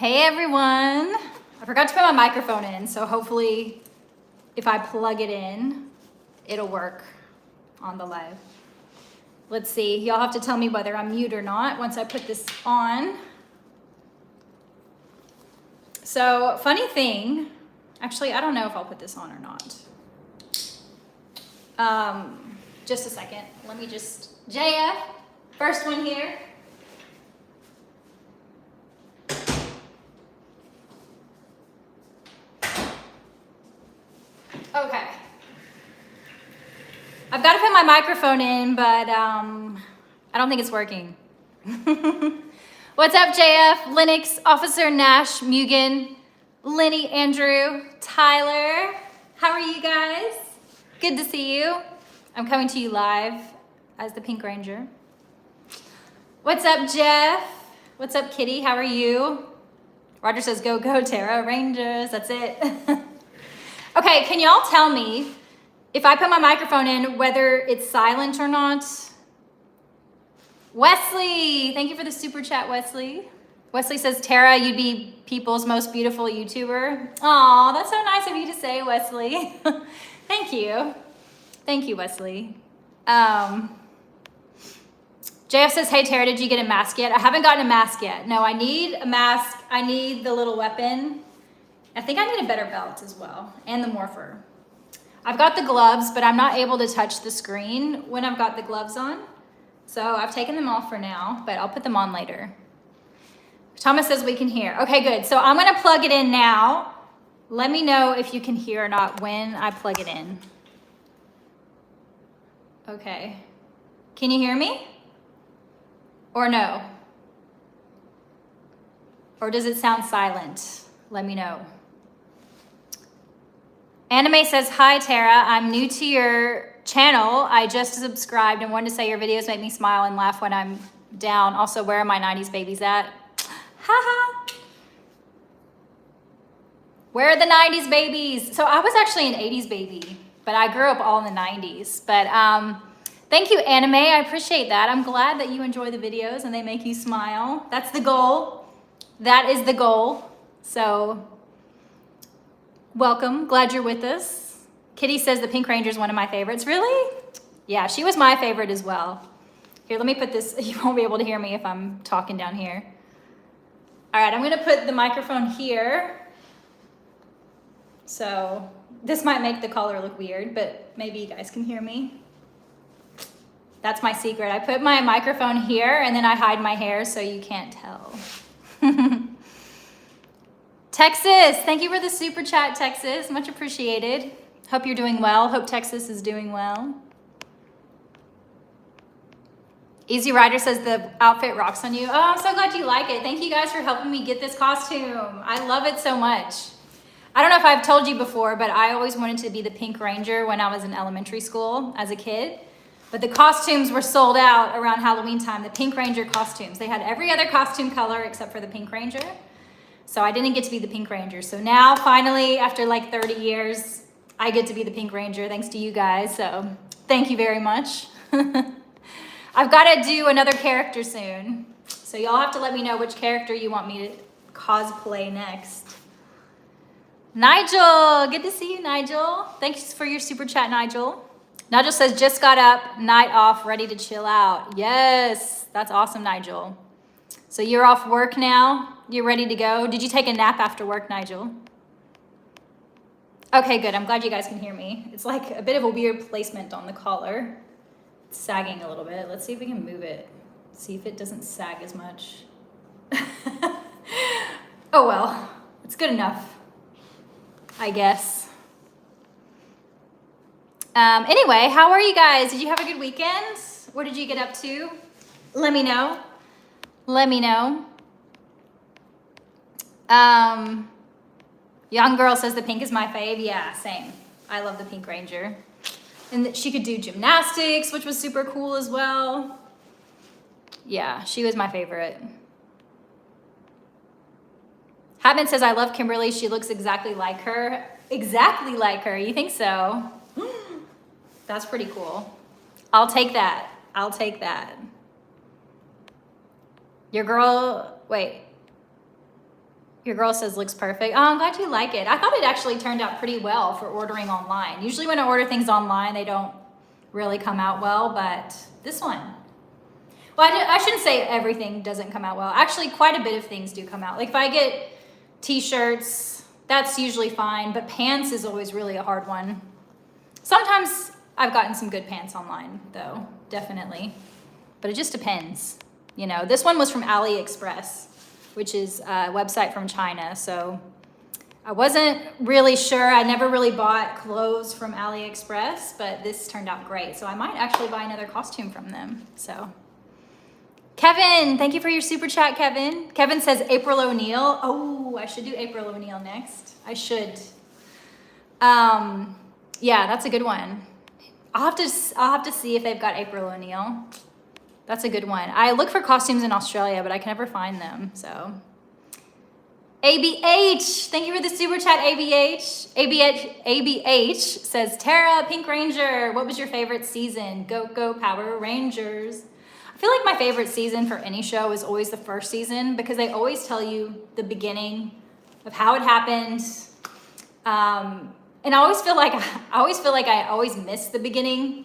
Hey everyone. I forgot to put my microphone in, so hopefully if I plug it in, it'll work on the live. Let's see, y'all have to tell me whether I'm mute or not once I put this on. So, funny thing, actually, I don't know if I'll put this on or not. Just a second, let me just, JF, first one here. Okay. I've got to put my microphone in, but I don't think it's working. What's up, JF, Linux, Officer Nash, Mugen, Lenny, Andrew, Tyler? How are you guys? Good to see you. I'm coming to you live as the Pink Ranger. What's up, Jeff? What's up, Kitty? How are you? Roger says, go, go, Tara, Rangers. That's it. Okay, can y'all tell me if I put my microphone in, whether it's silent or not? Wesley, thank you for the super chat, Wesley. Wesley says, Tara, you'd be people's most beautiful YouTuber. Aw, that's so nice of you to say, Wesley. Thank you. Thank you, Wesley. JF says, hey, Tara, did you get a mask yet? I haven't gotten a mask yet. No, I need a mask. I need the little weapon. I think I need a better belt as well, and the morpher. I've got the gloves, but I'm not able to touch the screen when I've got the gloves on. So I've taken them off for now, but I'll put them on later. Thomas says we can hear. Okay, good. So I'm gonna plug it in now. Let me know if you can hear or not when I plug it in. Okay. Can you hear me? Or no? Or does it sound silent? Let me know. Anime says, hi, Tara. I'm new to your channel. I just subscribed and wanted to say your videos make me smile and laugh when I'm down. Also, where are my 90s babies at? Haha. Where are the 90s babies? So I was actually an 80s baby, but I grew up all in the 90s. But thank you, Anime. I appreciate that. I'm glad that you enjoy the videos and they make you smile. That's the goal. That is the goal. So welcome. Glad you're with us. Kitty says the Pink Ranger is one of my favorites. Really? Yeah, she was my favorite as well. Here, let me put this. You won't be able to hear me if I'm talking down here. All right, I'm going to put the microphone here. So this might make the color look weird, but maybe you guys can hear me. That's my secret. I put my microphone here and then I hide my hair so you can't tell. Texas, thank you for the super chat, Texas. Much appreciated. Hope you're doing well. Hope Texas is doing well. Easy Rider says the outfit rocks on you. Oh, I'm so glad you like it. Thank you guys for helping me get this costume. I love it so much. I don't know if I've told you before, but I always wanted to be the Pink Ranger when I was in elementary school as a kid. But the costumes were sold out around Halloween time, the Pink Ranger costumes. They had every other costume color except for the Pink Ranger. So I didn't get to be the Pink Ranger. So now finally, after like 30 years, I get to be the Pink Ranger thanks to you guys. So thank you very much. I've got to do another character soon. So y'all have to let me know which character you want me to cosplay next. Nigel, good to see you, Nigel. Thanks for your super chat, Nigel. Nigel says, just got up, night off, ready to chill out. Yes, that's awesome, Nigel. So you're off work now? You're ready to go? Did you take a nap after work, Nigel? Okay, good. I'm glad you guys can hear me. It's like a bit of a weird placement on the collar. It's sagging a little bit. Let's see if we can move it. See if it doesn't sag as much. Oh well, it's good enough, I guess. Anyway, how are you guys? Did you have a good weekend? What did you get up to? Let me know. Let me know. Young girl says the pink is my fave. Yeah, same. I love the Pink Ranger. And she could do gymnastics, which was super cool as well. Yeah, she was my favorite. Hatman says, I love Kimberly. She looks exactly like her. Exactly like her. You think so? That's pretty cool. I'll take that. I'll take that. Your girl, wait. Your girl says looks perfect. Oh, I'm glad you like it. I thought it actually turned out pretty well for ordering online. Usually when I order things online, they don't really come out well, but this one. Well, I shouldn't say everything doesn't come out well. Actually, quite a bit of things do come out. Like if I get t-shirts, that's usually fine, but pants is always really a hard one. Sometimes I've gotten some good pants online though, definitely. But it just depends. You know, this one was from AliExpress, which is a website from China. So I wasn't really sure. I never really bought clothes from AliExpress, but this turned out great. So I might actually buy another costume from them. So Kevin, thank you for your super chat, Kevin. Kevin says April O'Neil. Oh, I should do April O'Neil next. I should. Yeah, that's a good one. I'll have to see if they've got April O'Neil. That's a good one. I look for costumes in Australia, but I can never find them, so. ABH, thank you for the super chat, ABH. ABH says, Tara, Pink Ranger, what was your favorite season? Go, go, Power Rangers. I feel like my favorite season for any show is always the first season because they always tell you the beginning of how it happened. And I always feel like I always miss the beginning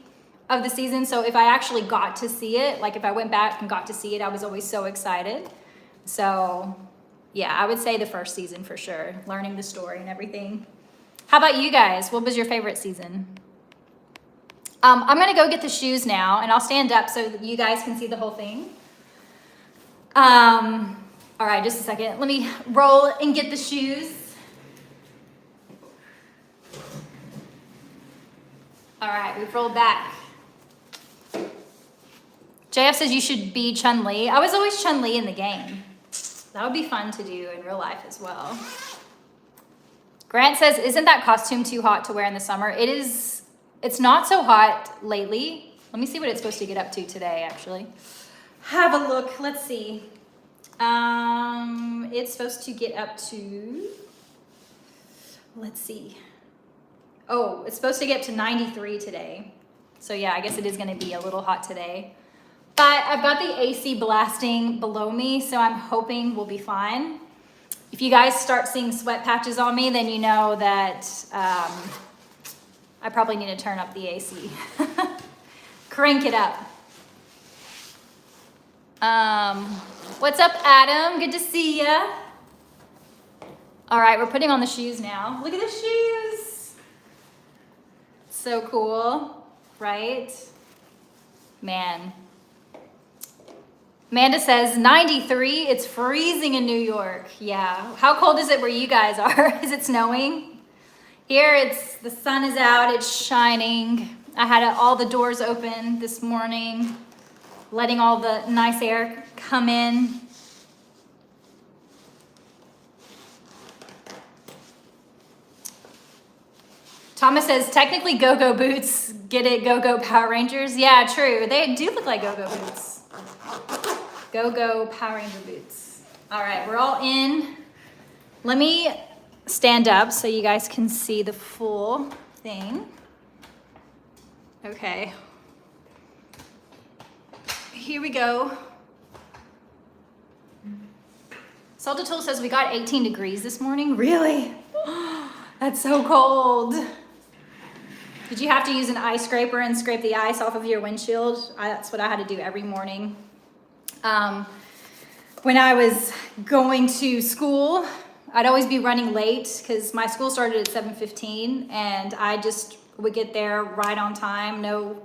of the season. So if I actually got to see it, like if I went back and got to see it, I was always so excited. So yeah, I would say the first season for sure, learning the story and everything. How about you guys? What was your favorite season? I'm gonna go get the shoes now and I'll stand up so that you guys can see the whole thing. All right, just a second. Let me roll and get the shoes. All right, we've rolled back. JF says you should be Chun-Li. I was always Chun-Li in the game. That would be fun to do in real life as well. Grant says, isn't that costume too hot to wear in the summer? It is, it's not so hot lately. Let me see what it's supposed to get up to today, actually. Have a look, let's see. It's supposed to get up to, let's see. Oh, it's supposed to get up to 93 today. So yeah, I guess it is gonna be a little hot today. But I've got the AC blasting below me, so I'm hoping we'll be fine. If you guys start seeing sweat patches on me, then you know that I probably need to turn up the AC. Crank it up. What's up, Adam? Good to see ya. All right, we're putting on the shoes now. Look at the shoes. So cool, right? Man. Amanda says, 93, it's freezing in New York. Yeah, how cold is it where you guys are? Is it snowing? Here, the sun is out, it's shining. I had all the doors open this morning, letting all the nice air come in. Thomas says, technically Go-Go boots. Get it, Go-Go Power Rangers? Yeah, true. They do look like Go-Go boots. Go-Go Power Ranger boots. All right, we're all in. Let me stand up so you guys can see the full thing. Okay. Here we go. Saltatul says we got 18 degrees this morning. Really? That's so cold. Did you have to use an ice scraper and scrape the ice off of your windshield? That's what I had to do every morning. When I was going to school, I'd always be running late because my school started at 7:15 and I just would get there right on time, no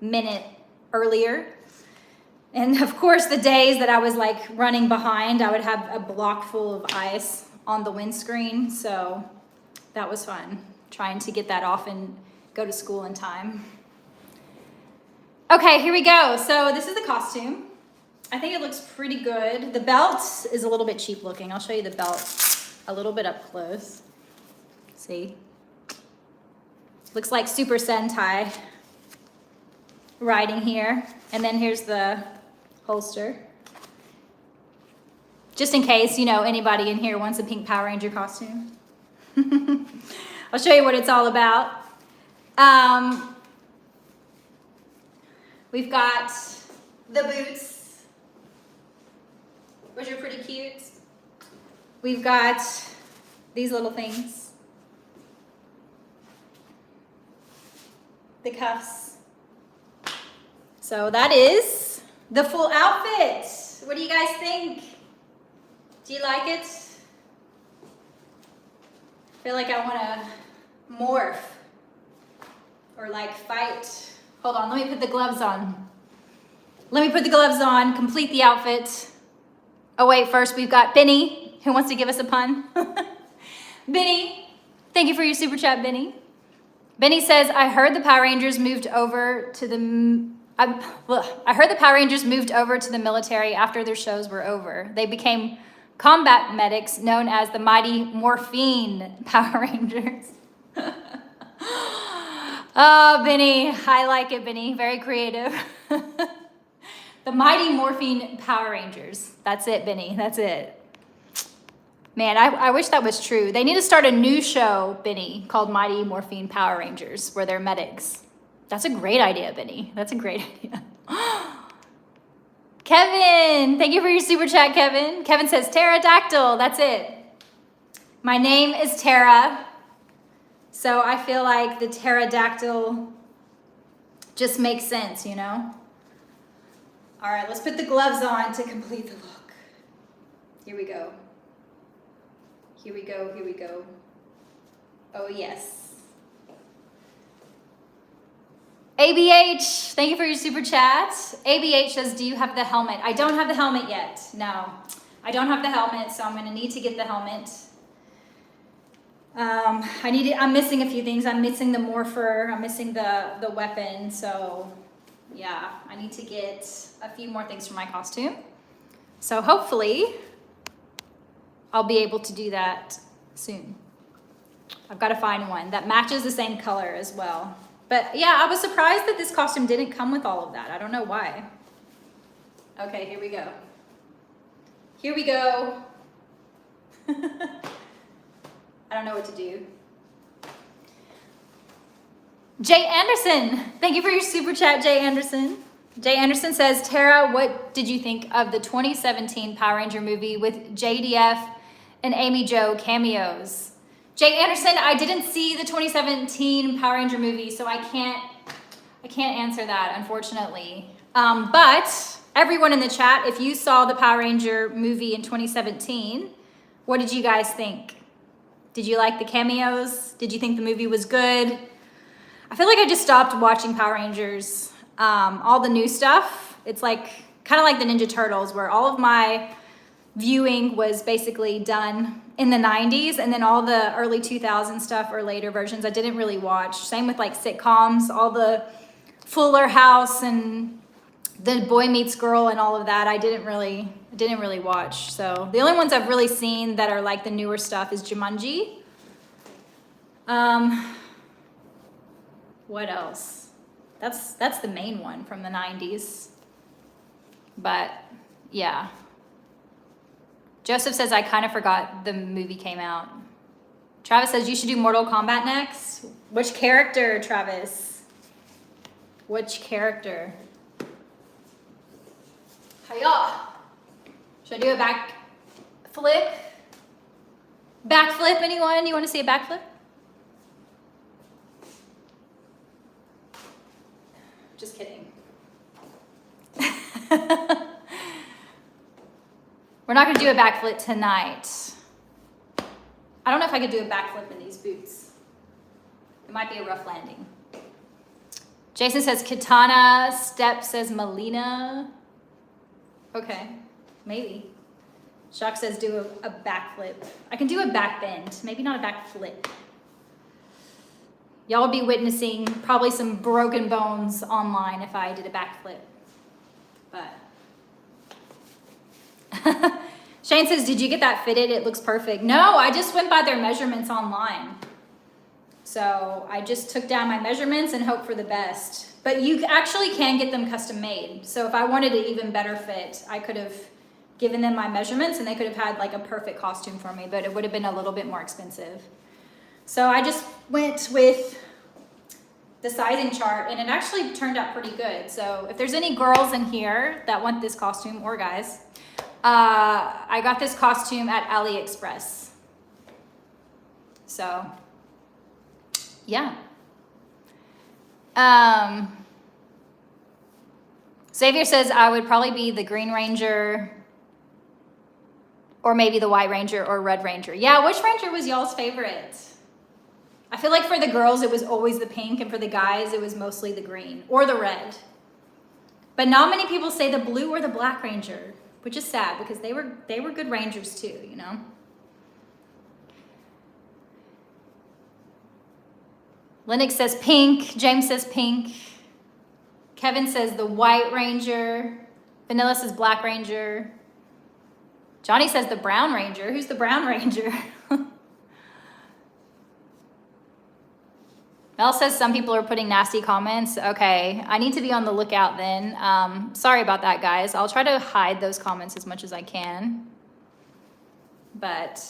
minute earlier. And of course, the days that I was like running behind, I would have a block full of ice on the windscreen. So that was fun, trying to get that off and go to school in time. Okay, here we go. So this is the costume. I think it looks pretty good. The belt is a little bit cheap looking. I'll show you the belt a little bit up close. See? Looks like Super Sentai riding here. And then here's the holster. Just in case, you know, anybody in here wants a pink Power Ranger costume. I'll show you what it's all about. We've got the boots, which are pretty cute. We've got these little things. The cuffs. So that is the full outfit. What do you guys think? Do you like it? I feel like I want to morph or like fight. Hold on, let me put the gloves on. Let me put the gloves on, complete the outfit. Oh wait, first we've got Benny, who wants to give us a pun. Benny, thank you for your super chat, Benny. Benny says, I heard the Power Rangers moved over to the military after their shows were over. They became combat medics known as the Mighty Morphine Power Rangers. Oh, Benny, I like it, Benny. Very creative. The Mighty Morphine Power Rangers. That's it, Benny. That's it. Man, I wish that was true. They need to start a new show, Benny, called Mighty Morphine Power Rangers, where they're medics. That's a great idea, Benny. That's a great idea. Kevin, thank you for your super chat, Kevin. Kevin says, pterodactyl. That's it. My name is Tara. So I feel like the pterodactyl just makes sense, you know? All right, let's put the gloves on to complete the look. Here we go. Here we go, here we go. Oh, yes. ABH, thank you for your super chat. ABH says, do you have the helmet? I don't have the helmet yet. No, I don't have the helmet, so I'm gonna need to get the helmet. I'm missing a few things. I'm missing the morpher. I'm missing the weapon. So yeah, I need to get a few more things for my costume. So hopefully I'll be able to do that soon. I've got to find one that matches the same color as well. But yeah, I was surprised that this costume didn't come with all of that. I don't know why. Okay, here we go. Here we go. I don't know what to do. Jay Anderson, thank you for your super chat, Jay Anderson. Jay Anderson says, Tara, what did you think of the 2017 Power Ranger movie with JDF and Amy Jo cameos? Jay Anderson, I didn't see the 2017 Power Ranger movie, so I can't answer that, unfortunately. But everyone in the chat, if you saw the Power Ranger movie in 2017, what did you guys think? Did you like the cameos? Did you think the movie was good? I feel like I just stopped watching Power Rangers. All the new stuff, it's like kind of like the Ninja Turtles, where all of my viewing was basically done in the 90s, and then all the early 2000 stuff or later versions I didn't really watch. Same with like sitcoms, all the Fuller House and the Boy Meets Girl and all of that I didn't really watch. So the only ones I've really seen that are like the newer stuff is Jumanji. What else? That's the main one from the 90s. But yeah. Joseph says, I kind of forgot the movie came out. Travis says, you should do Mortal Kombat next. Which character, Travis? Which character? Hiya. Should I do a backflip? Backflip, anyone? You want to see a backflip? Just kidding. We're not going to do a backflip tonight. I don't know if I could do a backflip in these boots. It might be a rough landing. Jason says Katana. Step says Melina. Okay, maybe. Shock says do a backflip. I can do a back bend, maybe not a backflip. Y'all would be witnessing probably some broken bones online if I did a backflip. But Shane says, did you get that fitted? It looks perfect. No, I just went by their measurements online. So I just took down my measurements and hoped for the best. But you actually can get them custom made. So if I wanted an even better fit, I could have given them my measurements and they could have had like a perfect costume for me, but it would have been a little bit more expensive. So I just went with the sizing chart and it actually turned out pretty good. So if there's any girls in here that want this costume, or guys, I got this costume at AliExpress. So, yeah. Xavier says I would probably be the Green Ranger or maybe the White Ranger or Red Ranger. Yeah, which Ranger was y'all's favorite? I feel like for the girls, it was always the pink, and for the guys, it was mostly the green or the red. But not many people say the blue or the Black Ranger, which is sad because they were good Rangers too, you know? Lennox says pink. James says pink. Kevin says the White Ranger. Vanilla says Black Ranger. Johnny says the Brown Ranger. Who's the Brown Ranger? Mel says some people are putting nasty comments. Okay, I need to be on the lookout then. Sorry about that, guys. I'll try to hide those comments as much as I can. But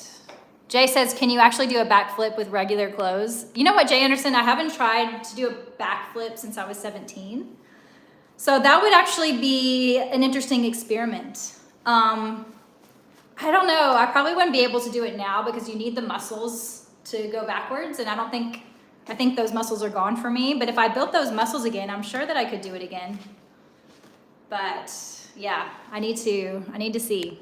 Jay says, can you actually do a backflip with regular clothes? You know what, Jay Anderson? I haven't tried to do a backflip since I was 17. So that would actually be an interesting experiment. I don't know. I probably wouldn't be able to do it now because you need the muscles to go backwards. And I think those muscles are gone for me. But if I built those muscles again, I'm sure that I could do it again. But yeah, I need to see.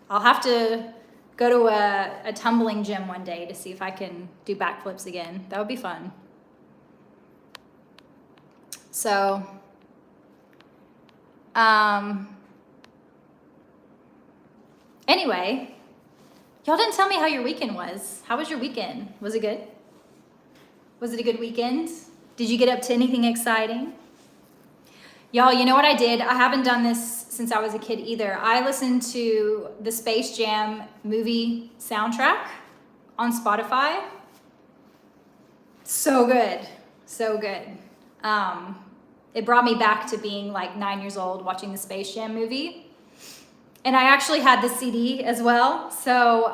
I'll have to go to a tumbling gym one day to see if I can do backflips again. That would be fun. So, anyway, y'all didn't tell me how your weekend was. How was your weekend? Was it good? Was it a good weekend? Did you get up to anything exciting? Y'all, you know what I did? I haven't done this since I was a kid either. I listened to the Space Jam movie soundtrack on Spotify. So good. So good. It brought me back to being like 9 years old watching the Space Jam movie. And I actually had the CD as well. So,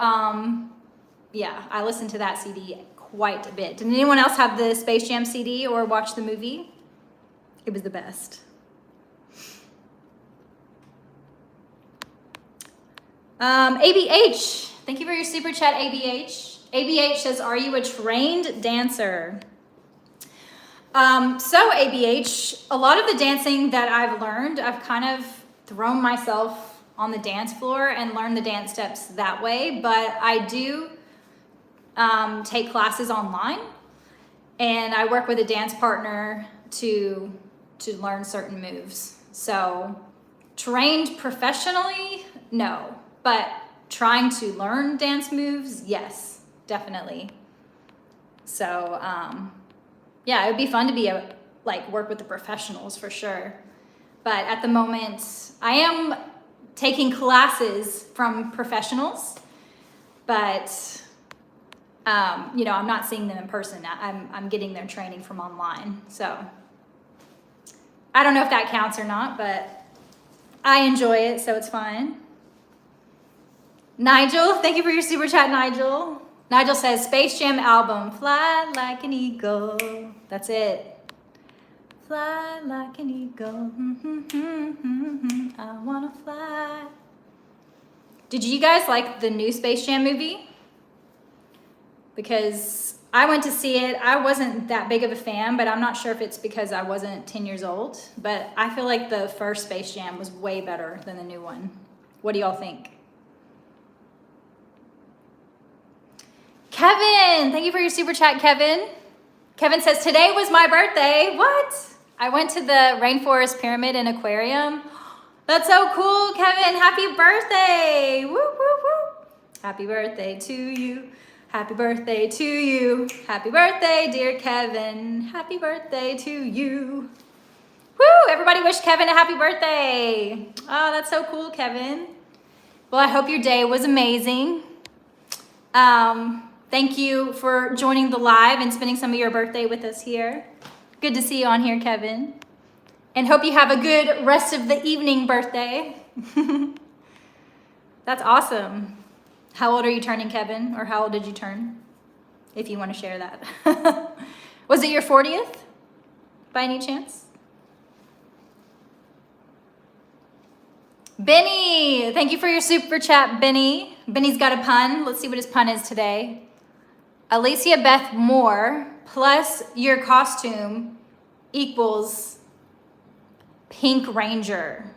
yeah, I listened to that CD quite a bit. Did anyone else have the Space Jam CD or watch the movie? It was the best. ABH, thank you for your super chat, ABH. ABH says, are you a trained dancer? So ABH, a lot of the dancing that I've learned, I've kind of thrown myself on the dance floor and learned the dance steps that way, but I do take classes online, and I work with a dance partner to learn certain moves. So trained professionally, no, but trying to learn dance moves, yes, definitely. So yeah, it would be fun to be work with the professionals for sure. But at the moment, I am taking classes from professionals, but you know, I'm not seeing them in person. I'm getting their training from online. So I don't know if that counts or not, but I enjoy it, so it's fine. Nigel, thank you for your super chat, Nigel. Nigel says, Space Jam album, fly like an eagle. That's it. Fly like an eagle. I wanna fly. Did you guys like the new Space Jam movie? Because I went to see it. I wasn't that big of a fan, but I'm not sure if it's because I wasn't 10 years old. But I feel like the first Space Jam was way better than the new one. What do y'all think? Kevin, thank you for your super chat, Kevin. Kevin says, today was my birthday. What? I went to the Rainforest Pyramid and Aquarium. That's so cool, Kevin. Happy birthday. Woo, woo, woo. Happy birthday to you. Happy birthday to you. Happy birthday, dear Kevin. Happy birthday to you. Woo, everybody wish Kevin a happy birthday. Oh, that's so cool, Kevin. Well, I hope your day was amazing. Thank you for joining the live and spending some of your birthday with us here. Good to see you on here, Kevin. And hope you have a good rest of the evening birthday. That's awesome. How old are you turning, Kevin? Or how old did you turn? If you want to share that. Was it your 40th by any chance? Benny, thank you for your super chat, Benny. Benny's got a pun. Let's see what his pun is today. Alicia Beth Moore plus your costume equals Pink Ranger.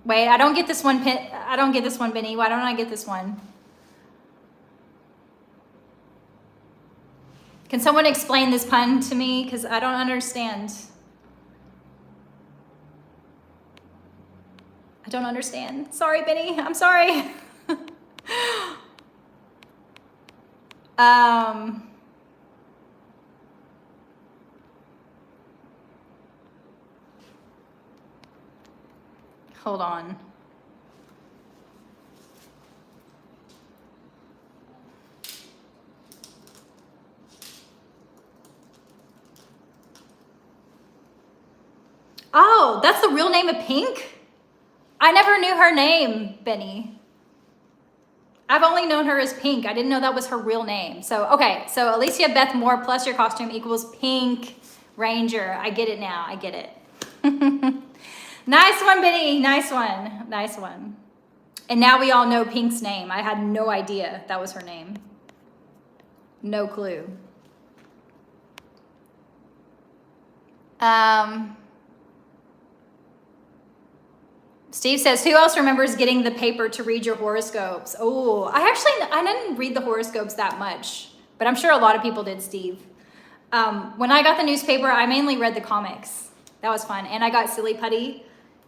Wait, I don't get this one. I don't get this one, Benny. Why don't I get this one? Can someone explain this pun to me? Because I don't understand. I don't understand. Sorry, Benny. I'm sorry. Hold on. Oh, that's the real name of Pink? I never knew her name, Benny. I've only known her as Pink. I didn't know that was her real name. So, okay. So Alicia Beth Moore plus your costume equals Pink Ranger. I get it now. I get it. Nice one, Benny. Nice one. Nice one. And now we all know Pink's name. I had no idea that was her name. No clue. Steve says, who else remembers getting the paper to read your horoscopes? Oh, I didn't read the horoscopes that much, but I'm sure a lot of people did, Steve. When I got the newspaper, I mainly read the comics. That was fun. And I got Silly Putty,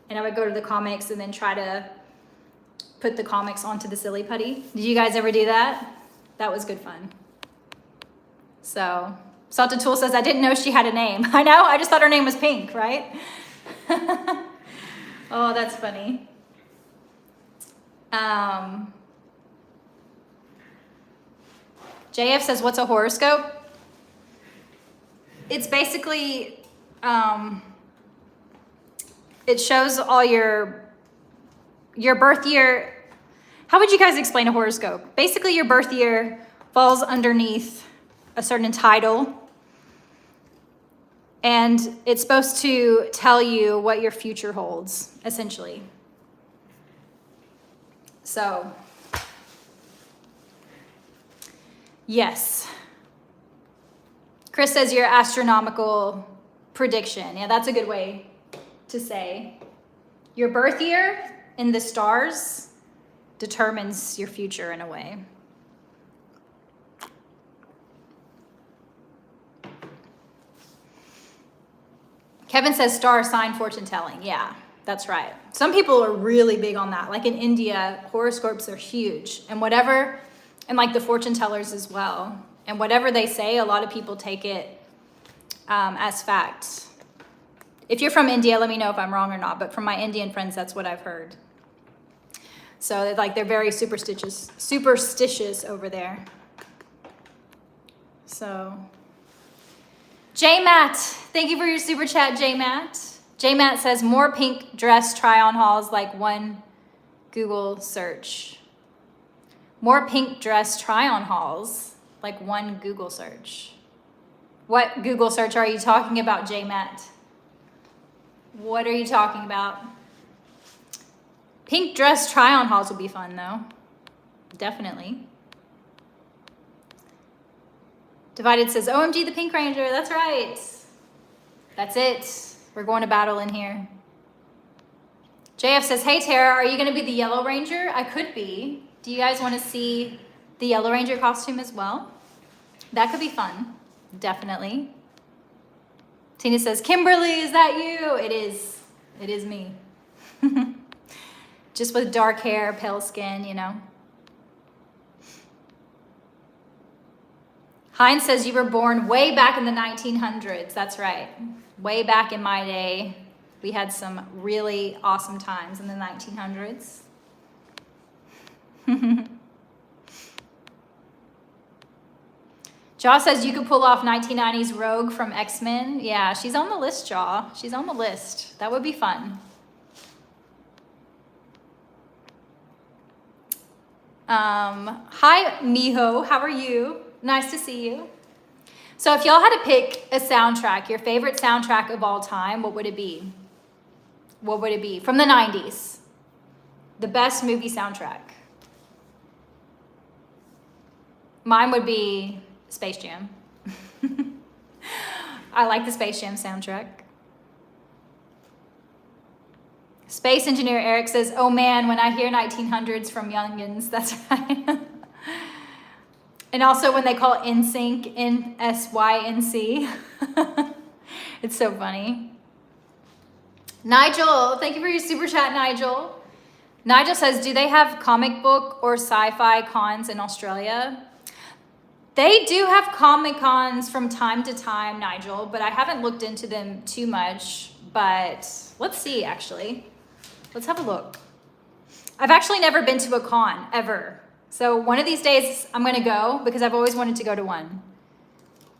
and I would go to the comics and then try to put the comics onto the Silly Putty. Did you guys ever do that? That was good fun. So, Salted Tool says, I didn't know she had a name. I know, I just thought her name was Pink, right? Oh, that's funny. JF says, what's a horoscope? It's basically, it shows all your birth year. How would you guys explain a horoscope? Basically, your birth year falls underneath a certain title. And it's supposed to tell you what your future holds, essentially. So, yes. Chris says your astronomical prediction. Yeah, that's a good way to say. Your birth year in the stars determines your future in a way. Kevin says star sign fortune telling. Yeah, that's right. Some people are really big on that. Like in India, horoscopes are huge. And whatever, and like the fortune tellers as well. And whatever they say, a lot of people take it as fact. If you're from India, let me know if I'm wrong or not. But from my Indian friends, that's what I've heard. So like they're very superstitious over there. So... J-Matt, thank you for your super chat, J-Matt. J-Matt says, more pink dress try-on hauls like one Google search. More pink dress try-on hauls like one Google search. What Google search are you talking about, J-Matt? What are you talking about? Pink dress try-on hauls would be fun, though. Definitely. Divided says, OMG, the Pink Ranger. That's right. That's it. We're going to battle in here. JF says, hey, Tara, are you going to be the Yellow Ranger? I could be. Do you guys want to see the Yellow Ranger costume as well? That could be fun. Definitely. Tina says, Kimberly, is that you? It is. It is me. Just with dark hair, pale skin, you know. Heinz says you were born way back in the 1900s. That's right. Way back in my day, we had some really awesome times in the 1900s. Jaw says you could pull off 1990s Rogue from X-Men. Yeah, she's on the list, Jaw. She's on the list. That would be fun. Hi, Miho. How are you? Nice to see you. So if y'all had to pick a soundtrack, your favorite soundtrack of all time, what would it be? what would it be? From the 90s. The best movie soundtrack. Mine would be Space Jam. I like the Space Jam soundtrack. Space Engineer Eric says, oh man, when I hear 1900s from Youngins, that's right. And also when they call NSYNC, NSYNC. It's so funny. Nigel, thank you for your super chat, Nigel. Nigel says, do they have comic book or sci-fi cons in Australia? They do have comic cons from time to time, Nigel, but I haven't looked into them too much. But let's see, actually. Let's have a look. I've actually never been to a con, ever. So one of these days I'm gonna go because I've always wanted to go to one.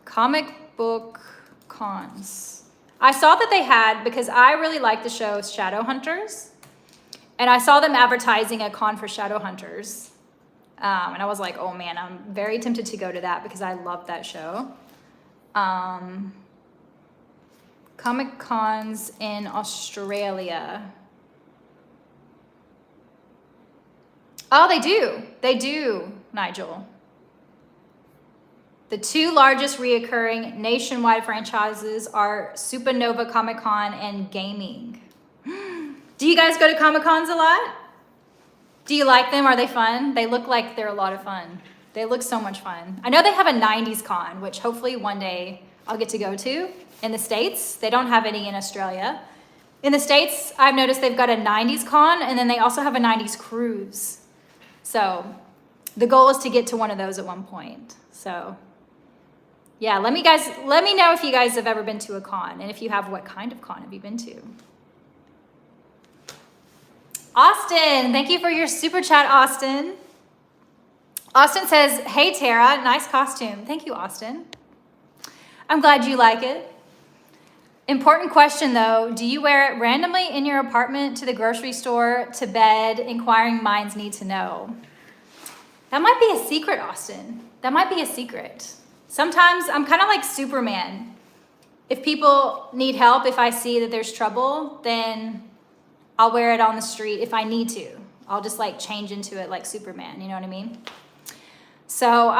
Comic book cons. I saw that they had, because I really like the show Shadowhunters, and I saw them advertising a con for Shadowhunters. And I was like, oh man, I'm very tempted to go to that because I love that show. Comic cons in Australia. Oh, they do. They do, Nigel. The two largest reoccurring nationwide franchises are Supernova Comic Con and Gaming. Do you guys go to Comic Cons a lot? Do you like them? Are they fun? They look like they're a lot of fun. They look so much fun. I know they have a 90s con, which hopefully one day I'll get to go to in the States. They don't have any in Australia. In the States, I've noticed they've got a 90s con, and then they also have a 90s cruise. So the goal is to get to one of those at one point. So yeah, let me know if you guys have ever been to a con, and if you have, what kind of con have you been to? Austin, thank you for your super chat, Austin. Austin says, hey Tara, nice costume. Thank you, Austin. I'm glad you like it. Important question though, do you wear it randomly in your apartment, to the grocery store, to bed? Inquiring minds need to know. That might be a secret, Austin. That might be a secret. Sometimes I'm kind of like Superman. If people need help, if I see that there's trouble, then I'll wear it on the street if I need to. I'll just like change into it like Superman, you know what I mean? So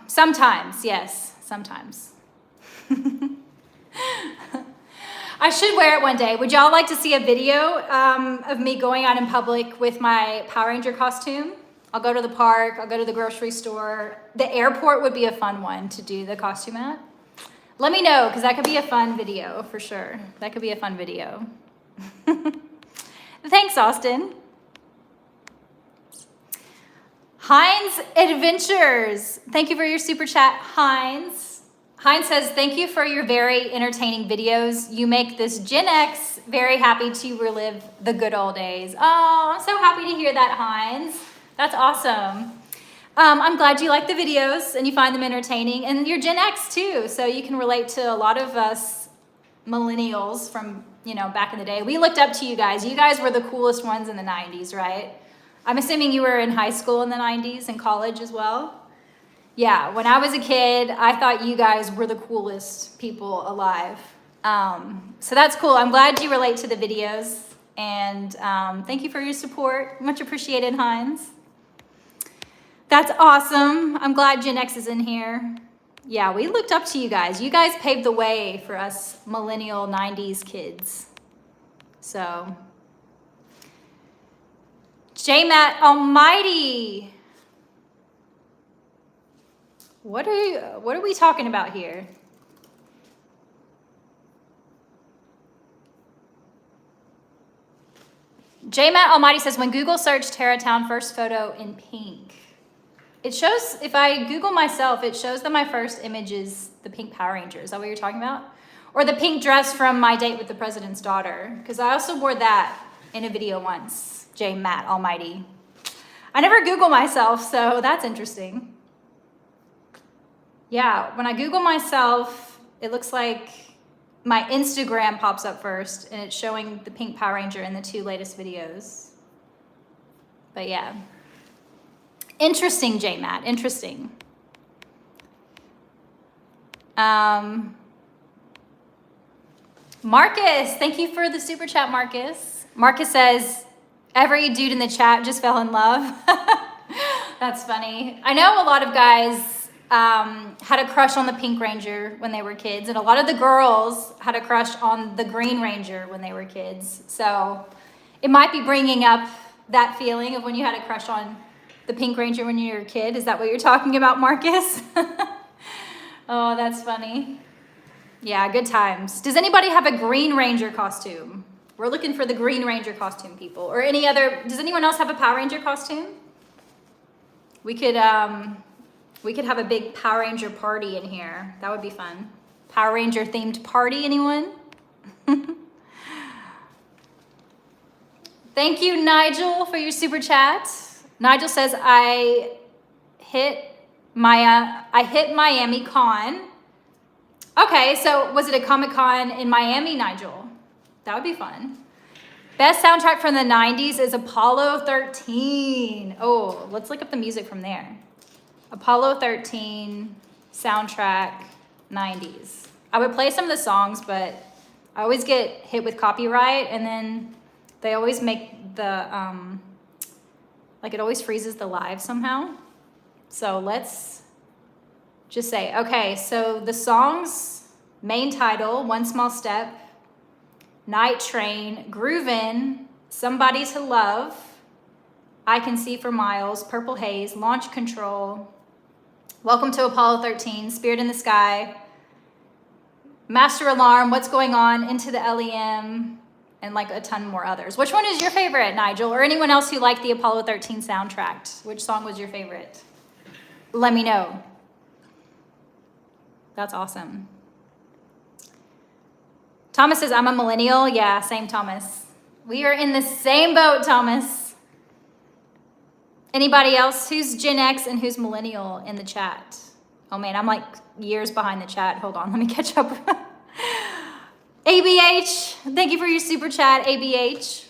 sometimes, yes, sometimes. I should wear it one day. Would y'all like to see a video of me going out in public with my Power Ranger costume? I'll go to the park, I'll go to the grocery store. The airport would be a fun one to do the costume at. Let me know, because that could be a fun video for sure. That could be a fun video. Thanks, Austin. Heinz Adventures. Thank you for your super chat, Heinz. Heinz says, thank you for your very entertaining videos. You make this Gen X very happy to relive the good old days. Oh, I'm so happy to hear that, Heinz. That's awesome. I'm glad you like the videos and you find them entertaining. And you're Gen X too, so you can relate to a lot of us millennials from, you know, back in the day. We looked up to you guys. You guys were the coolest ones in the 90s, right? I'm assuming you were in high school in the 90s and college as well. Yeah, when I was a kid, I thought you guys were the coolest people alive. So that's cool. I'm glad you relate to the videos. And thank you for your support. Much appreciated, Heinz. That's awesome. I'm glad Gen X is in here. Yeah, we looked up to you guys. You guys paved the way for us millennial 90s kids. So, J-Matt Almighty. What are we talking about here? J-Matt Almighty says, when Google search Terratown first photo in pink, it shows, if I Google myself, it shows that my first image is the pink Power Ranger. Is that what you're talking about? Or the pink dress from My Date with the President's Daughter. Because I also wore that in a video once, J-Matt Almighty. I never Google myself, so that's interesting. Yeah, when I Google myself, it looks like my Instagram pops up first, and it's showing the pink Power Ranger in the 2 latest videos. But yeah. Interesting, J-Matt, interesting. Marcus, thank you for the super chat, Marcus. Marcus says, every dude in the chat just fell in love. That's funny. I know a lot of guys had a crush on the Pink Ranger when they were kids, and a lot of the girls had a crush on the Green Ranger when they were kids. So it might be bringing up that feeling of when you had a crush on the Pink Ranger when you were a kid. Is that what you're talking about, Marcus? Oh, that's funny. Yeah, good times. Does anybody have a Green Ranger costume? We're looking for the Green Ranger costume, people. Or any other, does anyone else have a Power Ranger costume? We could have a big Power Ranger party in here. That would be fun. Power Ranger themed party, anyone? Thank you, Nigel, for your super chat. Nigel says, I hit Miami Con. Okay, so was it a Comic-Con in Miami, Nigel? That would be fun. Best soundtrack from the 90s is Apollo 13. Oh, let's look up the music from there. Apollo 13 soundtrack 90s. I would play some of the songs, but I always get hit with copyright, and then they always make the, like it always freezes the live somehow. So let's just say, okay, so the song's main title, One Small Step, Night Train, Groovin', Somebody to Love, I Can See for Miles, Purple Haze, Launch Control, Welcome to Apollo 13, Spirit in the Sky, Master Alarm, What's Going On, Into the LEM, and like a ton more others. Which one is your favorite, Nigel? Or anyone else who liked the Apollo 13 soundtrack? Which song was your favorite? Let me know. That's awesome. Thomas says, I'm a millennial. Yeah, same, Thomas. We are in the same boat, Thomas. Anybody else? Who's Gen X and who's millennial in the chat? Oh man, I'm like years behind the chat. Hold on, let me catch up. ABH, thank you for your super chat, ABH.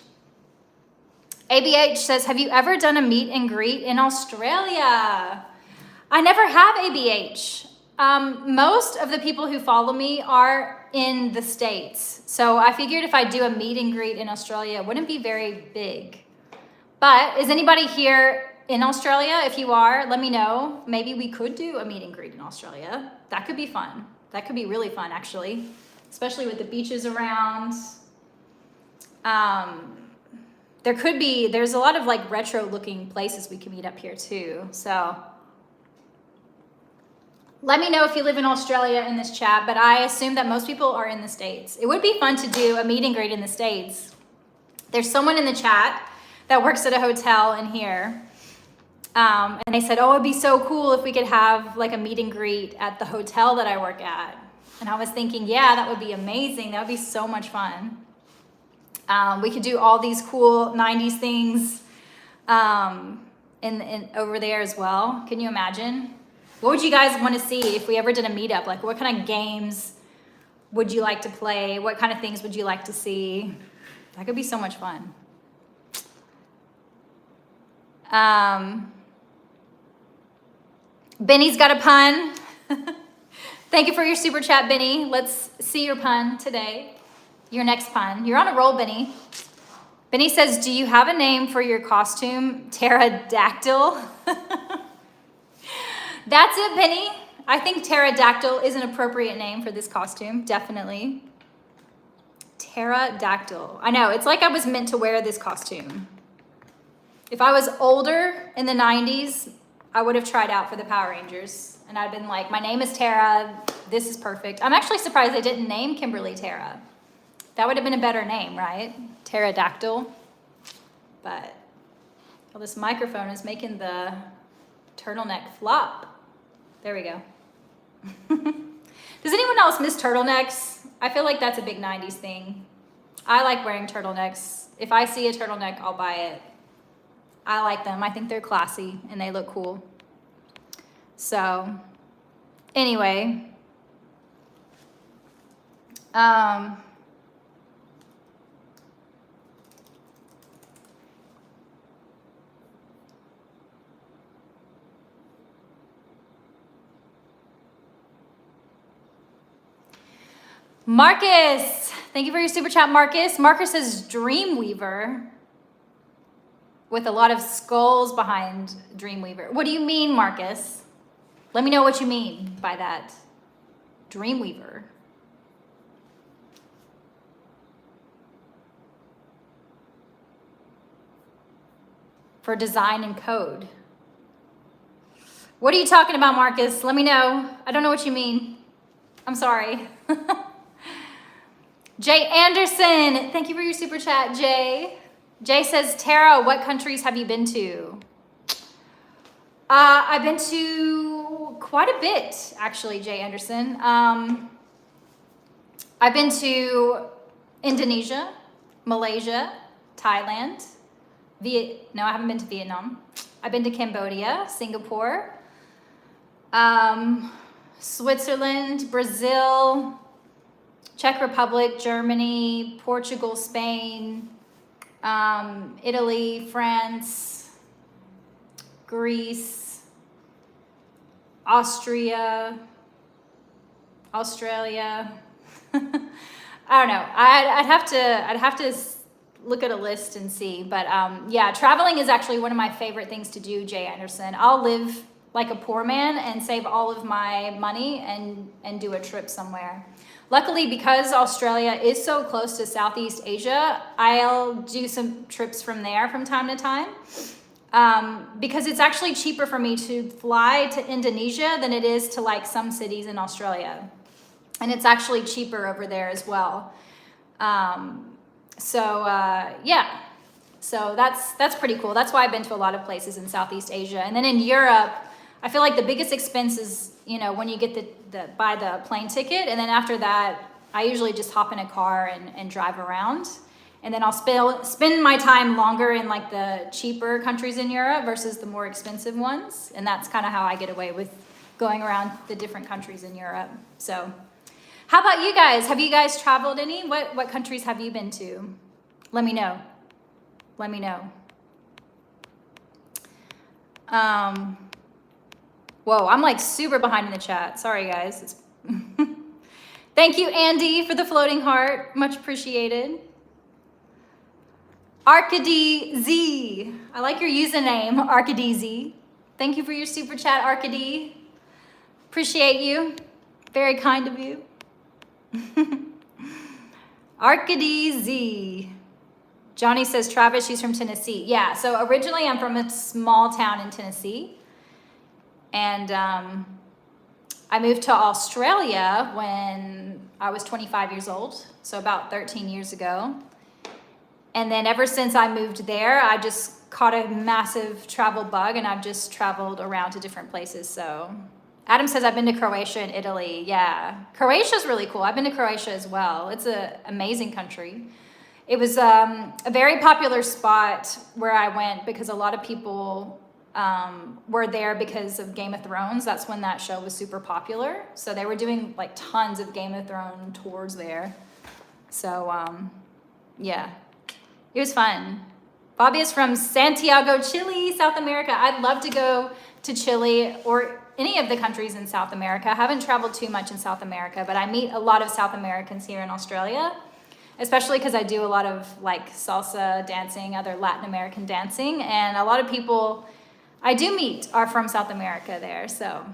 ABH says, have you ever done a meet and greet in Australia? I never have, ABH. Most of the people who follow me are in the States. So I figured if I do a meet and greet in Australia, it wouldn't be very big. But is anybody here in Australia? If you are, let me know. Maybe we could do a meet and greet in Australia. That could be fun. That could be really fun, actually. Especially with the beaches around. There's a lot of like retro looking places we can meet up here too. So let me know if you live in Australia in this chat, but I assume that most people are in the States. It would be fun to do a meet and greet in the States. There's someone in the chat that works at a hotel in here. And they said, oh, it'd be so cool if we could have like a meet and greet at the hotel that I work at. And I was thinking, yeah, that would be amazing. That would be so much fun. We could do all these cool 90s things in over there as well. Can you imagine? What would you guys want to see if we ever did a meetup? Like, what kind of games would you like to play? What kind of things would you like to see? That could be so much fun. Benny's got a pun. Thank you for your super chat, Benny. Let's see your pun today. Your next pun. You're on a roll, Benny. Benny says, do you have a name for your costume? Pterodactyl? That's it, Benny. I think pterodactyl is an appropriate name for this costume, definitely. Pterodactyl. I know, it's like I was meant to wear this costume. If I was older in the 90s, I would have tried out for the Power Rangers. And I'd been like, my name is Tara. This is perfect. I'm actually surprised they didn't name Kimberly Tara. That would have been a better name, right? Pterodactyl. But, well, this microphone is making the turtleneck flop. There we go. Does anyone else miss turtlenecks? I feel like that's a big 90s thing. I like wearing turtlenecks. If I see a turtleneck, I'll buy it. I like them. I think they're classy and they look cool. So, anyway. Marcus, Thank you for your super chat, Marcus. Marcus says Dreamweaver with a lot of skulls behind Dreamweaver. What do you mean, Marcus? Let me know what you mean by that. Dreamweaver. For design and code. What are you talking about, Marcus? Let me know. I don't know what you mean. I'm sorry. Jay Anderson, thank you for your super chat, Jay. Jay says, Tara, what countries have you been to? I've been to quite a bit, actually, Jay Anderson. I've been to Indonesia, Malaysia, Thailand, no, I haven't been to Vietnam. I've been to Cambodia, Singapore, Switzerland, Brazil, Czech Republic, Germany, Portugal, Spain, Italy, France, Greece, Australia. I don't know. I'd have to look at a list and see. But yeah, traveling is actually one of my favorite things to do, Jay Anderson. I'll live like a poor man and save all of my money and do a trip somewhere. Luckily, because Australia is so close to Southeast Asia, I'll do some trips from there from time to time. Because it's actually cheaper for me to fly to Indonesia than it is to like some cities in Australia. And it's actually cheaper over there as well. Yeah, so that's pretty cool. That's why I've been to a lot of places in Southeast Asia. And then in Europe, I feel like the biggest expense is, you know, when you get buy the plane ticket. And then after that, I usually just hop in a car and drive around. And then I'll spend my time longer in like the cheaper countries in Europe versus the more expensive ones. And that's kind of how I get away with going around the different countries in Europe. So how about you guys? Have you guys traveled any? What countries have you been to? Let me know. Let me know. Whoa, I'm like super behind in the chat. Sorry, guys. Thank you, Andy, for the floating heart. Much appreciated. Arcady Z. I like your username, Arcady Z. Thank you for your super chat, Arcady. Appreciate you. Very kind of you. Arcady Z. Johnny says, Travis, she's from Tennessee. Yeah, so originally I'm from a small town in Tennessee. And I moved to Australia when I was 25 years old, so about 13 years ago. And then ever since I moved there, I just caught a massive travel bug and I've just traveled around to different places. So Adam says, I've been to Croatia and Italy. Yeah, Croatia's really cool. I've been to Croatia as well. It's an amazing country. It was a very popular spot where I went because a lot of people were there because of Game of Thrones. That's when that show was super popular. So they were doing like tons of Game of Thrones tours there. So yeah, it was fun. Bobby is from Santiago, Chile, South America. I'd love to go to Chile or any of the countries in South America. I haven't traveled too much in South America, but I meet a lot of South Americans here in Australia, especially because I do a lot of like salsa dancing, other Latin American dancing, and a lot of people I do meet are from South America there. So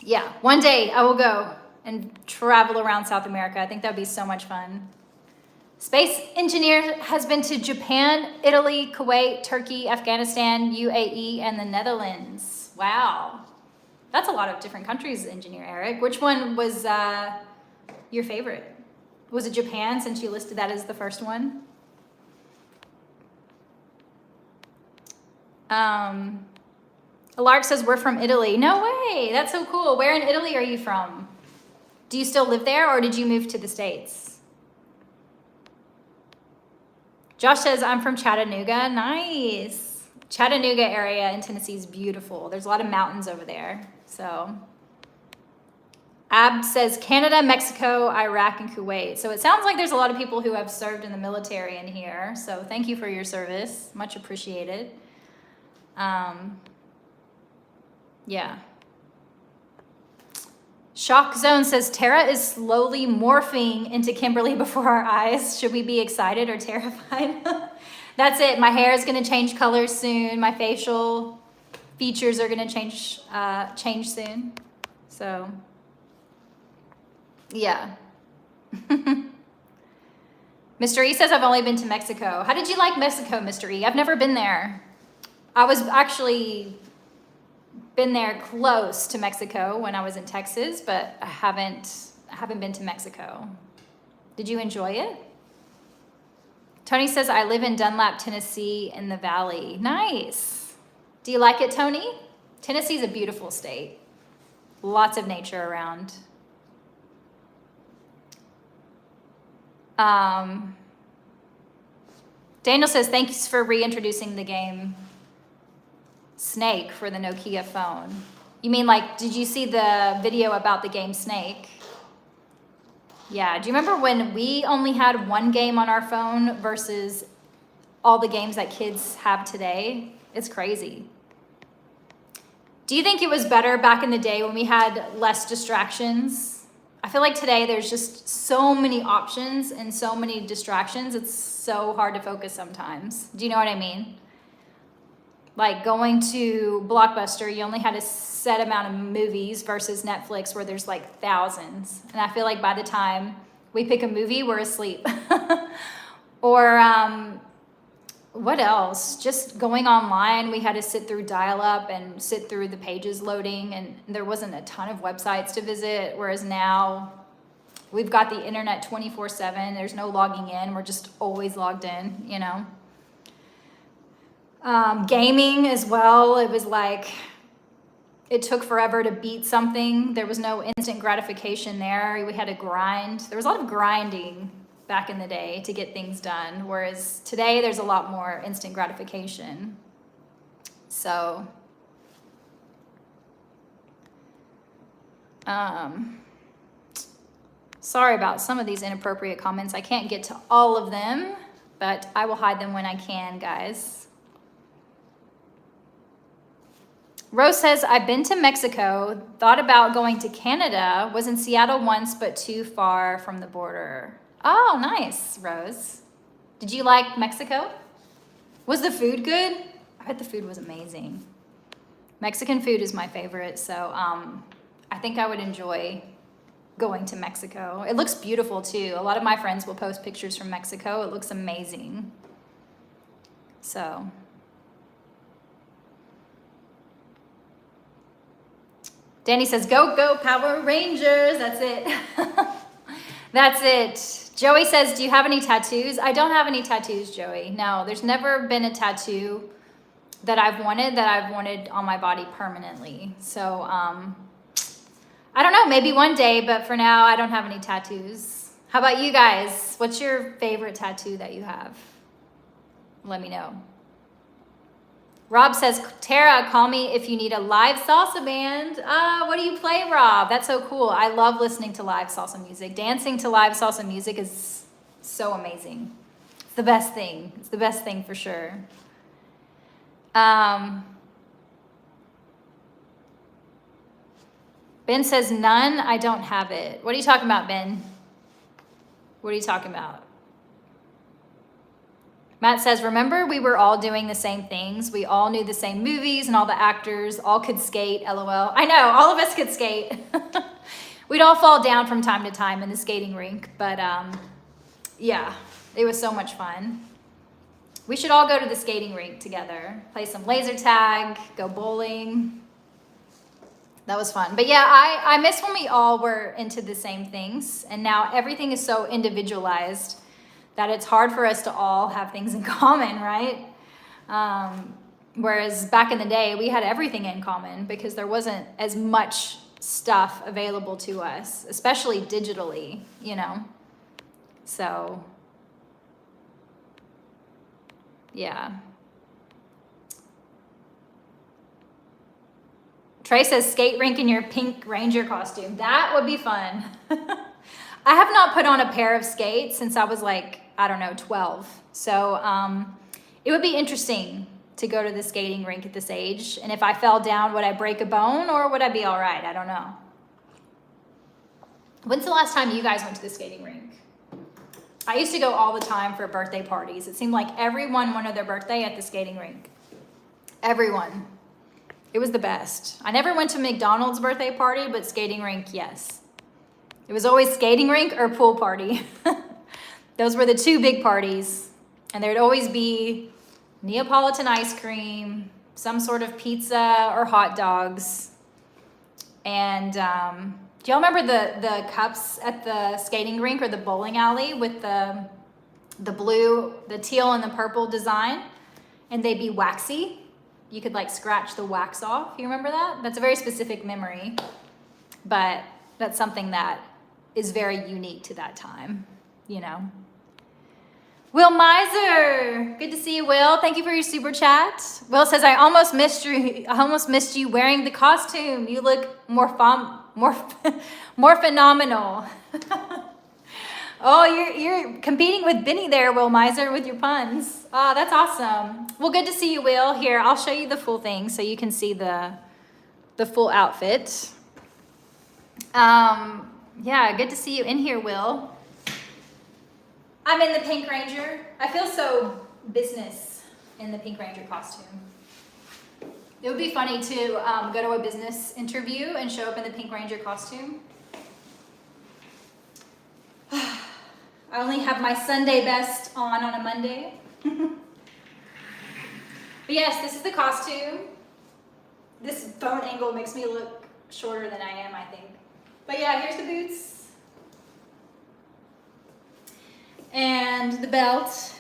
yeah, one day I will go and travel around South America. I think that'd be so much fun. Space Engineer has been to Japan, Italy, Kuwait, Turkey, Afghanistan, UAE, and the Netherlands. Wow. That's a lot of different countries, Engineer Eric. Which one was your favorite? Was it Japan, since you listed that as the first one? Alark says, we're from Italy. No way, that's so cool. Where in Italy are you from? Do you still live there or did you move to the States? Josh says, I'm from Chattanooga. Nice. Chattanooga area in Tennessee is beautiful. There's a lot of mountains over there. So Ab says, Canada, Mexico, Iraq, and Kuwait. So it sounds like there's a lot of people who have served in the military in here. So thank you for your service. Much appreciated. Yeah. Shock Zone says, Tara is slowly morphing into Kimberly before our eyes. Should we be excited or terrified? That's it. My hair is going to change colors soon. My facial features are going to change soon. So, yeah. Mr. E says, I've only been to Mexico. How did you like Mexico, Mr. E? I've never been there. I was actually been there close to Mexico when I was in Texas, but I haven't been to Mexico. Did you enjoy it? Tony says, I live in Dunlap, Tennessee in the Valley. Nice. Do you like it, Tony? Tennessee is a beautiful state. Lots of nature around. Daniel says, thanks for reintroducing the game Snake for the Nokia phone. You mean like, did you see the video about the game Snake? Yeah, do you remember when we only had one game on our phone versus all the games that kids have today? It's crazy. Do you think it was better back in the day when we had less distractions? I feel like today there's just so many options and so many distractions. It's so hard to focus sometimes. Do you know what I mean? Like going to Blockbuster, you only had a set amount of movies versus Netflix where there's like thousands. And I feel like by the time we pick a movie, we're asleep. Or what else? Just going online, we had to sit through dial-up and sit through the pages loading, and there wasn't a ton of websites to visit, whereas now we've got the internet 24/7. There's no logging in. We're just always logged in, you know. Gaming as well. It was like, it took forever to beat something. There was no instant gratification there. We had to grind. There was a lot of grinding back in the day to get things done, whereas today there's a lot more instant gratification. So, sorry about some of these inappropriate comments. I can't get to all of them, but I will hide them when I can, guys. Rose says, I've been to Mexico, thought about going to Canada, was in Seattle once, but too far from the border. Oh, nice, Rose. Did you like Mexico? Was the food good? I bet the food was amazing. Mexican food is my favorite, so I think I would enjoy going to Mexico. It looks beautiful too. A lot of my friends will post pictures from Mexico. It looks amazing. So, Danny says, go, go, Power Rangers. That's it. That's it. Joey says, do you have any tattoos? I don't have any tattoos, Joey. No, there's never been a tattoo that I've wanted on my body permanently. So, I don't know, maybe one day, but for now, I don't have any tattoos. How about you guys? What's your favorite tattoo that you have? Let me know. Rob says, Tara, call me if you need a live salsa band. What do you play, Rob? That's so cool. I love listening to live salsa music. Dancing to live salsa music is so amazing. It's the best thing. It's the best thing for sure. Ben says, none, I don't have it. What are you talking about, Ben? What are you talking about? Matt says, remember we were all doing the same things. We all knew the same movies and all the actors, all could skate, LOL. I know, all of us could skate. We'd all fall down from time to time in the skating rink, but yeah, it was so much fun. We should all go to the skating rink together, play some laser tag, go bowling. That was fun. But yeah, I miss when we all were into the same things, and now everything is so individualized that it's hard for us to all have things in common, right? Whereas back in the day, we had everything in common because there wasn't as much stuff available to us, especially digitally, you know? So, yeah. Trey says, skate rink in your pink ranger costume. That would be fun. I have not put on a pair of skates since I was like, I don't know, 12. So it would be interesting to go to the skating rink at this age. And if I fell down, would I break a bone or would I be all right? I don't know. When's the last time you guys went to the skating rink? I used to go all the time for birthday parties. It seemed like everyone wanted their birthday at the skating rink. Everyone. It was the best. I never went to McDonald's birthday party, but skating rink, yes. It was always skating rink or pool party. Those were the two big parties. And there'd always be Neapolitan ice cream, some sort of pizza or hot dogs. And do y'all remember the cups at the skating rink or the bowling alley with the blue, the teal and the purple design? And they'd be waxy. You could like scratch the wax off. You remember that? That's a very specific memory, but that's something that is very unique to that time, you know. Will Miser, good to see you, Will. Thank you for your super chat. Will says, I almost missed you wearing the costume. You look more phenomenal. Oh, you're competing with Benny there, Will Miser, with your puns. Oh, that's awesome. Well, good to see you, Will. Here, I'll show you the full thing so you can see the full outfit. Yeah, good to see you in here, Will. I'm in the Pink Ranger. I feel so business in the Pink Ranger costume. It would be funny to go to a business interview and show up in the Pink Ranger costume. I only have my Sunday best on a Monday. But yes, this is the costume. This phone angle makes me look shorter than I am, I think. But yeah, here's the boots. And the belt.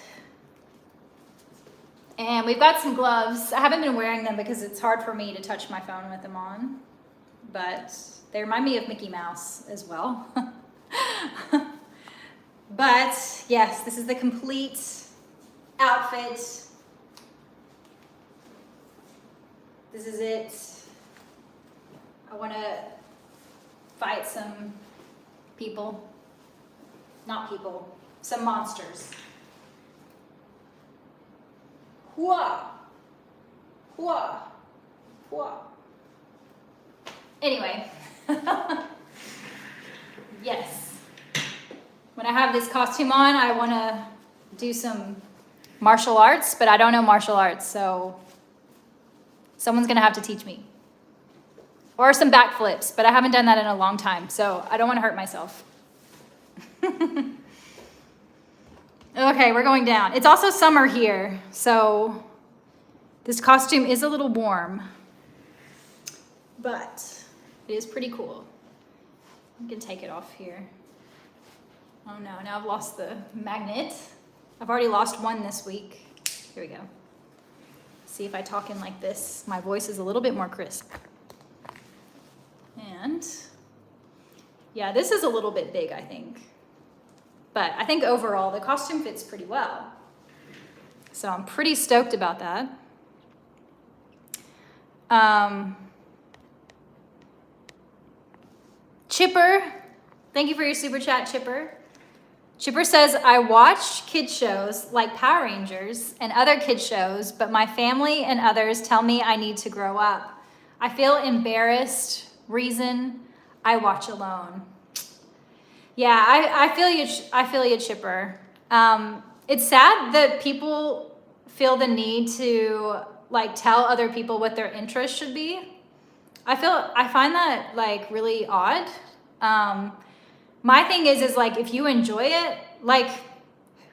And we've got some gloves. I haven't been wearing them because it's hard for me to touch my phone with them on. But they remind me of Mickey Mouse as well. But yes, this is the complete outfit. This is it. I want to fight some people. Not people, some monsters. Hua! Hua! Hua! Anyway. Yes. When I have this costume on, I want to do some martial arts, but I don't know martial arts, so someone's going to have to teach me. Or some backflips, but I haven't done that in a long time, so I don't want to hurt myself. Okay, we're going down. It's also summer here, so this costume is a little warm, but it is pretty cool. I can take it off here. Oh no, now I've lost the magnet. I've already lost one this week. Here we go. See if I talk in like this, my voice is a little bit more crisp. And yeah, this is a little bit big, I think. But I think overall the costume fits pretty well. So I'm pretty stoked about that. Chipper, thank you for your super chat, Chipper. Chipper says, I watch kids shows like Power Rangers and other kids shows, but my family and others tell me I need to grow up. I feel embarrassed. Reason, I watch alone. Yeah, I feel you, Chipper. It's sad that people feel the need to like tell other people what their interests should be. I find that like really odd. My thing is like, if you enjoy it, like,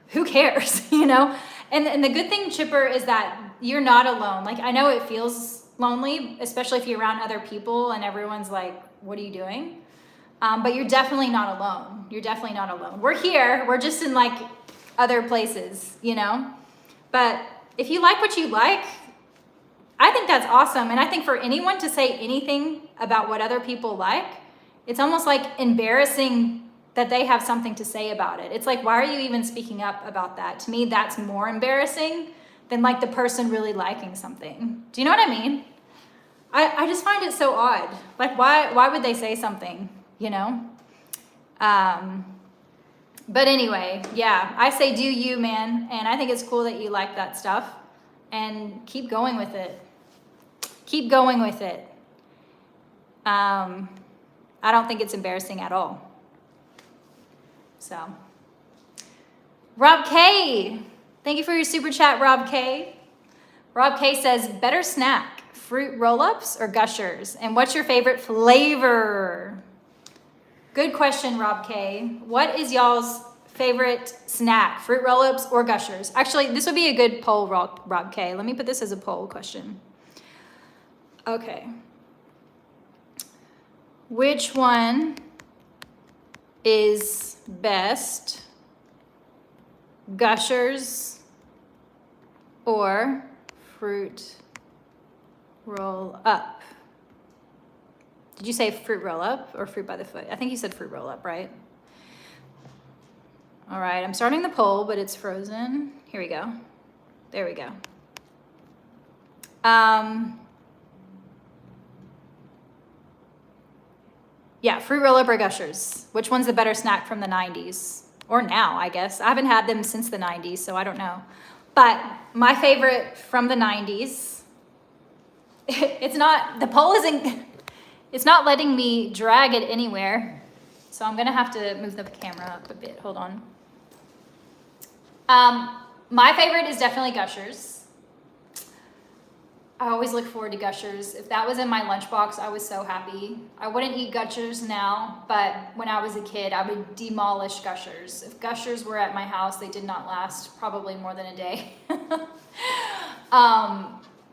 who cares, you know? And the good thing, Chipper, is that you're not alone. Like, I know it feels lonely, especially if you're around other people and everyone's like, what are you doing? But you're definitely not alone. You're definitely not alone. We're here. We're just in like other places, you know? But if you like what you like, I think that's awesome. And I think for anyone to say anything about what other people like, it's almost like embarrassing that they have something to say about it. It's like, why are you even speaking up about that? To me, that's more embarrassing than like the person really liking something. Do you know what I mean? I just find it so odd. Like, why would they say something, you know? But anyway, yeah, I say do you, man. And I think it's cool that you like that stuff. And keep going with it. Keep going with it. I don't think it's embarrassing at all. So, Rob K. Thank you for your super chat, Rob K. Rob K says, better snack, fruit roll-ups or Gushers? And what's your favorite flavor? Good question, Rob K. What is y'all's favorite snack, fruit roll-ups or Gushers? Actually, this would be a good poll, Rob K. Let me put this as a poll question. Okay. Which one is best, Gushers or fruit roll up? Did you say fruit roll up or fruit by the foot? I think you said fruit roll up, right? All right, I'm starting the poll, but it's frozen. Here we go. There we go. Yeah, fruit roll up or Gushers. Which one's the better snack from the 90s? Or now, I guess. I haven't had them since the 90s, so I don't know. But my favorite from the 90s, it's not, the poll isn't, it's not letting me drag it anywhere. So I'm gonna have to move the camera up a bit, hold on. My favorite is definitely Gushers. I always look forward to Gushers. If that was in my lunchbox, I was so happy. I wouldn't eat Gushers now, but when I was a kid, I would demolish Gushers. If Gushers were at my house, they did not last probably more than a day.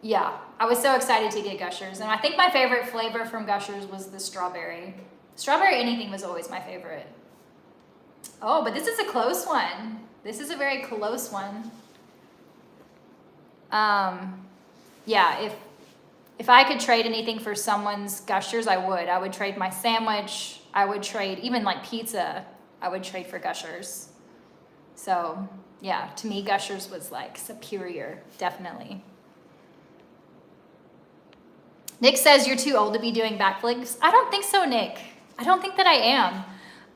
Yeah, I was so excited to get Gushers. And I think my favorite flavor from Gushers was the strawberry. Strawberry anything was always my favorite. Oh, but this is a close one. This is a very close one. Yeah, if I could trade anything for someone's Gushers, I would. I would trade my sandwich. I would trade even like pizza. I would trade for Gushers. So yeah, to me, Gushers was like superior, definitely. Nick says you're too old to be doing backflips. I don't think so, Nick. I don't think that I am.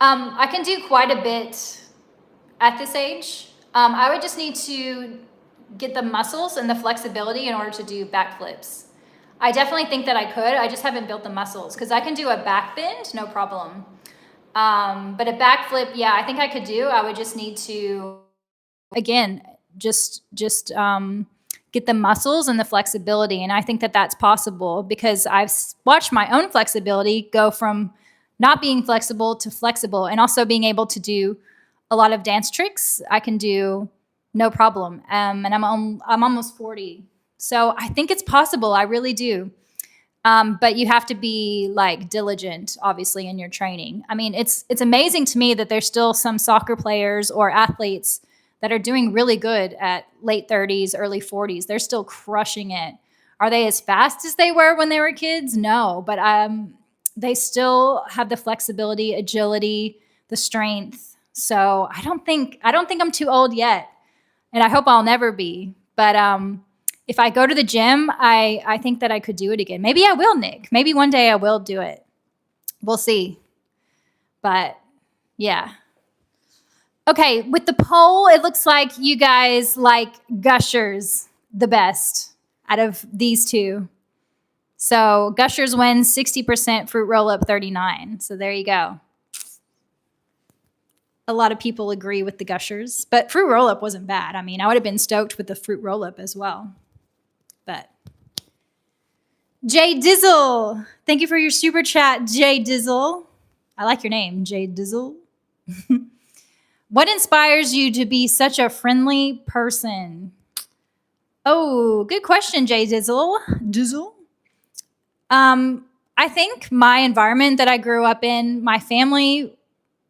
I can do quite a bit at this age. I would just need to get the muscles and the flexibility in order to do backflips. I definitely think that I could. I just haven't built the muscles because I can do a back bend, no problem. But a backflip, yeah, I think I could do. I would just need to, again, just get the muscles and the flexibility. And I think that that's possible because I've watched my own flexibility go from not being flexible to flexible and also being able to do a lot of dance tricks. I can do no problem. And I'm almost 40. So I think it's possible. I really do. But you have to be like diligent, obviously, in your training. I mean, it's amazing to me that there's still some soccer players or athletes that are doing really good at late 30s, early 40s. They're still crushing it. Are they as fast as they were when they were kids? No, but they still have the flexibility, agility, the strength. So I don't think I'm too old yet. And I hope I'll never be. But if I go to the gym, I think that I could do it again. Maybe I will, Nick. Maybe one day I will do it. We'll see. But yeah. Okay, with the poll, it looks like you guys like Gushers the best out of these two. So Gushers wins 60%, Fruit Roll-Up 39%. So there you go. A lot of people agree with the Gushers, but Fruit Roll-Up wasn't bad. I mean, I would have been stoked with the Fruit Roll-Up as well. But Jay Dizzle, thank you for your super chat, Jay Dizzle. I like your name, Jay Dizzle. What inspires you to be such a friendly person? Oh, good question, Jay Dizzle. I think my environment that I grew up in, my family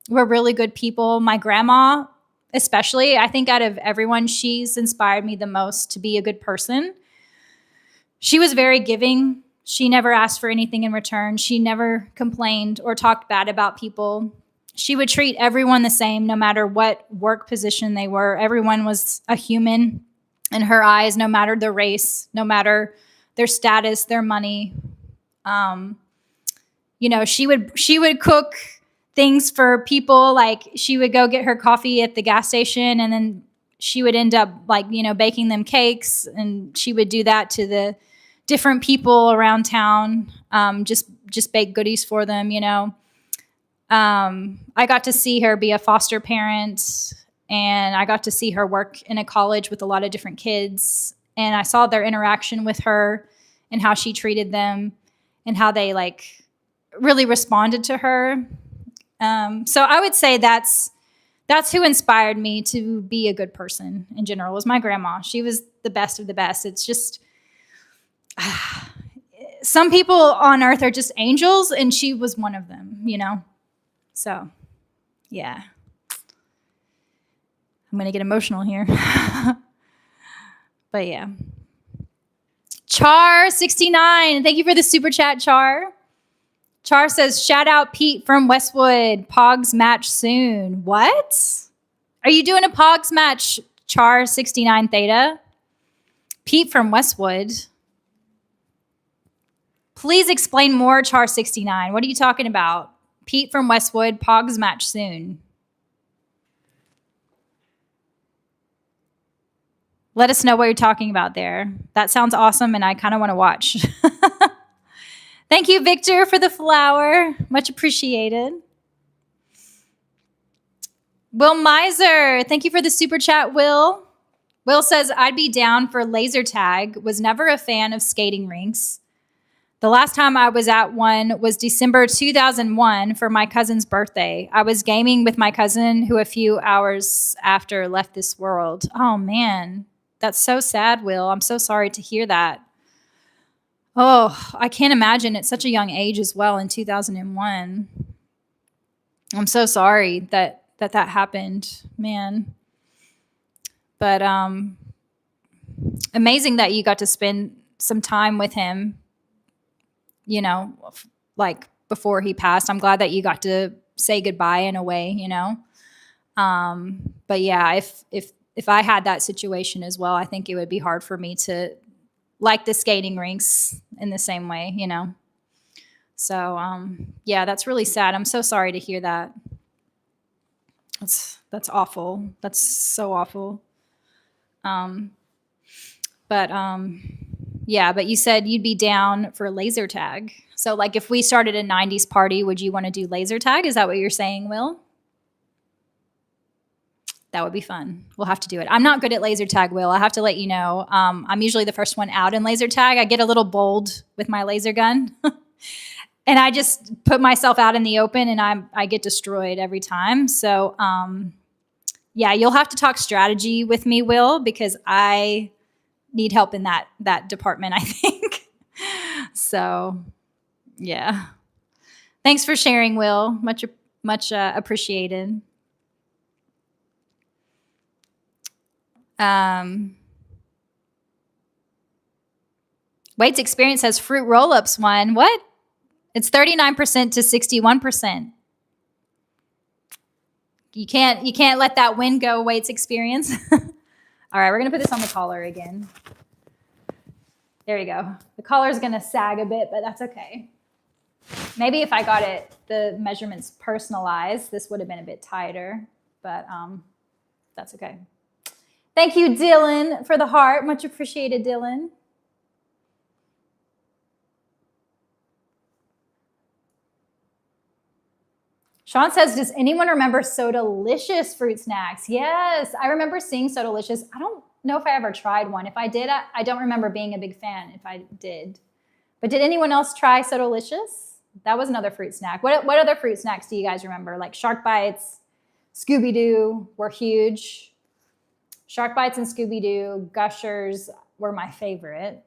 were really good people. My grandma, especially, I think out of everyone, she's inspired me the most to be a good person. She was very giving. She never asked for anything in return. She never complained or talked bad about people. She would treat everyone the same, no matter what work position they were. Everyone was a human in her eyes, no matter the race, no matter their status, their money. She would cook things for people. Like she would go get her coffee at the gas station, and then she would end up baking them cakes, and she would do that to the different people around town. Just bake goodies for them. I got to see her be a foster parent, and I got to see her work in a college with a lot of different kids. And I saw their interaction with her and how she treated them and how they like really responded to her. So I would say that's who inspired me to be a good person in general, was my grandma. She was the best of the best. It's just some people on earth are just angels, and she was one of them, you know? So, yeah. I'm going to get emotional here. But yeah. Char69, thank you for the super chat, Char. Char says, shout out Pete from Westwood. Pogs match soon. What? Are you doing a Pogs match, Char69 Theta? Pete from Westwood. Please explain more, Char69. What are you talking about? Pete from Westwood, Pogs match soon. Let us know what you're talking about there. That sounds awesome, and I kind of want to watch. Thank you, Victor, for the flower. Much appreciated. Will Miser, thank you for the super chat, Will. Will says, I'd be down for laser tag. Was never a fan of skating rinks. The last time I was at one was December 2001 for my cousin's birthday. I was gaming with my cousin, who a few hours after left this world. Oh, man. That's so sad, Will. I'm so sorry to hear that. Oh, I can't imagine at such a young age as well in 2001. I'm so sorry that happened, man. But amazing that you got to spend some time with him, you know, like before he passed. I'm glad that you got to say goodbye in a way, you know. But yeah, if I had that situation as well, I think it would be hard for me to like the skating rinks in the same way, you know. So yeah, that's really sad. I'm so sorry to hear that. That's awful. That's so awful. But you said you'd be down for laser tag. So like if we started a 90s party, would you want to do laser tag? Is that what you're saying, Will? That would be fun. We'll have to do it. I'm not good at laser tag, Will. I have to let you know. I'm usually the first one out in laser tag. I get a little bold with my laser gun. And I just put myself out in the open, and I get destroyed every time. So, yeah, you'll have to talk strategy with me, Will, because I need help in that department, I think. So, yeah. Thanks for sharing, Will. Much appreciated. Wade's experience has fruit roll-ups won. What? It's 39% to 61%. You can't let that win go, Wade's experience. All right, we're gonna put this on the collar again. There you go. The collar's gonna sag a bit, but that's okay. Maybe if I got the measurements personalized, this would have been a bit tighter, but that's okay. Thank you, Dylan, for the heart. Much appreciated, Dylan. Sean says, does anyone remember Sodalicious fruit snacks? Yes, I remember seeing Sodalicious. I don't know if I ever tried one. If I did, I don't remember being a big fan if I did. But did anyone else try Sodalicious? That was another fruit snack. What other fruit snacks do you guys remember? Like Shark Bites, Scooby-Doo were huge. Shark Bites and Scooby-Doo, Gushers were my favorite.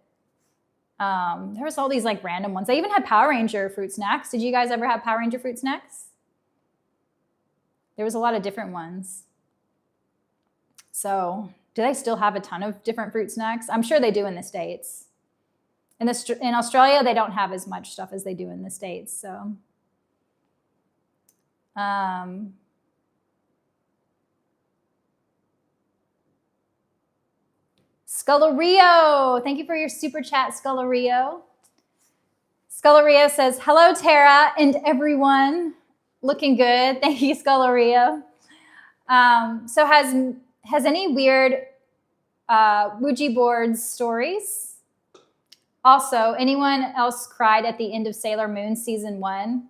There was all these like random ones. I even had Power Ranger fruit snacks. Did you guys ever have Power Ranger fruit snacks? There was a lot of different ones. So do they still have a ton of different fruit snacks? I'm sure they do in the States. In Australia, they don't have as much stuff as they do in the States. So, Scullario, thank you for your super chat, Scullario. Scullario says, hello, Tara and everyone. Looking good. Thank you, Scullario. So has any weird Ouija board stories? Also, anyone else cried at the end of Sailor Moon season 1?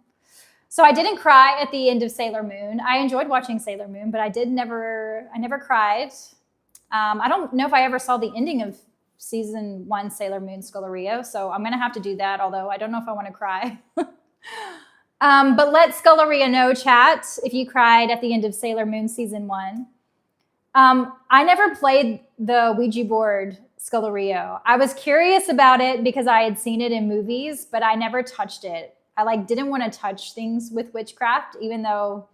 So I didn't cry at the end of Sailor Moon. I enjoyed watching Sailor Moon, but I never cried. I don't know if I ever saw the ending of season 1 Sailor Moon Scullerio, so I'm gonna have to do that, although I don't know if I wanna cry. But let Sculleria know, chat, if you cried at the end of Sailor Moon season 1. I never played the Ouija board Scullerio. I was curious about it because I had seen it in movies, but I never touched it. I didn't want to touch things with witchcraft, even though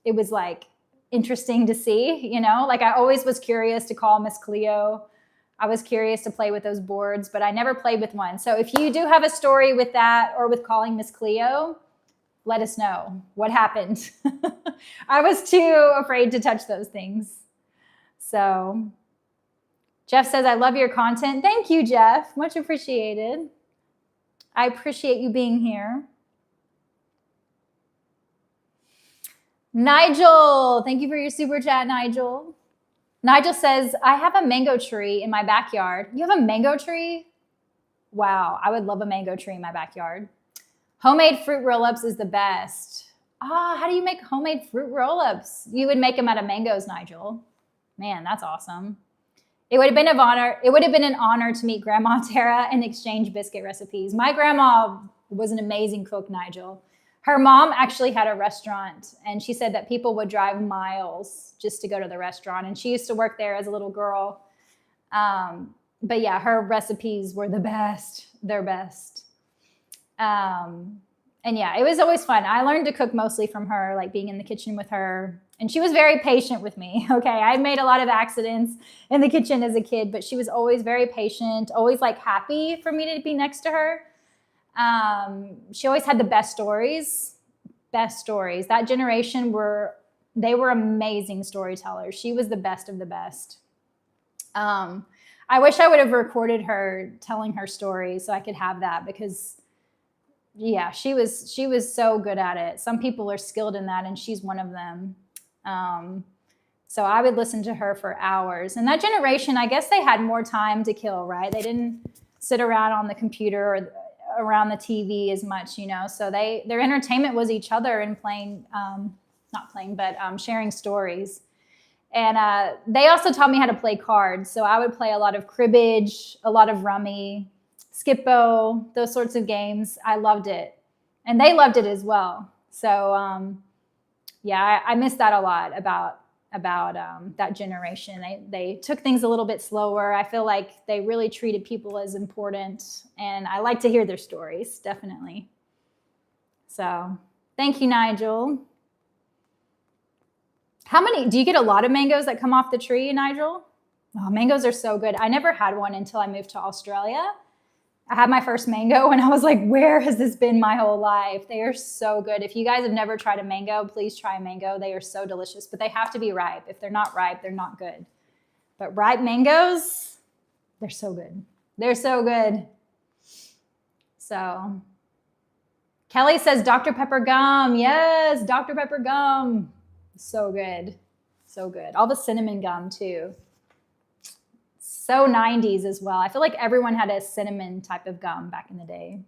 it was interesting to see, I always was curious to call Miss Cleo. I was curious to play with those boards, but I never played with one. So if you do have a story with that or with calling Miss Cleo, let us know what happened. I was too afraid to touch those things. So Jeff says, I love your content. Thank you, Jeff. Much appreciated. I appreciate you being here. Nigel, thank you for your super chat, Nigel. Nigel says, I have a mango tree in my backyard. You have a mango tree? Wow, I would love a mango tree in my backyard. Homemade fruit roll-ups is the best. How do you make homemade fruit roll-ups? You would make them out of mangoes, Nigel. Man, that's awesome. It would have been an honor to meet Grandma Tara and exchange biscuit recipes. My grandma was an amazing cook, Nigel. Her mom actually had a restaurant, and she said that people would drive miles just to go to the restaurant, and she used to work there as a little girl. But yeah, her recipes were the best. They're best. And yeah, it was always fun. I learned to cook mostly from her, being in the kitchen with her. And she was very patient with me. Okay, I made a lot of accidents in the kitchen as a kid, but she was always very patient, always happy for me to be next to her. She always had the best stories. That generation were amazing storytellers. She was the best of the best. I wish I would have recorded her telling her story so I could have that, because yeah, she was so good at it. Some people are skilled in that, and she's one of them. So I would listen to her for hours. And that generation, I guess they had more time to kill, right? They didn't sit around on the computer or around the TV as much, so their entertainment was each other and sharing stories. And they also taught me how to play cards. So I would play a lot of cribbage, a lot of rummy, Skippo, those sorts of games. I loved it. And they loved it as well. So yeah, I miss that a lot about that generation. They took things a little bit slower. I feel like they really treated people as important, and I like to hear their stories, definitely. So thank you, Nigel. Do you get a lot of mangoes that come off the tree, Nigel? Oh, mangoes are so good. I never had one until I moved to Australia. I had my first mango and I was like, where has this been my whole life? They are so good. If you guys have never tried a mango, please try a mango. They are so delicious, but they have to be ripe. If they're not ripe, they're not good. But ripe mangoes, they're so good. They're so good. So Kelly says Dr. Pepper gum. Yes, Dr. Pepper gum. So good. So good. All the cinnamon gum too. So 90s as well. I feel like everyone had a cinnamon type of gum back in the day.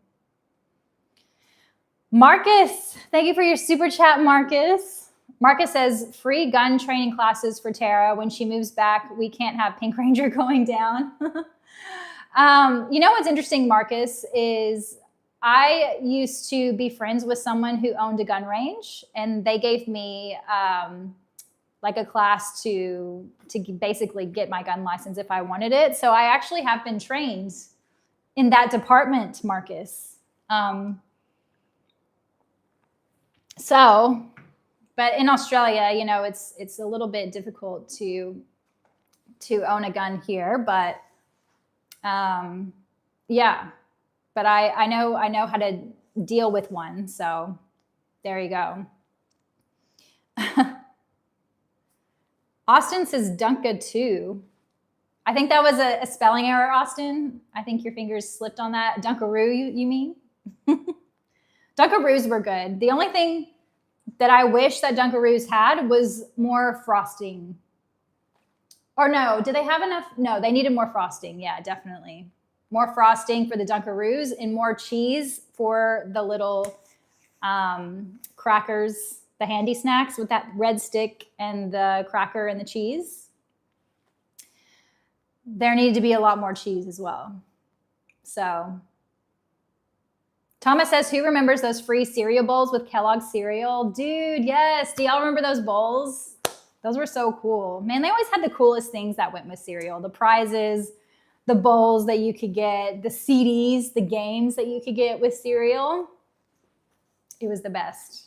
Marcus, thank you for your super chat, Marcus. Marcus says, free gun training classes for Tara. When she moves back, we can't have Pink Ranger going down. You know what's interesting, Marcus, is I used to be friends with someone who owned a gun range, and they gave me a class to basically get my gun license if I wanted it. So I actually have been trained in that department, Marcus. But in Australia, it's a little bit difficult to own a gun here, but yeah, but I know how to deal with one. So there you go. Austin says Dunka too. I think that was a spelling error, Austin. I think your fingers slipped on that. Dunkaroo, you mean? Dunkaroos were good. The only thing that I wish that Dunkaroos had was more frosting. Or no, did they have enough? No, they needed more frosting. Yeah, definitely. More frosting for the Dunkaroos and more cheese for the little Crackers, the handy snacks with that red stick and the cracker and the cheese. There needed to be a lot more cheese as well. So Thomas says, who remembers those free cereal bowls with Kellogg's cereal? Dude, yes. Do y'all remember those bowls? Those were so cool. Man, they always had the coolest things that went with cereal. The prizes, the bowls that you could get, the CDs, the games that you could get with cereal. It was the best.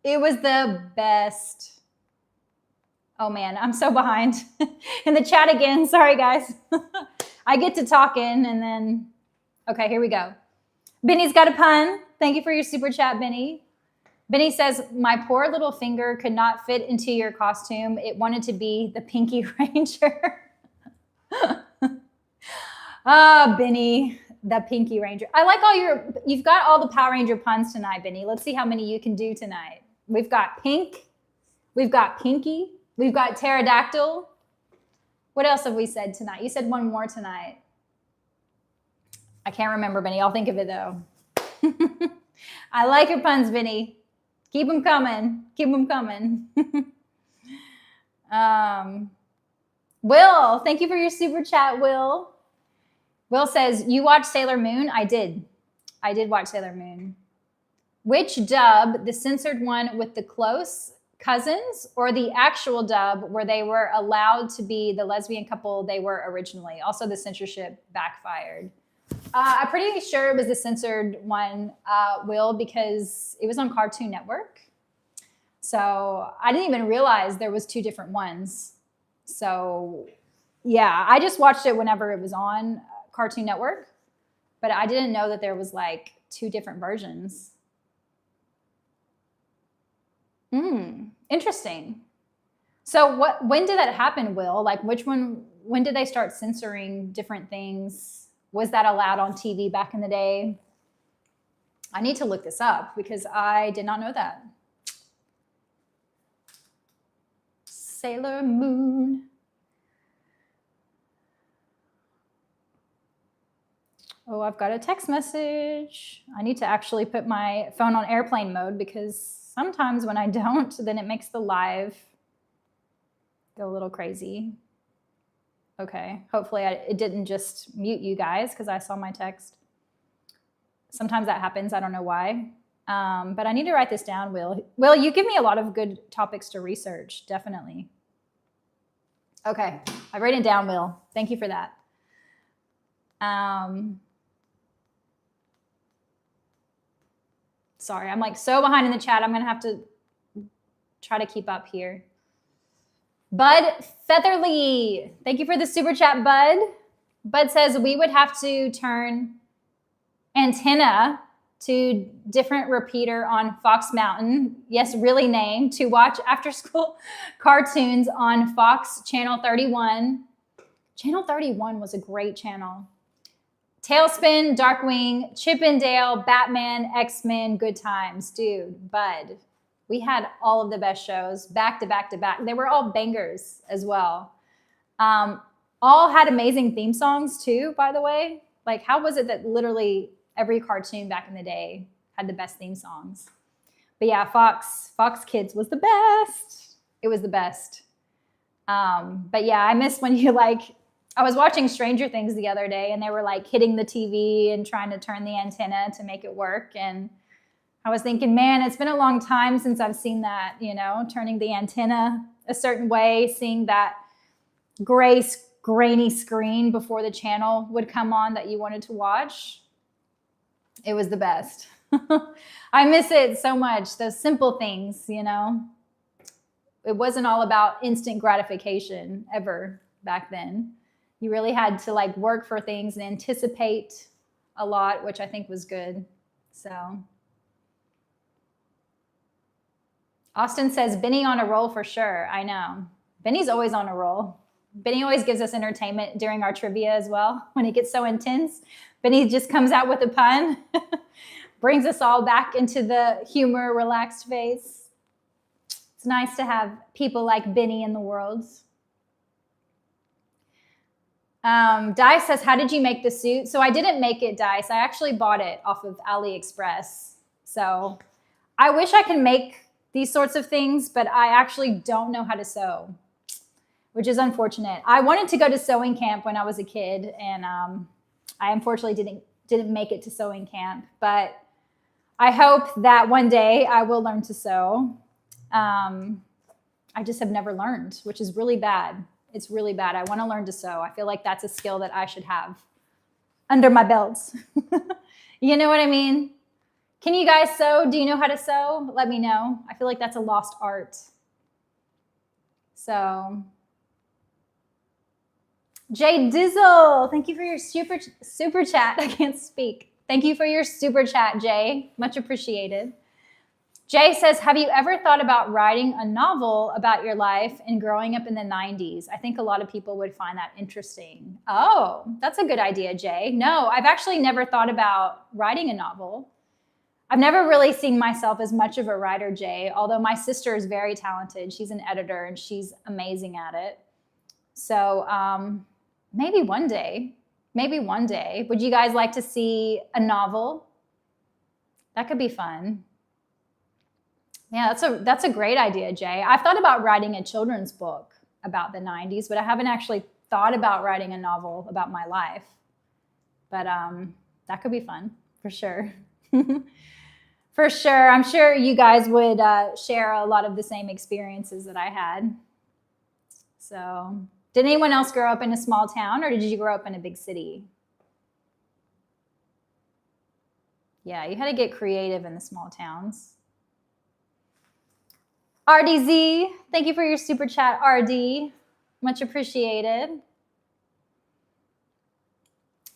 It was the best. Oh man, I'm so behind. In the chat again, sorry guys. I get to talking and then, okay, here we go. Benny's got a pun. Thank you for your super chat, Benny. Benny says, my poor little finger could not fit into your costume. It wanted to be the Pinky Ranger. Benny, the Pinky Ranger. I like you've got all the Power Ranger puns tonight, Benny. Let's see how many you can do tonight. We've got pink. We've got pinky. We've got pterodactyl. What else have we said tonight? You said one more tonight. I can't remember, Benny. I'll think of it though. I like your puns, Benny. Keep them coming. Keep them coming. Will, thank you for your super chat, Will. Will says, you watched Sailor Moon? I did. I did watch Sailor Moon. Which dub, the censored one with the close cousins or the actual dub where they were allowed to be the lesbian couple they were originally? Also, the censorship backfired. I'm pretty sure it was the censored one, Will, because it was on Cartoon Network. So I didn't even realize there was two different ones. So yeah, I just watched it whenever it was on Cartoon Network, but I didn't know that there was like two different versions. Interesting. So when did that happen, Will? Like when did they start censoring different things? Was that allowed on TV back in the day? I need to look this up because I did not know that. Sailor Moon. Oh, I've got a text message. I need to actually put my phone on airplane mode because sometimes when I don't, then it makes the live go a little crazy. Okay, hopefully it didn't just mute you guys because I saw my text. Sometimes that happens, I don't know why. But I need to write this down, Will. Will, you give me a lot of good topics to research, definitely. Okay, I've written it down, Will. Thank you for that. Sorry, I'm like so behind in the chat. I'm gonna have to try to keep up here. Bud Featherly, thank you for the super chat, Bud. Bud says we would have to turn antenna to different repeater on Fox Mountain, yes, really named, to watch after school cartoons on Fox Channel 31. Channel 31 was a great channel. Tailspin, Darkwing, Chip and Dale, Batman, X-Men, Good Times. Dude, Bud. We had all of the best shows back to back to back. They were all bangers as well. All had amazing theme songs too, by the way. Like, how was it that literally every cartoon back in the day had the best theme songs? But yeah, Fox Kids was the best. It was the best. But yeah, I miss when I was watching Stranger Things the other day and they were like hitting the TV and trying to turn the antenna to make it work. And I was thinking, man, it's been a long time since I've seen that, turning the antenna a certain way, seeing that grainy screen before the channel would come on that you wanted to watch. It was the best. I miss it so much, those simple things, It wasn't all about instant gratification ever back then. You really had to work for things and anticipate a lot, which I think was good. So Austin says, Benny on a roll for sure. I know. Benny's always on a roll. Benny always gives us entertainment during our trivia as well. When it gets so intense, Benny just comes out with a pun, brings us all back into the humor, relaxed phase. It's nice to have people like Benny in the world. Dice says, how did you make the suit? So I didn't make it, Dice. I actually bought it off of AliExpress. So I wish I could make these sorts of things, but I actually don't know how to sew, which is unfortunate. I wanted to go to sewing camp when I was a kid, and I unfortunately didn't make it to sewing camp, but I hope that one day I will learn to sew. I just have never learned, which is really bad. It's really bad. I want to learn to sew. I feel like that's a skill that I should have under my belt. You know what I mean? Can you guys sew? Do you know how to sew? Let me know. I feel like that's a lost art. So, Jay Dizzle, thank you for your super chat. I can't speak. Thank you for your super chat, Jay. Much appreciated. Jay says, have you ever thought about writing a novel about your life and growing up in the 90s? I think a lot of people would find that interesting. Oh, that's a good idea, Jay. No, I've actually never thought about writing a novel. I've never really seen myself as much of a writer, Jay, although my sister is very talented. She's an editor and she's amazing at it. So maybe one day. Would you guys like to see a novel? That could be fun. Yeah, that's a great idea, Jay. I've thought about writing a children's book about the 90s, but I haven't actually thought about writing a novel about my life. But that could be fun, for sure. For sure. I'm sure you guys would share a lot of the same experiences that I had. So, did anyone else grow up in a small town, or did you grow up in a big city? Yeah, you had to get creative in the small towns. RDZ, thank you for your super chat, RD. Much appreciated.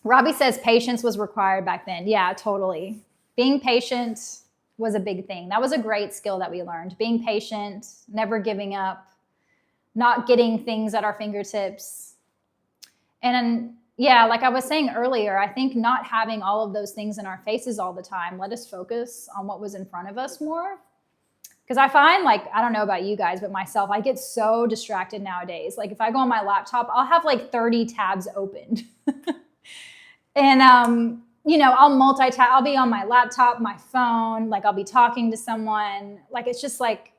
Robbie says patience was required back then. Yeah, totally. Being patient was a big thing. That was a great skill that we learned. Being patient, never giving up, not getting things at our fingertips. And yeah, like I was saying earlier, I think not having all of those things in our faces all the time let us focus on what was in front of us more. Because I find, like, I don't know about you guys, but myself, I get so distracted nowadays. Like if I go on my laptop, I'll have like 30 tabs opened. And, you know, I'll multitask. I'll be on my laptop, my phone, like I'll be talking to someone. Like it's just like,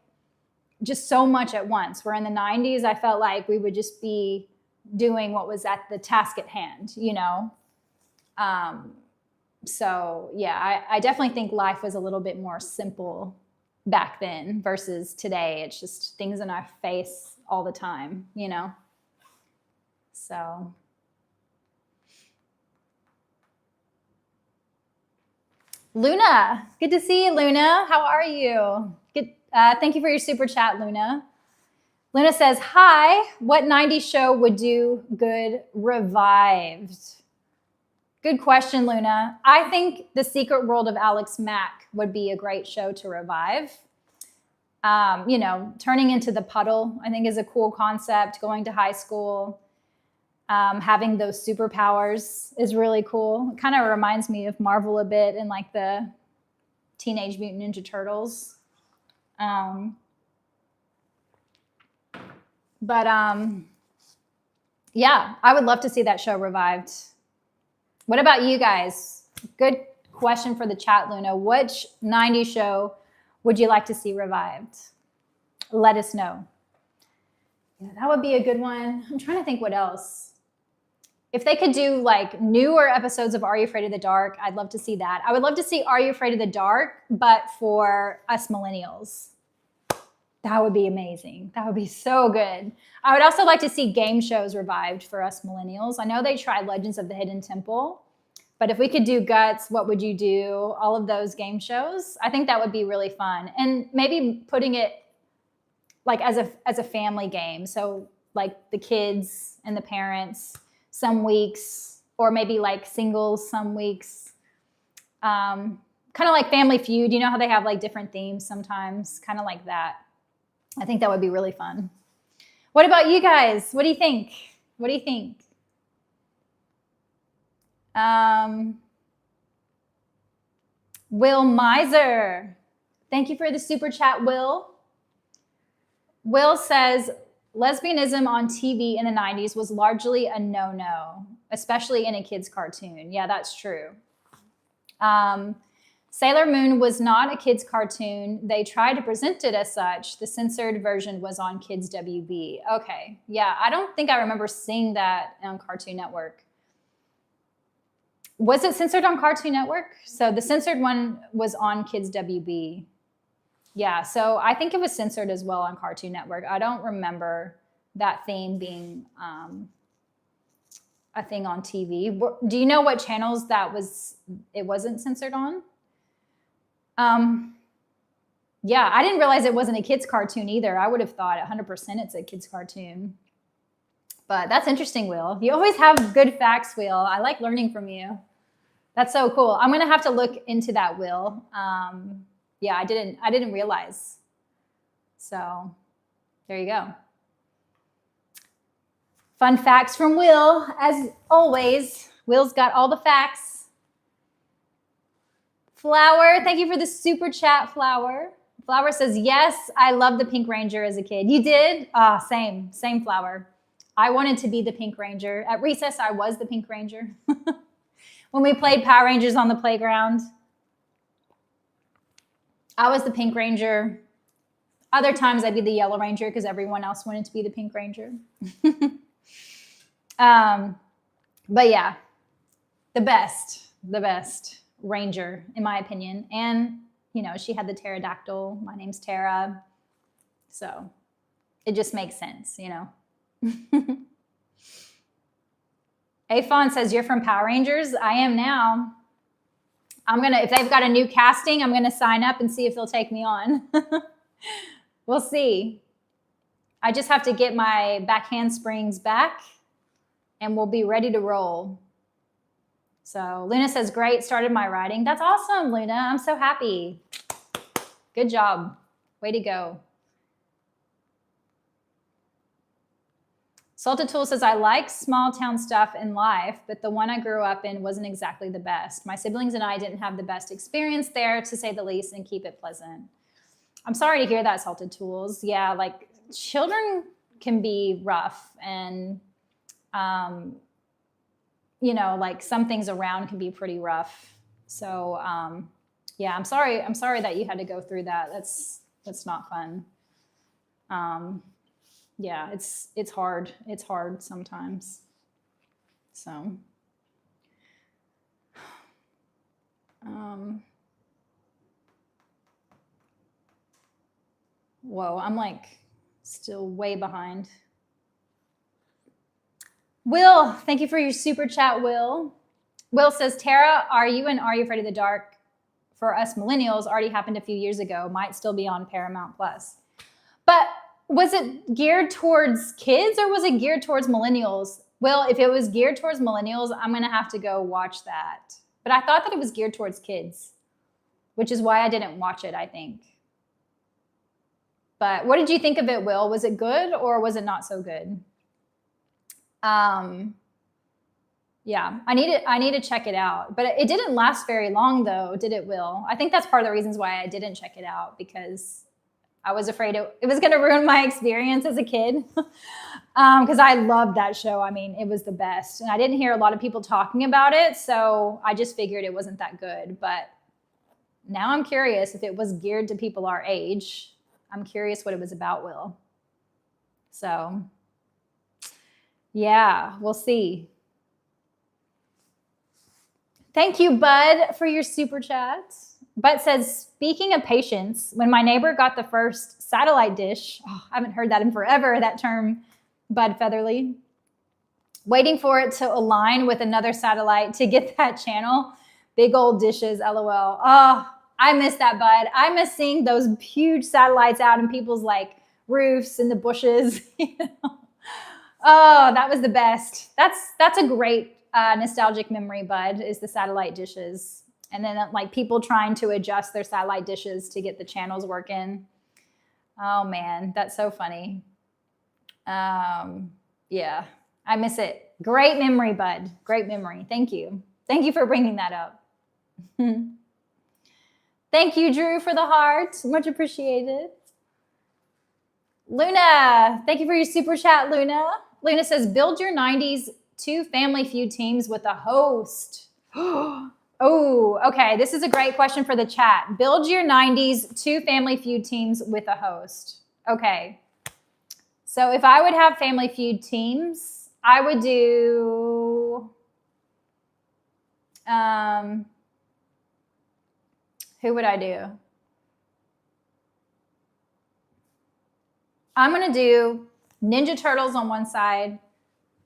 just so much at once. Where in the 90s, I felt like we would just be doing what was at the task at hand, you know? So yeah, I definitely think life was a little bit more simple back then versus today. It's just things in our face all the time, you know? So. Luna, good to see you, Luna. How are you? Good. Thank you for your super chat, Luna. Luna says, hi, what 90s show would do good revived? Good question, Luna. I think The Secret World of Alex Mack would be a great show to revive. You know, turning into the puddle, I think, is a cool concept. Going to high school, having those superpowers is really cool. It kind of reminds me of Marvel a bit and like the Teenage Mutant Ninja Turtles. Yeah, I would love to see that show revived. What about you guys? Good question for the chat, Luna. Which 90s show would you like to see revived? Let us know. Yeah, that would be a good one. I'm trying to think what else. If they could do like newer episodes of Are You Afraid of the Dark, I'd love to see that. I would love to see Are You Afraid of the Dark, but for us millennials. That would be amazing. That would be so good. I would also like to see game shows revived for us millennials. I know they tried Legends of the Hidden Temple, but if we could do Guts, What Would You Do? All of those game shows, I think that would be really fun. And maybe putting it like as a family game. So like the kids and the parents some weeks, or maybe like singles some weeks. Kind of like Family Feud. You know how they have like different themes sometimes? Kind of like that. I think that would be really fun. What about you guys? What do you think? What do you think? Will Miser. Thank you for the super chat, Will. Will says, lesbianism on TV in the 90s was largely a no-no, especially in a kid's cartoon. Yeah, that's true. Sailor Moon was not a kid's cartoon. They tried to present it as such. The censored version was on Kids WB. Okay. Yeah, I don't think I remember seeing that on Cartoon Network. Was it censored on Cartoon Network? So the censored one was on Kids WB. Yeah, so I think it was censored as well on Cartoon Network. I don't remember that theme being a thing on TV. Do you know what channels it wasn't censored on? Yeah, I didn't realize it wasn't a kid's cartoon either. I would have thought 100% it's a kid's cartoon. But that's interesting, Will. You always have good facts, Will. I like learning from you. That's so cool. I'm gonna have to look into that, Will. Yeah, I didn't realize. So there you go. Fun facts from Will, as always. Will's got all the facts. Flower, thank you for the super chat, Flower. Flower says, yes, I loved the Pink Ranger as a kid. You did? Same, Flower. I wanted to be the Pink Ranger. At recess, I was the Pink Ranger. When we played Power Rangers on the playground, I was the Pink Ranger. Other times I'd be the Yellow Ranger because everyone else wanted to be the Pink Ranger. But yeah, the best Ranger, in my opinion. And, you know, she had the pterodactyl. My name's Tara. So it just makes sense, you know. Afon says, you're from Power Rangers? I am now. If they've got a new casting, I'm going to sign up and see if they'll take me on. We'll see. I just have to get my back handsprings back and we'll be ready to roll. So Luna says, great, started my writing. That's awesome, Luna. I'm so happy. Good job. Way to go. Salted Tool says, I like small town stuff in life, but the one I grew up in wasn't exactly the best. My siblings and I didn't have the best experience there, to say the least, and keep it pleasant. I'm sorry to hear that, Salted Tools. Yeah, like children can be rough and, you know, like some things around can be pretty rough. So, yeah, I'm sorry that you had to go through that. That's not fun. Yeah, it's hard. It's hard sometimes. So, whoa, I'm like still way behind. Will, thank you for your super chat, Will. Will says, Tara, Are You Afraid of the Dark for us millennials already happened a few years ago, might still be on Paramount Plus. But was it geared towards kids or was it geared towards millennials? Well, if it was geared towards millennials, I'm going to have to go watch that. But I thought that it was geared towards kids, which is why I didn't watch it, I think. But what did you think of it, Will? Was it good or was it not so good? Yeah, I need to check it out. But it didn't last very long, though, did it, Will? I think that's part of the reasons why I didn't check it out, because I was afraid it was going to ruin my experience as a kid. Because I loved that show. I mean, it was the best. And I didn't hear a lot of people talking about it, so I just figured it wasn't that good. But now I'm curious if it was geared to people our age. I'm curious what it was about, Will. So, yeah, we'll see. Thank you, Bud, for your super chat. Bud says, speaking of patience, when my neighbor got the first satellite dish, I haven't heard that in forever, that term, Bud Featherly, waiting for it to align with another satellite to get that channel, big old dishes, LOL. Oh, I miss that, Bud. I miss seeing those huge satellites out in people's like roofs and the bushes. You know? Oh, that was the best. That's a great nostalgic memory, Bud, is the satellite dishes. And then like people trying to adjust their satellite dishes to get the channels working. Oh man, that's so funny. Yeah, I miss it. Great memory, Bud. Great memory. Thank you. Thank you for bringing that up. Thank you, Drew, for the heart. Much appreciated. Luna, thank you for your super chat, Luna. Luna says, build your 90s 2 Family Feud teams with a host. Oh, okay. This is a great question for the chat. Build your 90s 2 Family Feud teams with a host. Okay. So if I would have Family Feud teams, I would do, who would I do? I'm going to do Ninja Turtles on one side,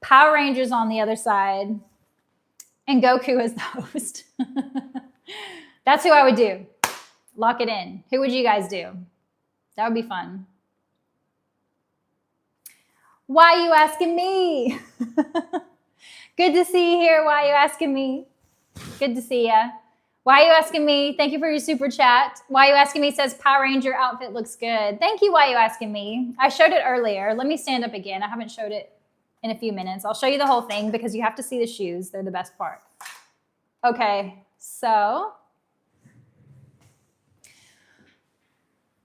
Power Rangers on the other side, and Goku as the host. That's who I would do. Lock it in. Who would you guys do? That would be fun. Why are you asking me? Good to see you here. Why are you asking me? Good to see ya. Why are you asking me? Thank you for your super chat. Why are you asking me says Power Ranger outfit looks good. Thank you. Why are you asking me? I showed it earlier. Let me stand up again. I haven't showed it in a few minutes. I'll show you the whole thing because you have to see the shoes. They're the best part. Okay, so.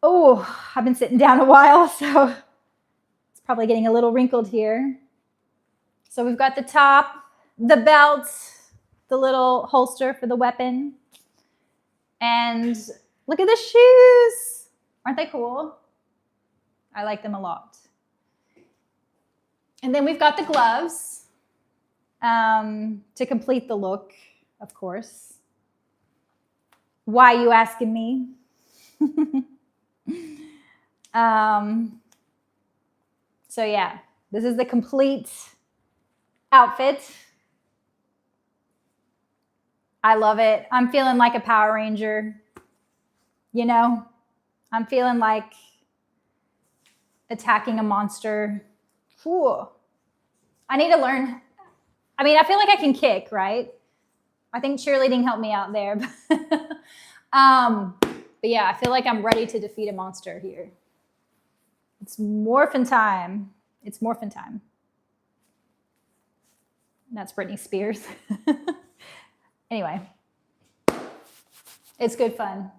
Oh, I've been sitting down a while, so it's probably getting a little wrinkled here. So we've got the top, the belt, the little holster for the weapon. And look at the shoes. Aren't they cool? I like them a lot. And then we've got the gloves to complete the look, of course. Why are you asking me? So yeah, this is the complete outfit. I love it. I'm feeling like a Power Ranger, you know? I'm feeling like attacking a monster. Ooh. I need to learn. I mean, I feel like I can kick, right? I think cheerleading helped me out there. But yeah, I feel like I'm ready to defeat a monster here. It's morphin' time. It's morphin' time. That's Britney Spears. Anyway, it's good fun.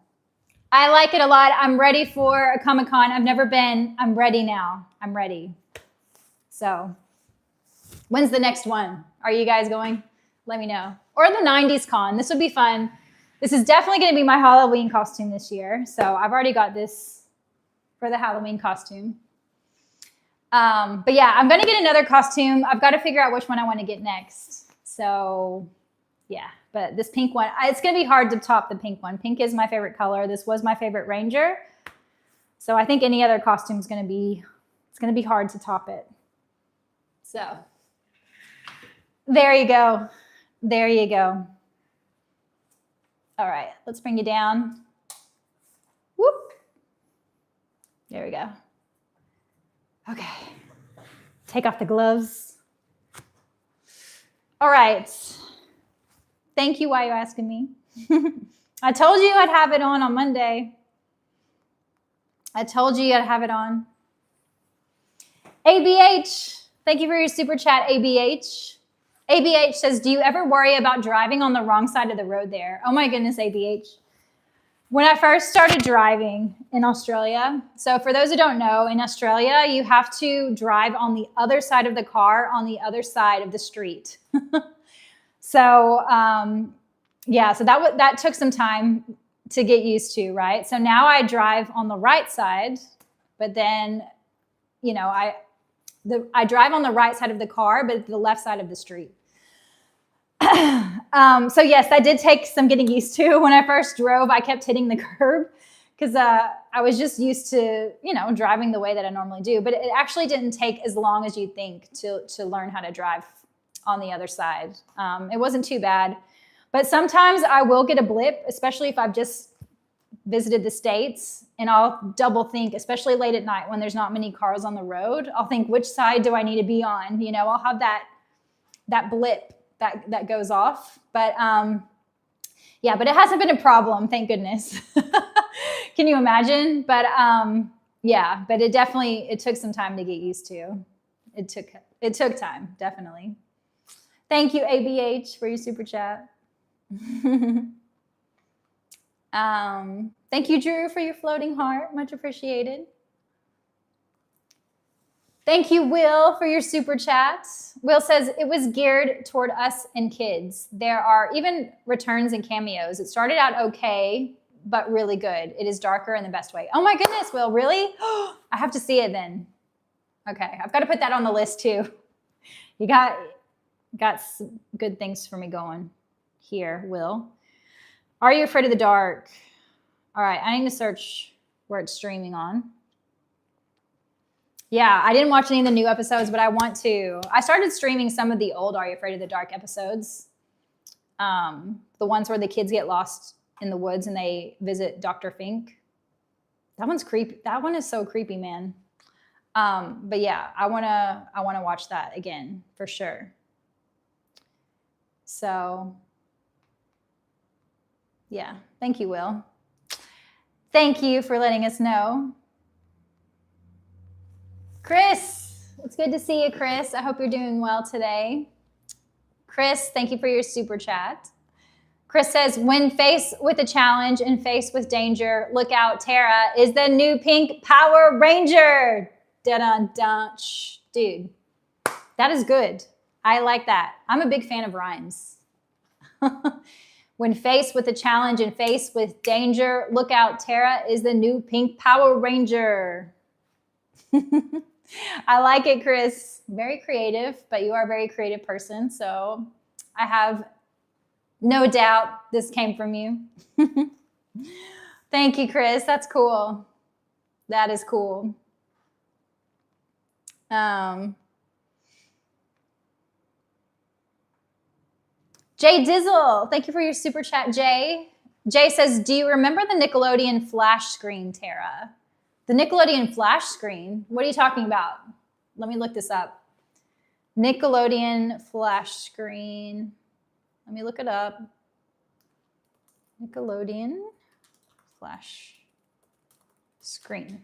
I like it a lot. I'm ready for a Comic-Con. I've never been. I'm ready now. I'm ready. So when's the next one? Are you guys going? Let me know. Or the 90s con. This would be fun. This is definitely going to be my Halloween costume this year. So I've already got this for the Halloween costume. But yeah, I'm going to get another costume. I've got to figure out which one I want to get next. So yeah, but this pink one, it's going to be hard to top the pink one. Pink is my favorite color. This was my favorite Ranger. So I think any other costume is going to be, it's going to be hard to top it. So there you go. There you go. All right, let's bring you down. Whoop. There we go. Okay. Take off the gloves. All right. Thank you. Why are you asking me? I told you I'd have it on Monday. I told you I'd have it on. ABH. Thank you for your super chat, ABH. ABH says, do you ever worry about driving on the wrong side of the road there? Oh my goodness, ABH. When I first started driving in Australia, so for those who don't know, in Australia, you have to drive on the other side of the car, on the other side of the street. So yeah, so that took some time to get used to, right? So now I drive on the right side, but then, you know, I drive on the right side of the car, but the left side of the street. So yes, that did take some getting used to. When I first drove, I kept hitting the curb because I was just used to, you know, driving the way that I normally do. But it actually didn't take as long as you'd think to learn how to drive on the other side. It wasn't too bad. But sometimes I will get a blip, especially if I've just visited the States, and I'll double think, especially late at night when there's not many cars on the road. I'll think, which side do I need to be on? You know, I'll have that blip that goes off. But yeah, but it hasn't been a problem, thank goodness. Can you imagine? But yeah, but it took some time to get used to. It took time, definitely. Thank you, ABH, for your super chat. Thank you, Drew, for your floating heart. Much appreciated. Thank you, Will, for your super chat. Will says, it was geared toward us and kids. There are even returns and cameos. It started out okay, but really good. It is darker in the best way. Oh my goodness, Will, really? I have to see it then. Okay, I've got to put that on the list too. You got some good things for me going here, Will. Are you afraid of the dark? All right, I need to search where it's streaming on. Yeah, I didn't watch any of the new episodes, but I want to. I started streaming some of the old Are You Afraid of the Dark episodes. The ones where the kids get lost in the woods and they visit Dr. Fink. That one's creepy. That one is so creepy, man. But yeah, I wanna watch that again for sure. So yeah, thank you, Will. Thank you for letting us know. Chris, it's good to see you, Chris. I hope you're doing well today. Chris, thank you for your super chat. Chris says, when faced with a challenge and faced with danger, look out, Tara is the new pink Power Ranger. Dun-dun-dun. Dude, that is good. I like that. I'm a big fan of rhymes. When faced with a challenge and faced with danger, look out, Tara is the new pink Power Ranger. I like it, Chris. Very creative, but you are a very creative person, so I have no doubt this came from you. Thank you, Chris. That's cool. That is cool. Jay Dizzle, thank you for your super chat, Jay. Jay says, do you remember the Nickelodeon flash screen, Tara? The Nickelodeon flash screen? What are you talking about? Let me look this up. Nickelodeon flash screen. Let me look it up. Nickelodeon flash screen.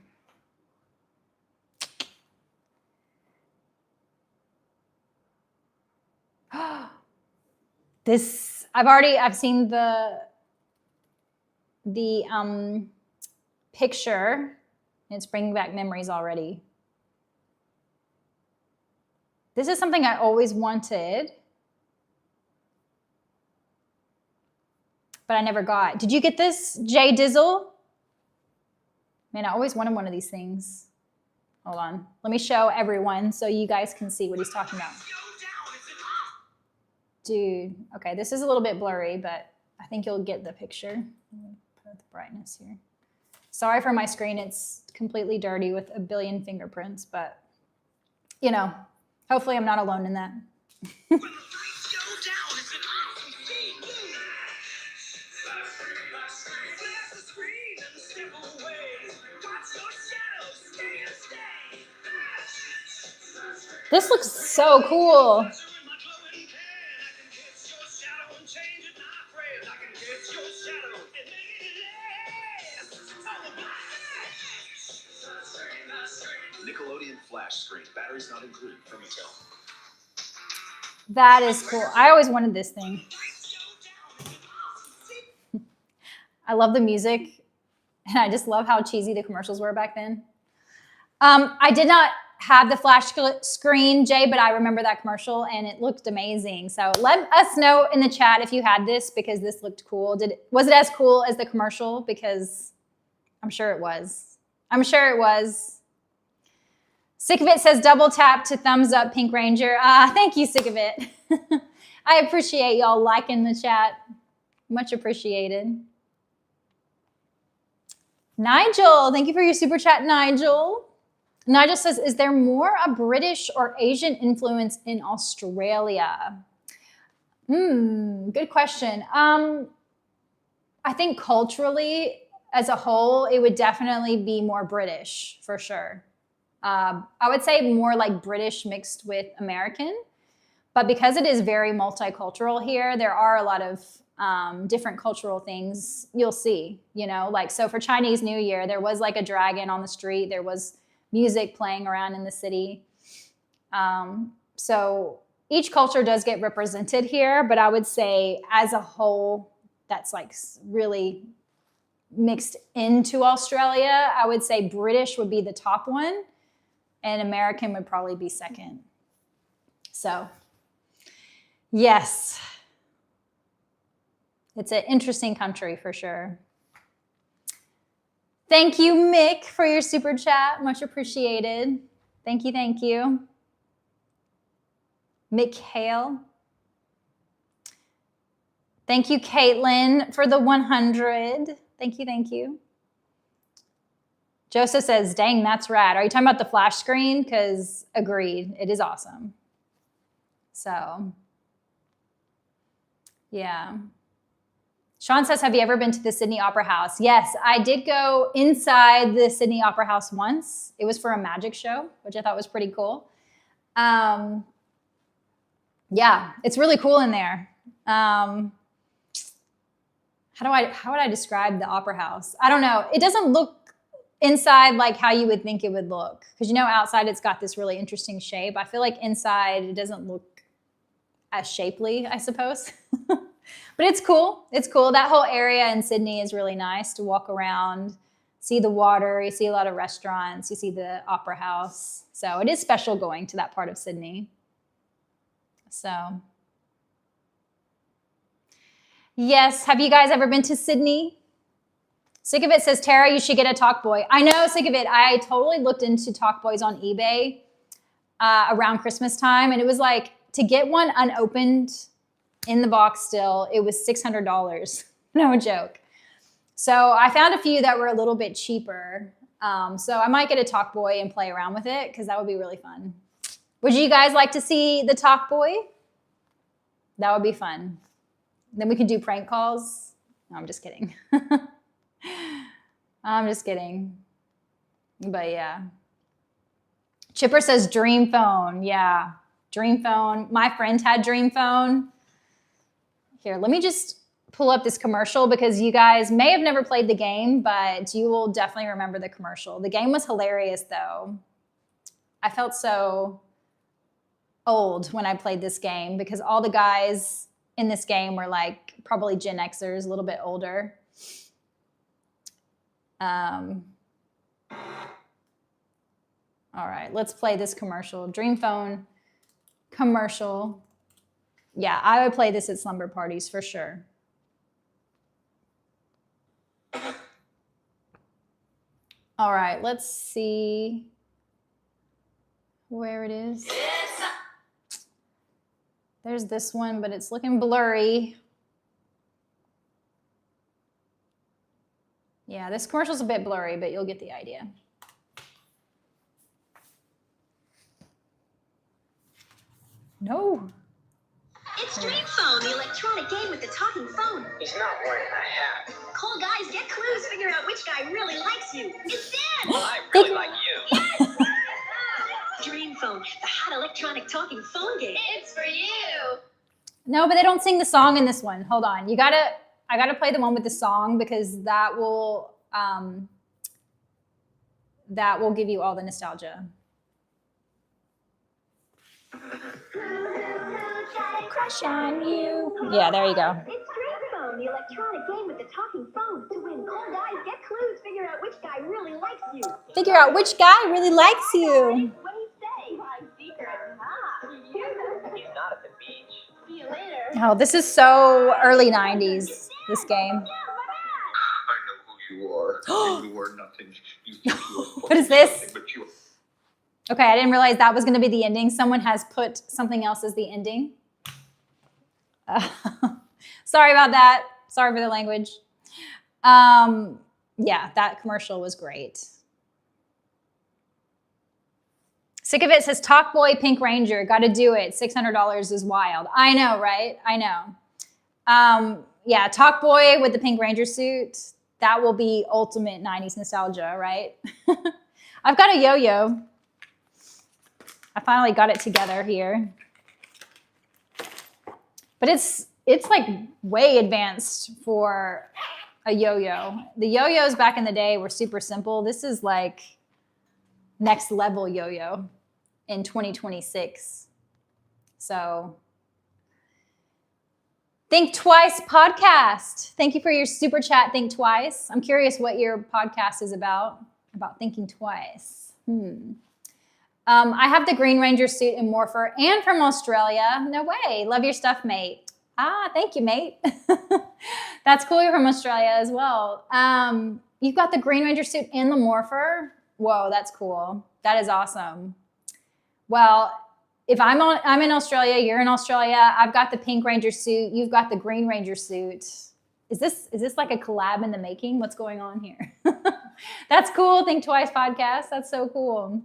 This, I've seen the picture. It's bringing back memories already. This is something I always wanted, but I never got. Did you get this, Jay Dizzle? Man, I always wanted one of these things. Hold on. Let me show everyone so you guys can see what he's talking about. Dude, okay, this is a little bit blurry, but I think you'll get the picture. Put the brightness here. Sorry for my screen. It's completely dirty with a billion fingerprints, but you know, hopefully I'm not alone in that. This looks so cool. Nickelodeon flash screen. Batteries not included from Mattel. That is cool. I always wanted this thing. I love the music, and I just love how cheesy the commercials were back then. I did not have the flash screen, Jay, but I remember that commercial, and it looked amazing. So let us know in the chat if you had this, because this looked cool. Was it as cool as the commercial? Because I'm sure it was. I'm sure it was. Sick of It says double tap to thumbs up, Pink Ranger. Thank you, Sick of It. I appreciate y'all liking the chat. Much appreciated. Nigel, thank you for your super chat, Nigel. Nigel says, is there more a British or Asian influence in Australia? Good question. I think culturally, as a whole, it would definitely be more British, for sure. I would say more like British mixed with American. But because it is very multicultural here, there are a lot of different cultural things you'll see, you know, like, so for Chinese New Year, there was like a dragon on the street. There was music playing around in the city. So each culture does get represented here, but I would say as a whole, that's like really mixed into Australia. I would say British would be the top one. and American would probably be second. So, yes. It's an interesting country for sure. Thank you, Mick, for your super chat. Much appreciated. Thank you, thank you. Mick Hale. Thank you, Caitlin, for the 100. Thank you, thank you. Joseph says, dang, that's rad. Are you talking about the flash screen? Because agreed, it is awesome. So, yeah. Sean says, have you ever been to the Sydney Opera House? Yes, I did go inside the Sydney Opera House once. It was for a magic show, which I thought was pretty cool. Yeah, it's really cool in there. How would I describe the Opera House? I don't know. It doesn't look inside like how you would think it would look. Because you know, outside it's got this really interesting shape. I feel like inside it doesn't look as shapely, I suppose. But it's cool. It's cool. That whole area in Sydney is really nice to walk around, see the water. You see a lot of restaurants. You see the Opera House. So it is special going to that part of Sydney. So, yes. Have you guys ever been to Sydney? Sick of It says, Tara, you should get a Talk Boy. I know, Sick of It. I totally looked into Talk Boys on eBay around Christmas time. And it was like, to get one unopened in the box still, it was $600. No joke. So I found a few that were a little bit cheaper. So I might get a Talk Boy and play around with it because that would be really fun. Would you guys like to see the Talk Boy? That would be fun. Then we could do prank calls. No, I'm just kidding. I'm just kidding. But yeah. Chipper says Dream Phone. Yeah, Dream Phone. My friend had Dream Phone. Here, let me just pull up this commercial because you guys may have never played the game, but you will definitely remember the commercial. The game was hilarious, though. I felt so old when I played this game because all the guys in this game were like probably Gen Xers, a little bit older. All right, let's play this commercial. Dream Phone commercial. Yeah, I would play this at slumber parties for sure. All right, let's see where it is. There's this one, but it's looking blurry. Yeah, this commercial's a bit blurry, but you'll get the idea. No. It's Dream Phone, the electronic game with the talking phone. He's not wearing a hat. Cool guys, get clues, figure out which guy really likes you. It's Dan! I really like you. Yes! Dream Phone, the hot electronic talking phone game. It's for you. No, but they don't sing the song in this one. Hold on. I gotta play the one with the song because that will give you all the nostalgia. Crush on you. Yeah, there you go. It's Dream Phone, the electronic game with the talking phone. To win, cool guys, get clues, figure out which guy really likes you. Figure out which guy really likes you. What do you say? My secret. He's not at the beach. See you later. Oh, this is so early 90s, this game. I know who you are. You are nothing. You think you are What is this? nothing, but you. Okay, I didn't realize that was going to be the ending. Someone has put something else as the ending. Sorry about that. Sorry for the language. Yeah, that commercial was great. Sick of It says, Talk Boy Pink Ranger. Got to do it. $600 is wild. I know, right? I know. Yeah, Talk Boy with the Pink Ranger suit. That will be ultimate 90s nostalgia, right? I've got a yo-yo. I finally got it together here. But it's like way advanced for a yo-yo. The yo-yos back in the day were super simple. This is like next level yo-yo in 2026. So Think Twice podcast. Thank you for your super chat, Think Twice. I'm curious what your podcast is about thinking twice. I have the Green Ranger suit in Morpher and from Australia. No way. Love your stuff, mate. Ah, thank you, mate. That's cool. You're from Australia as well. You've got the Green Ranger suit and the Morpher. Whoa, that's cool. That is awesome. Well, if I'm in Australia, you're in Australia. I've got the Pink Ranger suit. You've got the Green Ranger suit. Is this like a collab in the making? What's going on here? That's cool. Think Twice podcast. That's so cool.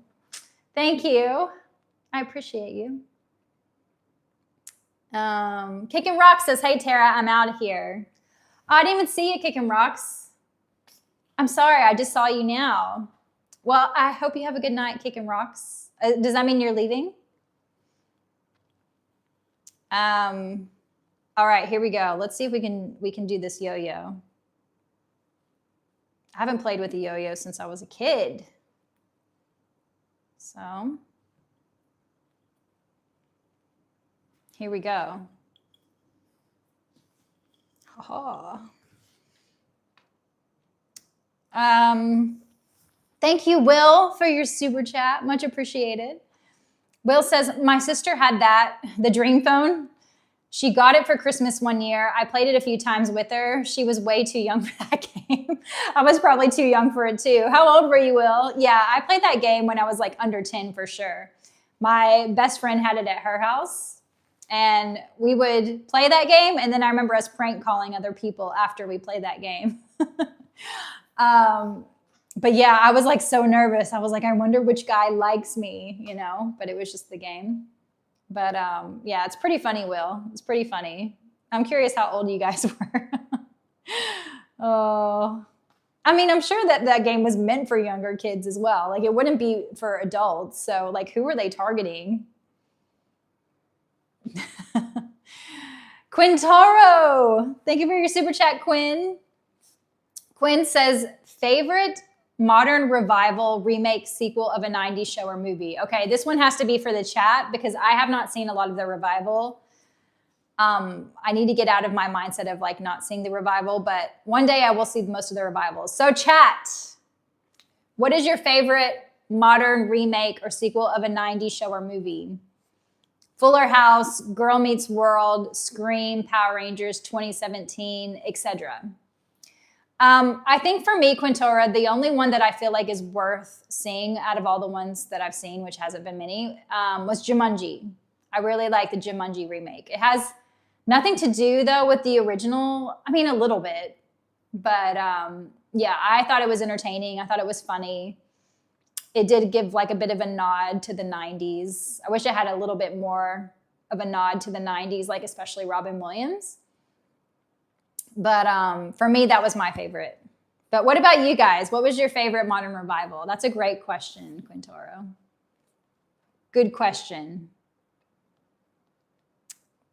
Thank you. I appreciate you. Kicking Rocks says, hey, Tara, I'm out of here. Oh, I didn't even see you, Kicking Rocks. I'm sorry. I just saw you now. Well, I hope you have a good night, Kicking Rocks. Does that mean you're leaving? All right, here we go. Let's see if we can do this yo-yo. I haven't played with a yo-yo since I was a kid. So, here we go. Oh. Thank you, Will, for your super chat. Much appreciated. Will says, my sister had the Dream Phone. She got it for Christmas one year. I played it a few times with her. She was way too young for that game. I was probably too young for it too. How old were you, Will? Yeah, I played that game when I was like under 10 for sure. My best friend had it at her house and we would play that game. And then I remember us prank calling other people after we played that game. But yeah, I was like so nervous. I was like, I wonder which guy likes me, you know, but it was just the game. But yeah, it's pretty funny, Will. It's pretty funny. I'm curious how old you guys were. Oh, I mean, I'm sure that game was meant for younger kids as well. Like it wouldn't be for adults. So like, who are they targeting? Quintaro, thank you for your super chat, Quinn. Quinn says, favorite modern revival, remake, sequel of a 90s show or movie. Okay, this one has to be for the chat because I have not seen a lot of the revival. I need to get out of my mindset of like not seeing the revival, but one day I will see most of the revivals. So chat, what is your favorite modern remake or sequel of a 90s show or movie? Fuller House, Girl Meets World, Scream, Power Rangers, 2017, etc. I think for me, Quintora, the only one that I feel like is worth seeing out of all the ones that I've seen, which hasn't been many, was Jumanji. I really like the Jumanji remake. It has nothing to do, though, with the original. I mean, a little bit. But, yeah, I thought it was entertaining. I thought it was funny. It did give, like, a bit of a nod to the 90s. I wish it had a little bit more of a nod to the 90s, like especially Robin Williams. But for me, that was my favorite. But what about you guys? What was your favorite modern revival? That's a great question, Quintoro. Good question.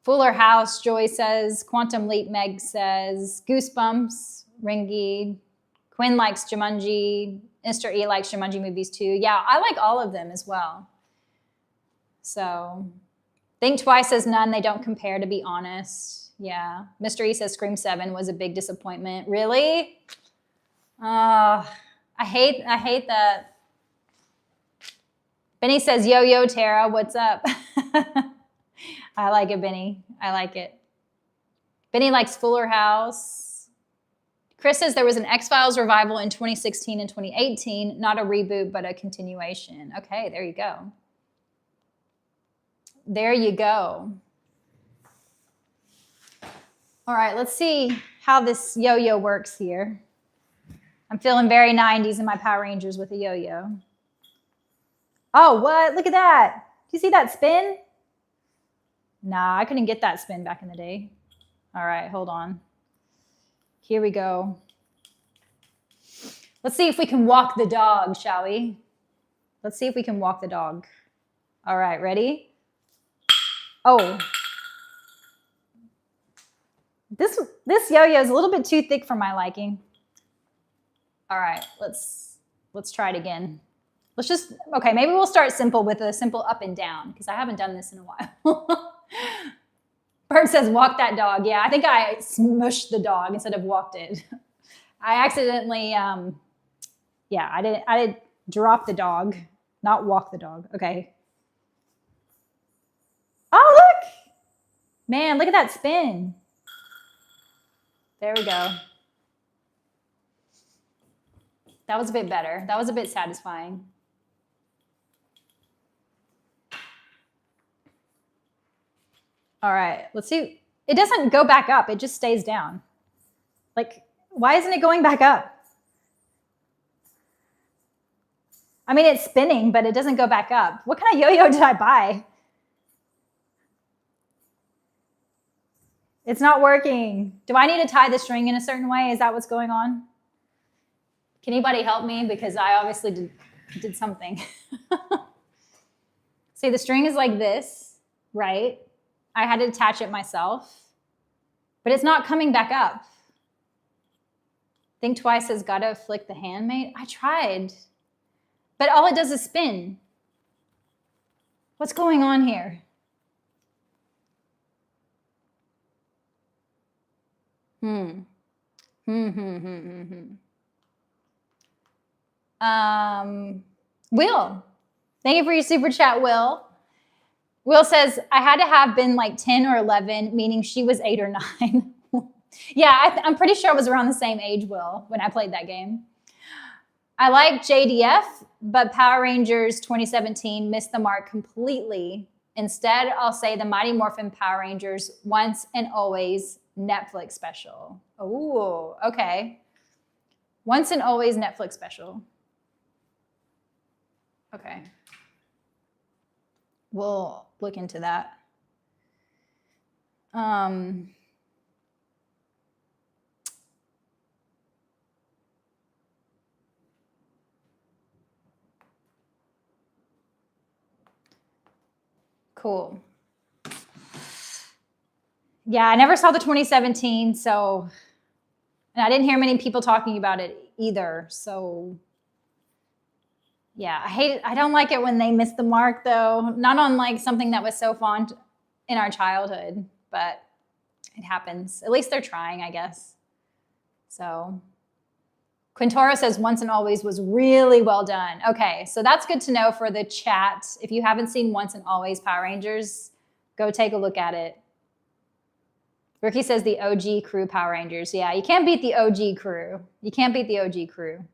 Fuller House, Joy says. Quantum Leap, Meg says. Goosebumps, Ringy. Quinn likes Jumanji. Mr. E likes Jumanji movies too. Yeah, I like all of them as well. So, Think Twice says none. They don't compare, to be honest. Yeah, Mr. E says Scream 7 was a big disappointment. Really? I hate that. Benny says, yo, Tara, what's up? I like it, Benny. I like it. Benny likes Fuller House. Chris says there was an X-Files revival in 2016 and 2018, not a reboot, but a continuation. Okay, there you go. There you go. All right, let's see how this yo-yo works here. I'm feeling very 90s in my Power Rangers with a yo-yo. Oh, what? Look at that. Do you see that spin? Nah, I couldn't get that spin back in the day. All right, hold on. Here we go. Let's see if we can walk the dog, shall we? Let's see if we can walk the dog. All right, ready? Oh. This yo-yo is a little bit too thick for my liking. All right, let's try it again. Okay, maybe we'll start simple with a simple up and down because I haven't done this in a while. Bert says, walk that dog. Yeah, I think I smushed the dog instead of walked it. I accidentally, I didn't drop the dog. not walk the dog. Okay. Oh, look. Man, look at that spin. There we go. That was a bit better. That was a bit satisfying. All right, let's see. It doesn't go back up. It just stays down. Like, why isn't it going back up? I mean, it's spinning, but it doesn't go back up. What kind of yo-yo did I buy? It's not working. Do I need to tie the string in a certain way? Is that what's going on? Can anybody help me? Because I obviously did something. See, the string is like this, right? I had to attach it myself, but it's not coming back up. Think twice says, gotta flick the handmade. I tried, but all it does is spin. What's going on here? Will, thank you for your super chat, Will. Will says, I had to have been like 10 or 11, meaning she was 8 or 9. Yeah, I'm pretty sure I was around the same age, Will, when I played that game. I like JDF, but Power Rangers 2017 missed the mark completely. Instead, I'll say the Mighty Morphin Power Rangers Once and Always Netflix special. Oh, okay. Once and Always Netflix special. Okay. We'll look into that. Cool. Yeah, I never saw the 2017, so, and I didn't hear many people talking about it either, so yeah, I hate it. I don't like it when they miss the mark, though. Not on like something that was so fond in our childhood, but it happens. At least they're trying, I guess. So Quintoro says Once and Always was really well done. Okay, so that's good to know for the chat. If you haven't seen Once and Always Power Rangers, go take a look at it. Ricky says the OG crew Power Rangers. Yeah, you can't beat the OG crew. You can't beat the OG crew.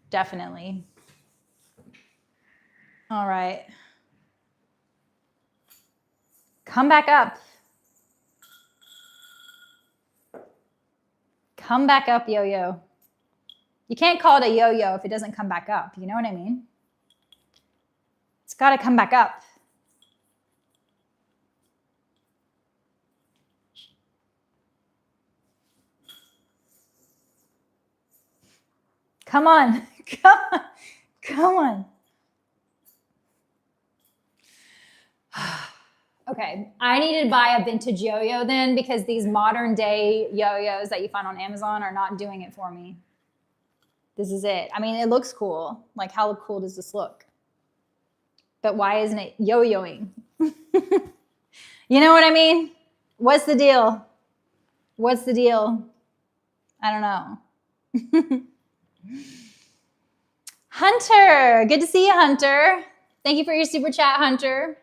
Definitely. All right. Come back up. Come back up, yo-yo. You can't call it a yo-yo if it doesn't come back up. You know what I mean? It's got to come back up. Come on. Come on. Come on. Okay, I need to buy a vintage yo-yo then because these modern day yo-yos that you find on Amazon are not doing it for me. This is it. I mean, it looks cool. Like, how cool does this look? But why isn't it yo-yoing? You know what I mean? What's the deal? What's the deal? I don't know. Hunter, good to see you, Hunter. Thank you for your super chat, Hunter.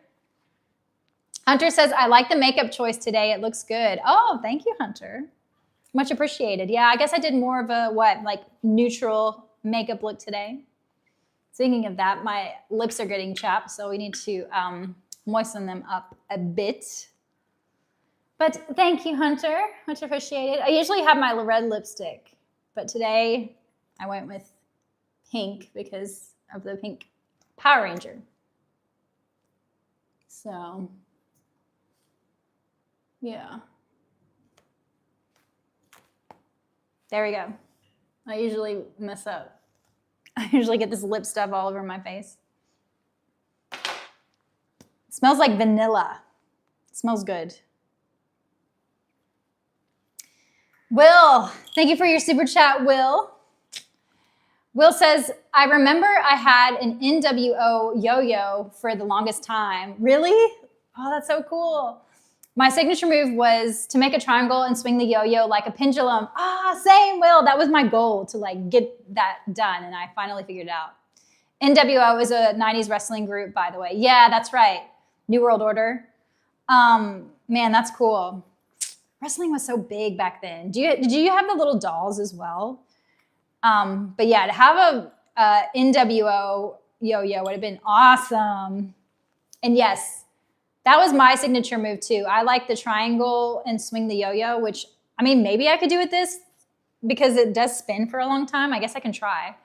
Hunter says, I like the makeup choice today. It looks good. Oh, thank you, Hunter. Much appreciated. Yeah, I guess I did more of a, like neutral makeup look today. Speaking of that, my lips are getting chapped, so we need to moisten them up a bit. But thank you, Hunter. Much appreciated. I usually have my red lipstick, but today I went with pink because of the pink Power Ranger. So, yeah. There we go. I usually mess up. I usually get this lip stuff all over my face. It smells like vanilla. It smells good. Will, thank you for your super chat, Will. Will says, I remember I had an NWO yo-yo for the longest time. Really? Oh, that's so cool. My signature move was to make a triangle and swing the yo-yo like a pendulum. Ah, same, Will. That was my goal, to like get that done, and I finally figured it out. NWO is a 90s wrestling group, by the way. Yeah, that's right. New World Order. Man, that's cool. Wrestling was so big back then. Did you have the little dolls as well? But yeah, to have a NWO yo-yo would have been awesome. And yes, that was my signature move too. I like the triangle and swing the yo-yo, which, I mean, maybe I could do with this because it does spin for a long time. I guess I can try.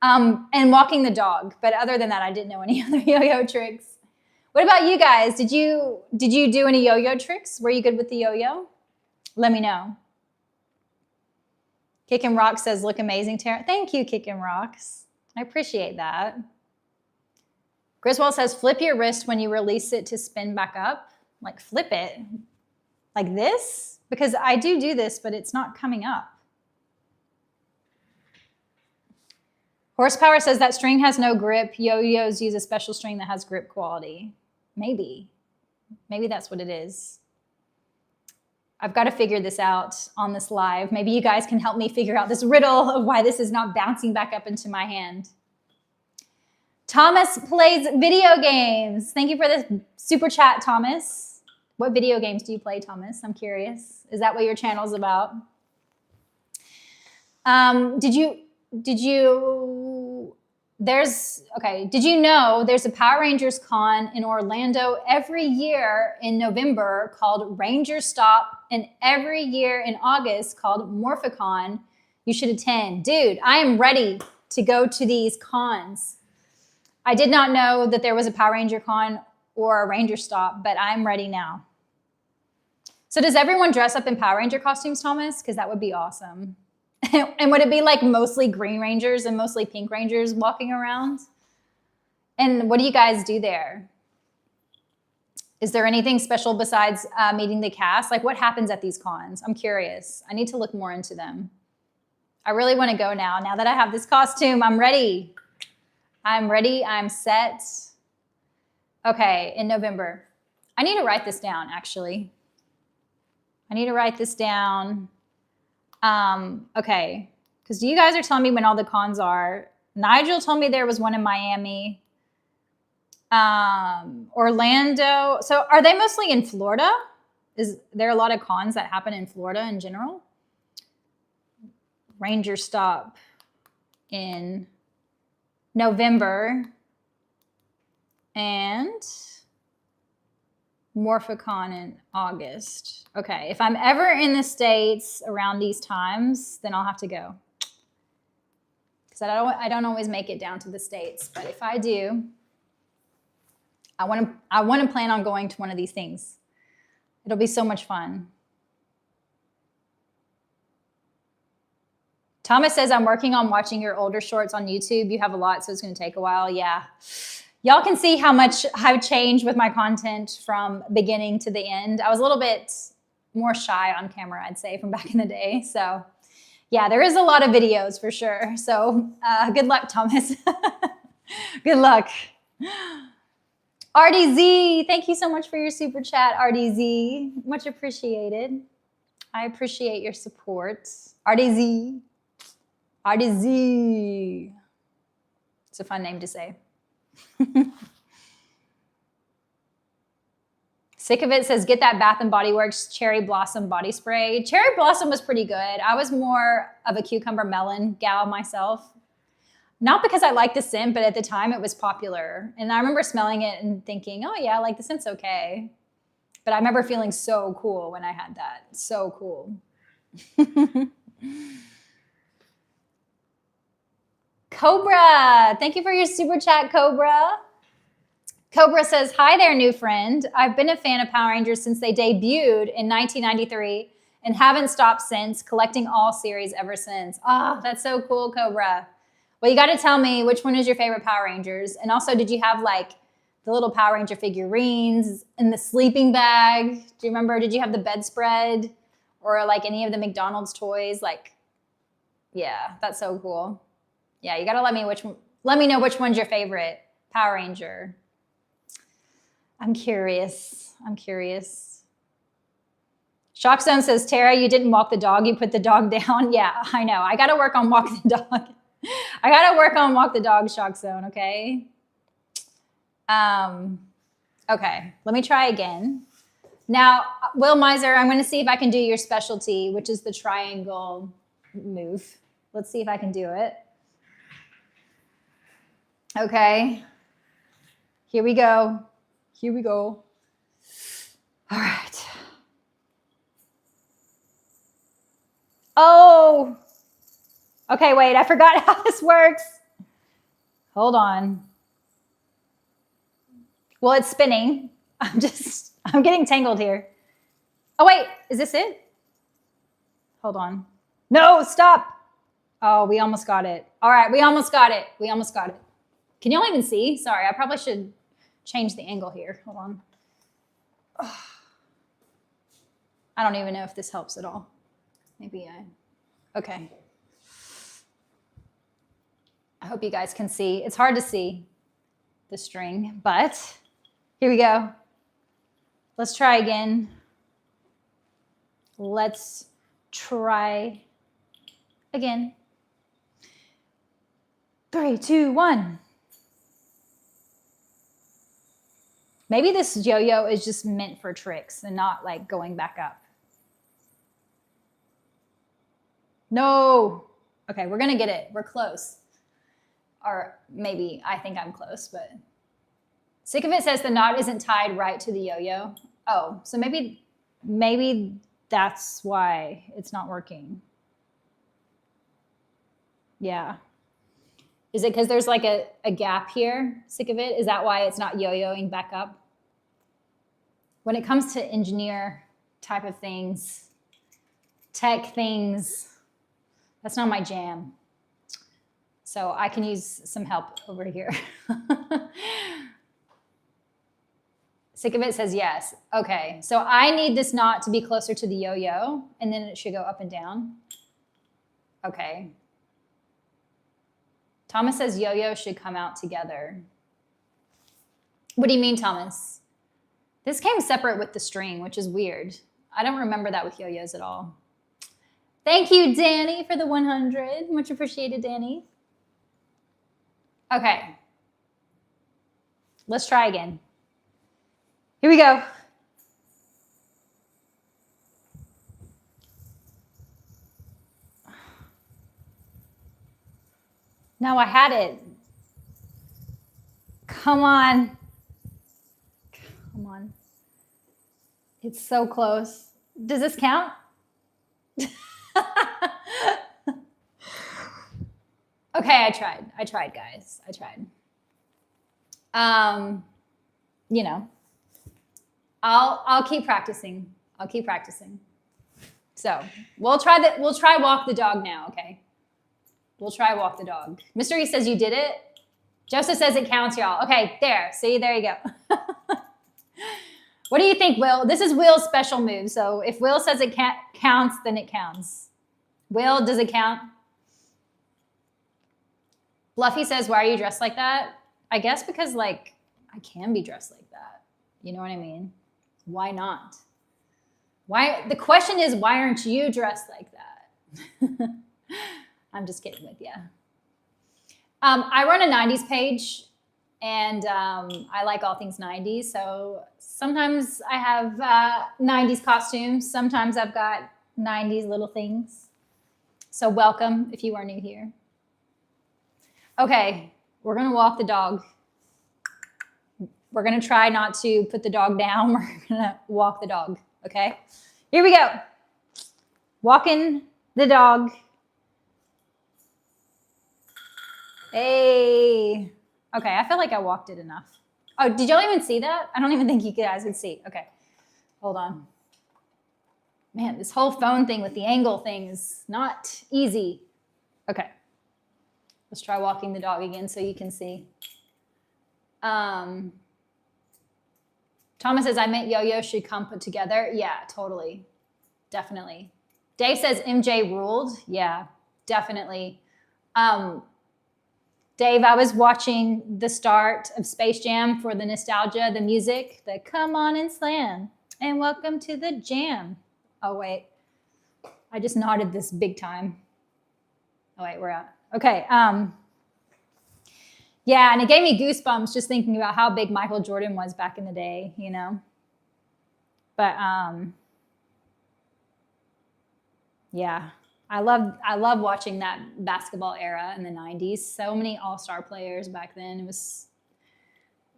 And walking the dog. But other than that, I didn't know any other yo-yo tricks. What about you guys? Did you do any yo-yo tricks? Were you good with the yo-yo? Let me know. Kickin' Rock says, look amazing, Tara. Thank you, Kickin' Rocks. I appreciate that. Griswold says, flip your wrist when you release it to spin back up. Like flip it. Like this? Because I do this, but it's not coming up. Horsepower says that string has no grip. Yo-yos use a special string that has grip quality. Maybe. Maybe that's what it is. I've got to figure this out on this live. Maybe you guys can help me figure out this riddle of why this is not bouncing back up into my hand. Thomas plays video games. Thank you for the super chat, Thomas. What video games do you play, Thomas? I'm curious. Is that what your channel's about? Did you know there's a Power Rangers con in Orlando every year in November called Ranger Stop, and every year in August called Morphicon? You should attend. Dude, I am ready to go to these cons. I did not know that there was a Power Ranger con or a Ranger Stop, but I'm ready now. So does everyone dress up in Power Ranger costumes, Thomas? Because that would be awesome. And would it be like mostly Green Rangers and mostly Pink Rangers walking around? And what do you guys do there? Is there anything special besides meeting the cast? Like what happens at these cons? I'm curious. I need to look more into them. I really want to go now. Now that I have this costume, I'm ready. I'm ready. I'm set. Okay, in November. I need to write this down, actually. I need to write this down. Okay, because you guys are telling me when all the cons are. Nigel told me there was one in Miami. Orlando. So are they mostly in Florida? Is there a lot of cons that happen in Florida in general? Ranger Stop in November and Morphicon in August. Okay, if I'm ever in the States around these times, then I'll have to go. Because I don't always make it down to the States, but if I do, I want to plan on going to one of these things. It'll be so much fun. Thomas says, I'm working on watching your older shorts on YouTube. You have a lot, so it's going to take a while. Yeah. Y'all can see how much I've changed with my content from beginning to the end. I was a little bit more shy on camera, I'd say, from back in the day. So yeah, there is a lot of videos for sure. So good luck, Thomas. Good luck. RDZ, thank you so much for your super chat, RDZ. Much appreciated. I appreciate your support. RDZ. RDZ. It's a fun name to say. Sick of It says, get that Bath & Body Works Cherry Blossom body spray. Cherry Blossom was pretty good. I was more of a cucumber melon gal myself. Not because I liked the scent, but at the time it was popular. And I remember smelling it and thinking, oh yeah, like the scent's okay. But I remember feeling so cool when I had that. So cool. Cobra, thank you for your super chat, Cobra. Cobra says, hi there, new friend. I've been a fan of Power Rangers since they debuted in 1993 and haven't stopped since, collecting all series ever since. Oh, that's so cool, Cobra. Well, you got to tell me which one is your favorite Power Rangers. And also, did you have like the little Power Ranger figurines and the sleeping bag? Do you remember, did you have the bedspread or like any of the McDonald's toys? Like, yeah, that's so cool. Yeah, you got to let me know which one's your favorite Power Ranger. I'm curious. I'm curious. Shockzone says, Tara, you didn't walk the dog. You put the dog down. Yeah, I know. I got to work on walking the dog. I gotta work on walk the dog shock zone, okay? Okay, let me try again. Now, Will Miser, I'm gonna see if I can do your specialty, which is the triangle move. Let's see if I can do it. Okay, here we go. Here we go. All right. Oh, okay, wait, I forgot how this works. Hold on. Well, it's spinning. I'm getting tangled here. Oh, wait, is this it? Hold on. No, stop. Oh, we almost got it. All right, we almost got it. We almost got it. Can y'all even see? Sorry, I probably should change the angle here. Hold on. Oh. I don't even know if this helps at all. Maybe okay. I hope you guys can see. It's hard to see the string, but here we go. Let's try again. Let's try again. 3, 2, 1. Maybe this yo-yo is just meant for tricks and not like going back up. No. Okay, we're gonna get it. We're close. Or maybe I think I'm close, but Sick of It says the knot isn't tied right to the yo-yo. Oh, so maybe that's why it's not working. Yeah. Is it because there's like a gap here, Sick of It? Is that why it's not yo-yoing back up? When it comes to engineer type of things, tech things, that's not my jam. So I can use some help over here. Sick of It says yes. Okay, so I need this knot to be closer to the yo-yo, and then it should go up and down. Okay. Thomas says yo-yo should come out together. What do you mean, Thomas? This came separate with the string, which is weird. I don't remember that with yo-yos at all. Thank you, Danny, for the 100. Much appreciated, Danny. Okay. Let's try again. Here we go. No, I had it. Come on. Come on. It's so close. Does this count? Okay, I tried, guys. I tried. You know, I'll keep practicing. I'll keep practicing. So we'll try walk the dog now, okay? We'll try walk the dog. Mystery says you did it. Joseph says it counts, y'all. Okay, there. See, there you go. What do you think, Will? This is Will's special move. So if Will says it counts, then it counts. Will, does it count? Fluffy says, why are you dressed like that? I guess because, like, I can be dressed like that. You know what I mean? Why not? Why? The question is, why aren't you dressed like that? I'm just kidding with you. I run a 90s page, and I like all things 90s. So sometimes I have 90s costumes. Sometimes I've got 90s little things. So welcome if you are new here. Okay, we're gonna walk the dog. We're gonna try not to put the dog down. We're gonna walk the dog, okay? Here we go. Walking the dog. Hey. Okay, I feel like I walked it enough. Oh, did y'all even see that? I don't even think you guys could see. Okay, hold on. Man, this whole phone thing with the angle thing is not easy. Okay, let's try walking the dog again so you can see. Thomas says, I meant yo-yo should come put together. Yeah, totally. Definitely. Dave says MJ ruled. Yeah, definitely. Dave, I was watching the start of Space Jam for the nostalgia, the music, the come on and slam, and welcome to the jam. Oh, wait. I just nodded this big time. Oh, wait, we're out. Okay. Yeah, and it gave me goosebumps just thinking about how big Michael Jordan was back in the day, you know. But yeah, I love watching that basketball era in the 90s. So many all-star players back then. It was,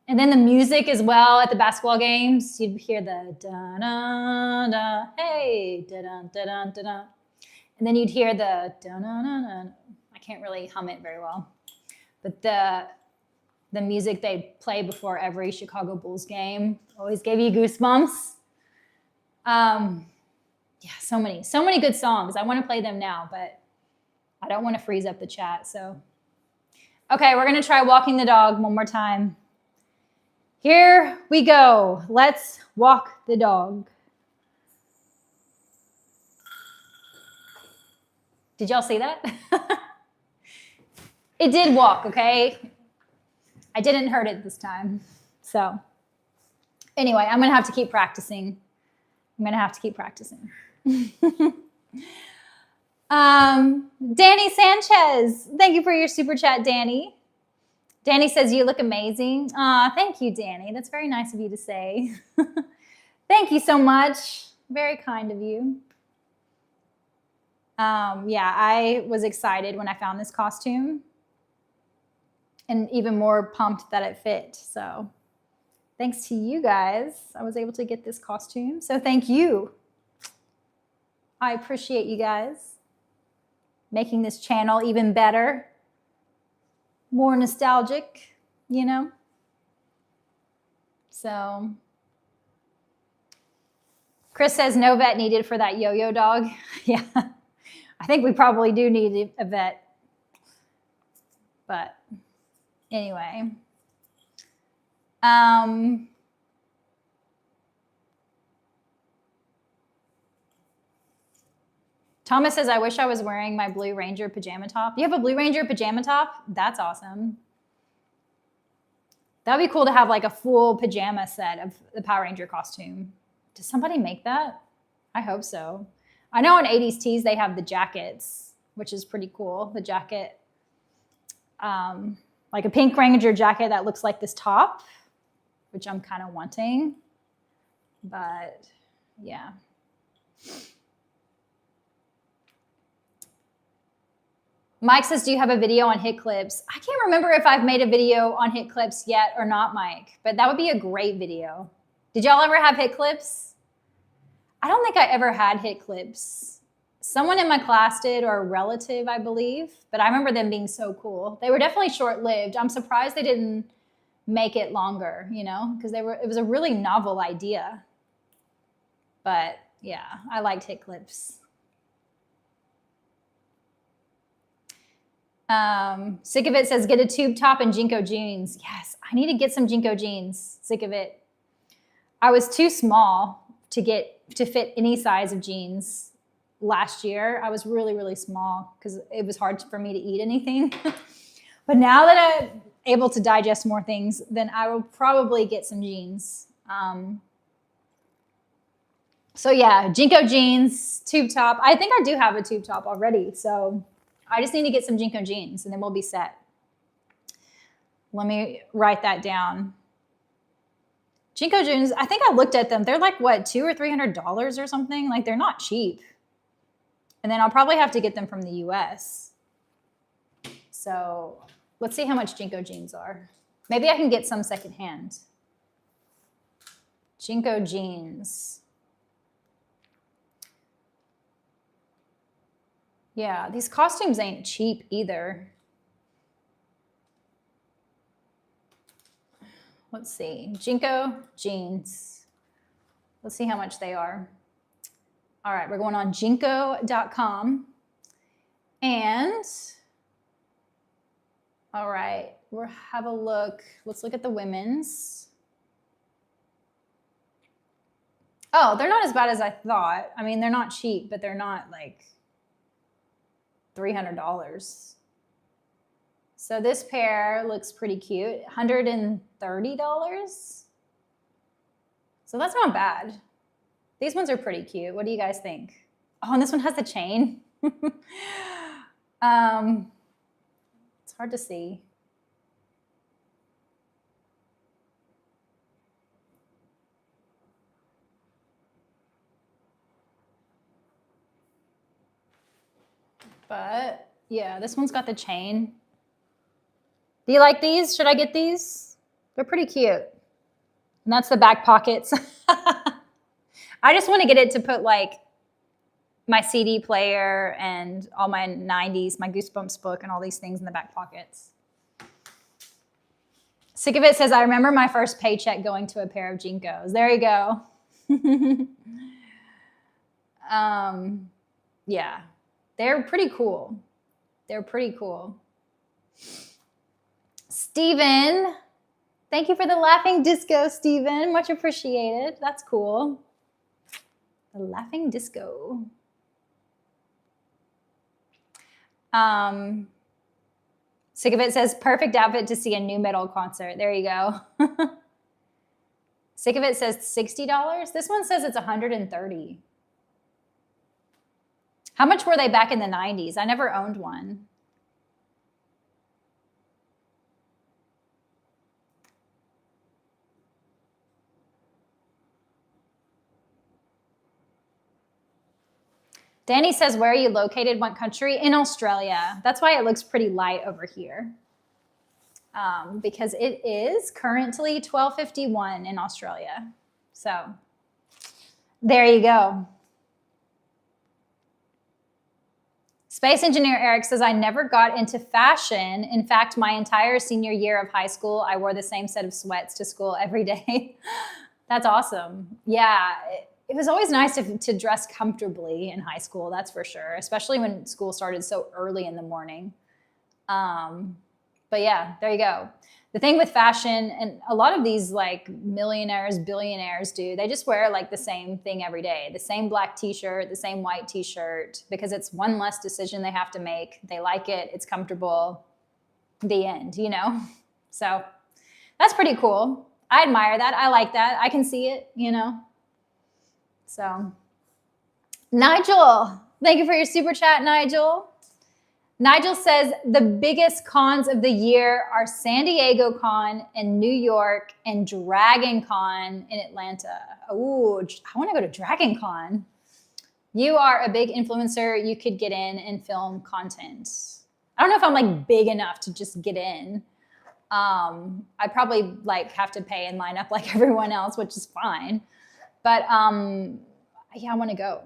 and then the music as well at the basketball games. You'd hear the da da da, hey, da da da da da da, and then you'd hear the da da da da. I can't really hum it very well, but the music they play before every Chicago Bulls game always gave you goosebumps. Yeah, so many good songs. I want to play them now, but I don't want to freeze up the chat. So, okay, we're going to try walking the dog one more time. Here we go. Let's walk the dog. Did y'all see that? It did walk, okay? I didn't hurt it this time. So, anyway, I'm going to have to keep practicing. Danny Sanchez, thank you for your super chat, Danny. Danny says you look amazing. Aw, thank you, Danny. That's very nice of you to say. Thank you so much. Very kind of you. Yeah, I was excited when I found this costume and even more pumped that it fit. So thanks to you guys, I was able to get this costume. So thank you. I appreciate you guys making this channel even better, more nostalgic, you know? So Chris says no vet needed for that yo-yo dog. Yeah, I think we probably do need a vet. But anyway. Thomas says, I wish I was wearing my Blue Ranger pajama top. You have a Blue Ranger pajama top? That's awesome. That would be cool to have like a full pajama set of the Power Ranger costume. Does somebody make that? I hope so. I know on 80's Tees they have the jackets, which is pretty cool. The jacket, like a pink Ranger jacket that looks like this top, which I'm kind of wanting. But yeah. Mike says, do you have a video on hit clips? I can't remember if I've made a video on hit clips yet or not, Mike, but that would be a great video. Did y'all ever have hit clips? I don't think I ever had hit clips. Someone in my class did, or a relative, I believe, but I remember them being so cool. They were definitely short-lived. I'm surprised they didn't make it longer, you know, because it was a really novel idea. But yeah, I liked hit clips. Sick of It says, get a tube top and Jinko jeans. Yes, I need to get some Jinko jeans. Sick of It. I was too small to fit any size of jeans last year. I was really, really small because it was hard for me to eat anything. But now that I'm able to digest more things, then I will probably get some jeans. So yeah, Jinko jeans, tube top. I think I do have a tube top already, so I just need to get some Jinko jeans and then we'll be set. Let me write that down. Jinko jeans, I think I looked at them. They're like, what, $200 or $300 or something? Like, they're not cheap. And then I'll probably have to get them from the US. So let's see how much Jinko jeans are. Maybe I can get some secondhand. Jinko jeans. Yeah, these costumes ain't cheap either. Let's see, Jinko jeans. Let's see how much they are. All right, we're going on jinko.com. And, all right, we'll have a look. Let's look at the women's. Oh, they're not as bad as I thought. I mean, they're not cheap, but they're not like $300. So this pair looks pretty cute, $130. So that's not bad. These ones are pretty cute. What do you guys think? Oh, and this one has a chain. hard to see. But yeah, this one's got the chain. Do you like these? Should I get these? They're pretty cute. And that's the back pockets. I just want to get it to put like my CD player and all my 90s, my Goosebumps book and all these things in the back pockets. Sick of It says, I remember my first paycheck going to a pair of Jinkos. There you go. Yeah, they're pretty cool. They're pretty cool. Steven, thank you for the laughing disco, Steven. Much appreciated. That's cool. The laughing disco. Sick of It says, perfect outfit to see a new metal concert. There you go. Sick of It says $60. This one says it's $130. How much were they back in the 90s? I never owned one. Danny says, where are you located? What country? In Australia. That's why it looks pretty light over here. Because it is currently 12:51 in Australia. So there you go. Space Engineer Eric says, I never got into fashion. In fact, my entire senior year of high school, I wore the same set of sweats to school every day. That's awesome. Yeah, it was always nice to dress comfortably in high school, that's for sure, especially when school started so early in the morning. But yeah, there you go. The thing with fashion, and a lot of these like millionaires, billionaires do, they just wear like the same thing every day, the same black t-shirt, the same white t-shirt, because it's one less decision they have to make. They like it, it's comfortable, the end, you know? So that's pretty cool. I admire that, I like that, I can see it, you know? So, Nigel, thank you for your super chat, Nigel. Nigel says the biggest cons of the year are San Diego Con in New York and Dragon Con in Atlanta. Ooh, I want to go to Dragon Con. You are a big influencer. You could get in and film content. I don't know if I'm like big enough to just get in. I'd probably like have to pay and line up like everyone else, which is fine. But yeah, I want to go.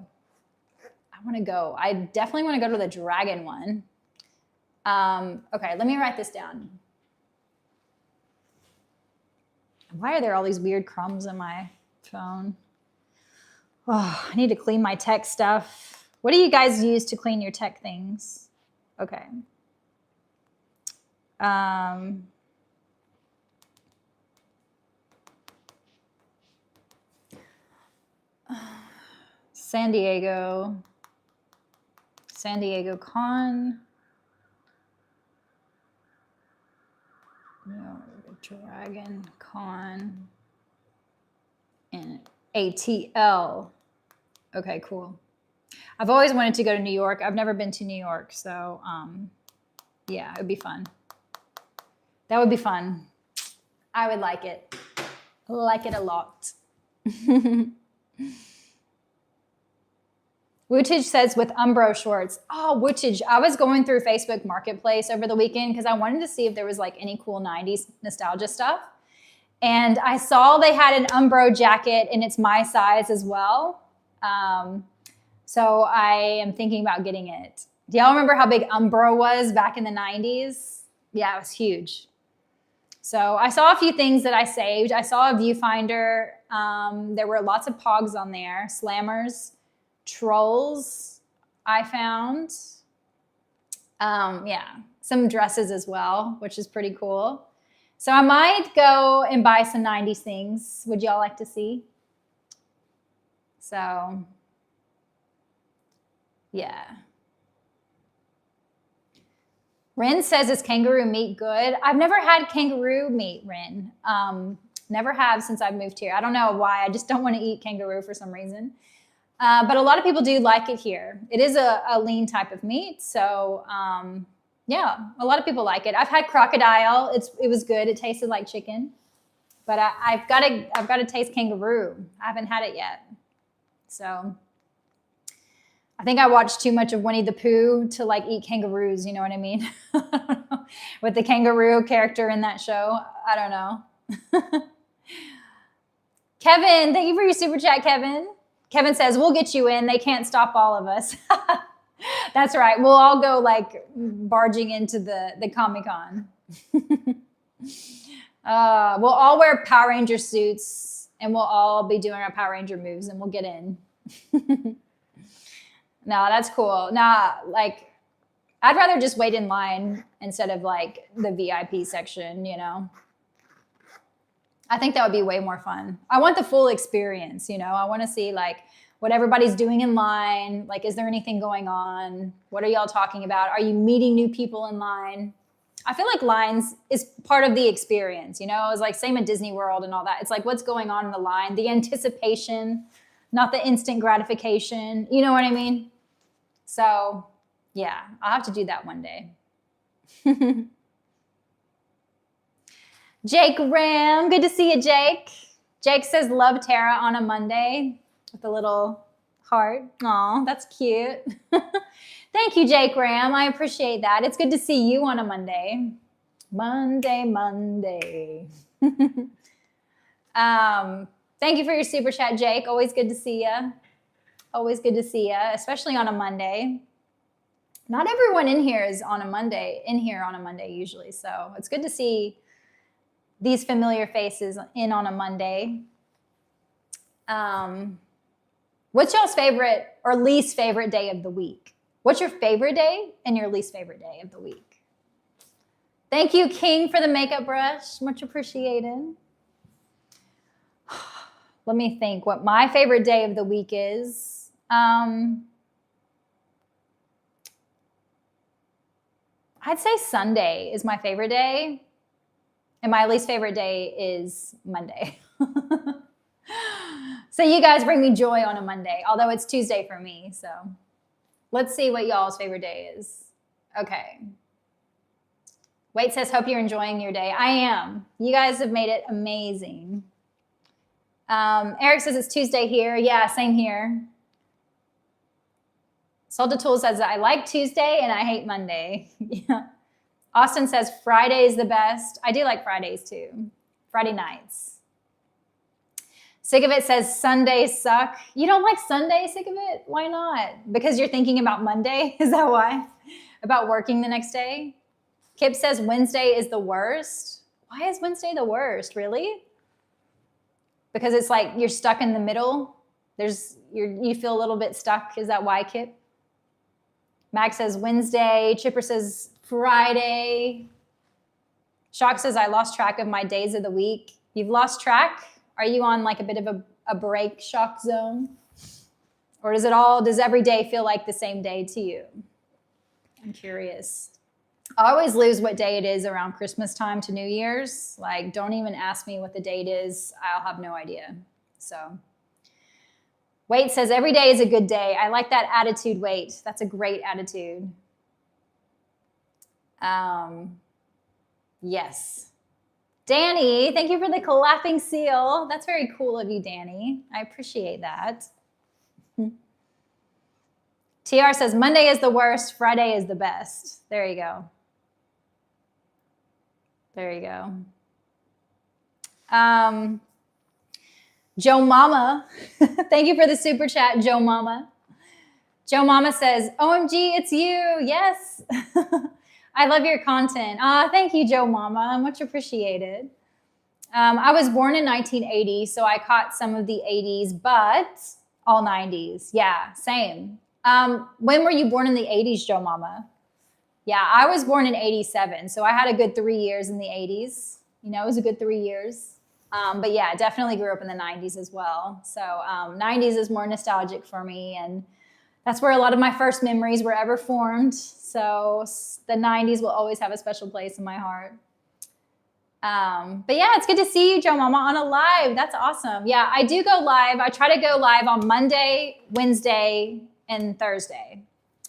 I definitely want to go to the Dragon one. Okay, let me write this down. Why are there all these weird crumbs in my phone? Oh, I need to clean my tech stuff. What do you guys use to clean your tech things? Okay. San Diego Con. No, Dragon Con and ATL. Okay, cool. I've always wanted to go to New York. I've never been to New York, so yeah, it would be fun. That would be fun. I would like it. Like it a lot. Wootage says with Umbro shorts. Oh, Wootage. I was going through Facebook Marketplace over the weekend because I wanted to see if there was like any cool 90s nostalgia stuff. And I saw they had an Umbro jacket and it's my size as well. So I am thinking about getting it. Do y'all remember how big Umbro was back in the 90s? Yeah, it was huge. So I saw a few things that I saved. I saw a viewfinder. There were lots of pogs on there, slammers, trolls I found. Yeah, some dresses as well, which is pretty cool. So I might go and buy some 90s things. Would y'all like to see? So, yeah. Ren says, is kangaroo meat good? I've never had kangaroo meat, Ren. Never have since I've moved here. I don't know why. I just don't want to eat kangaroo for some reason. But a lot of people do like it here. It is a lean type of meat. So, Yeah, a lot of people like it. I've had crocodile. It was good. It tasted like chicken. But I've got to taste kangaroo. I haven't had it yet. So I think I watched too much of Winnie the Pooh to like eat kangaroos, you know what I mean? With the kangaroo character in that show. I don't know. Kevin, thank you for your super chat, Kevin. Kevin says, we'll get you in. They can't stop all of us. That's right. We'll all go like barging into the Comic-Con. We'll all wear Power Ranger suits and we'll all be doing our Power Ranger moves and we'll get in. No, that's cool. Nah, like I'd rather just wait in line instead of like the VIP section, you know? I think that would be way more fun. I want the full experience, you know? I want to see like what everybody's doing in line. Like, is there anything going on? What are y'all talking about? Are you meeting new people in line? I feel like lines is part of the experience, you know? It's like same at Disney World and all that. It's like what's going on in the line, the anticipation, not the instant gratification. You know what I mean? So yeah, I'll have to do that one day. Jake Ram, good to see you, Jake. Jake says, love Tara on a Monday with a little heart. Aw, that's cute. Thank you, Jake Ram. I appreciate that. It's good to see you on a Monday. Monday. Thank you for your super chat, Jake. Always good to see you. Always good to see you, especially on a Monday. Not everyone in here is on a Monday, usually. So it's good to see these familiar faces in on a Monday. What's y'all's favorite or least favorite day of the week? What's your favorite day and your least favorite day of the week? Thank you, King, for the makeup brush. Much appreciated. Let me think what my favorite day of the week is. I'd say Sunday is my favorite day. And my least favorite day is Monday. So you guys bring me joy on a Monday, although it's Tuesday for me. So let's see what y'all's favorite day is. Okay. Wait says, hope you're enjoying your day. I am. You guys have made it amazing. Eric says it's Tuesday here. Yeah, same here. Solda Tool says, I like Tuesday and I hate Monday. Yeah. Austin says Friday is the best. I do like Fridays too. Friday nights. Sick of It says Sundays suck. You don't like Sunday, Sick of It? Why not? Because you're thinking about Monday? Is that why? About working the next day? Kip says Wednesday is the worst. Why is Wednesday the worst? Really? Because it's like you're stuck in the middle. You feel a little bit stuck. Is that why, Kip? Max says Wednesday. Chipper says Friday. Shock says, I lost track of my days of the week. You've lost track? Are you on like a bit of a break shock zone? Or does every day feel like the same day to you? I'm curious. I always lose what day it is around Christmas time to New Year's. Like, don't even ask me what the date is. I'll have no idea. So, Wait says, every day is a good day. I like that attitude, Wait. That's a great attitude. Yes. Danny, thank you for the clapping seal. That's very cool of you, Danny. I appreciate that. TR says, Monday is the worst, Friday is the best. There you go. There you go. Joe Mama, thank you for the super chat, Joe Mama. Joe Mama says, OMG, it's you. Yes. I love your content. Thank you, Joe Mama. Much appreciated. I was born in 1980, so I caught some of the 80s, but all 90s. Yeah, same. When were you born in the 80s, Joe Mama? Yeah, I was born in 87, so I had a good 3 years in the 80s. You know, it was a good 3 years. But yeah, definitely grew up in the 90s as well. So 90s is more nostalgic for me, and that's where a lot of my first memories were ever formed. So the 90s will always have a special place in my heart. But yeah, it's good to see you, Joe Mama, on a live. That's awesome. Yeah, I do go live. I try to go live on Monday, Wednesday, and Thursday,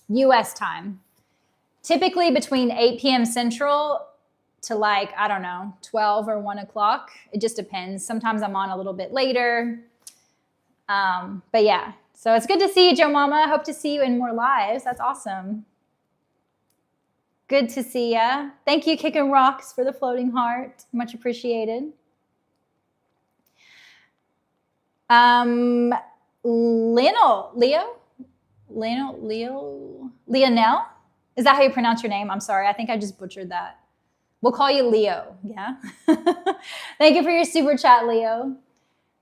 US time. typically between 8 p.m. Central to like, I don't know, 12 or 1 o'clock. It just depends. Sometimes I'm on a little bit later. But yeah, so it's good to see you, Joe Mama. Hope to see you in more lives. That's awesome. Good to see ya. Thank you, Kickin' Rocks, for the floating heart. Much appreciated. Leonel? Is that how you pronounce your name? I'm sorry. I think I just butchered that. We'll call you Leo. Yeah. Thank you for your super chat, Leo.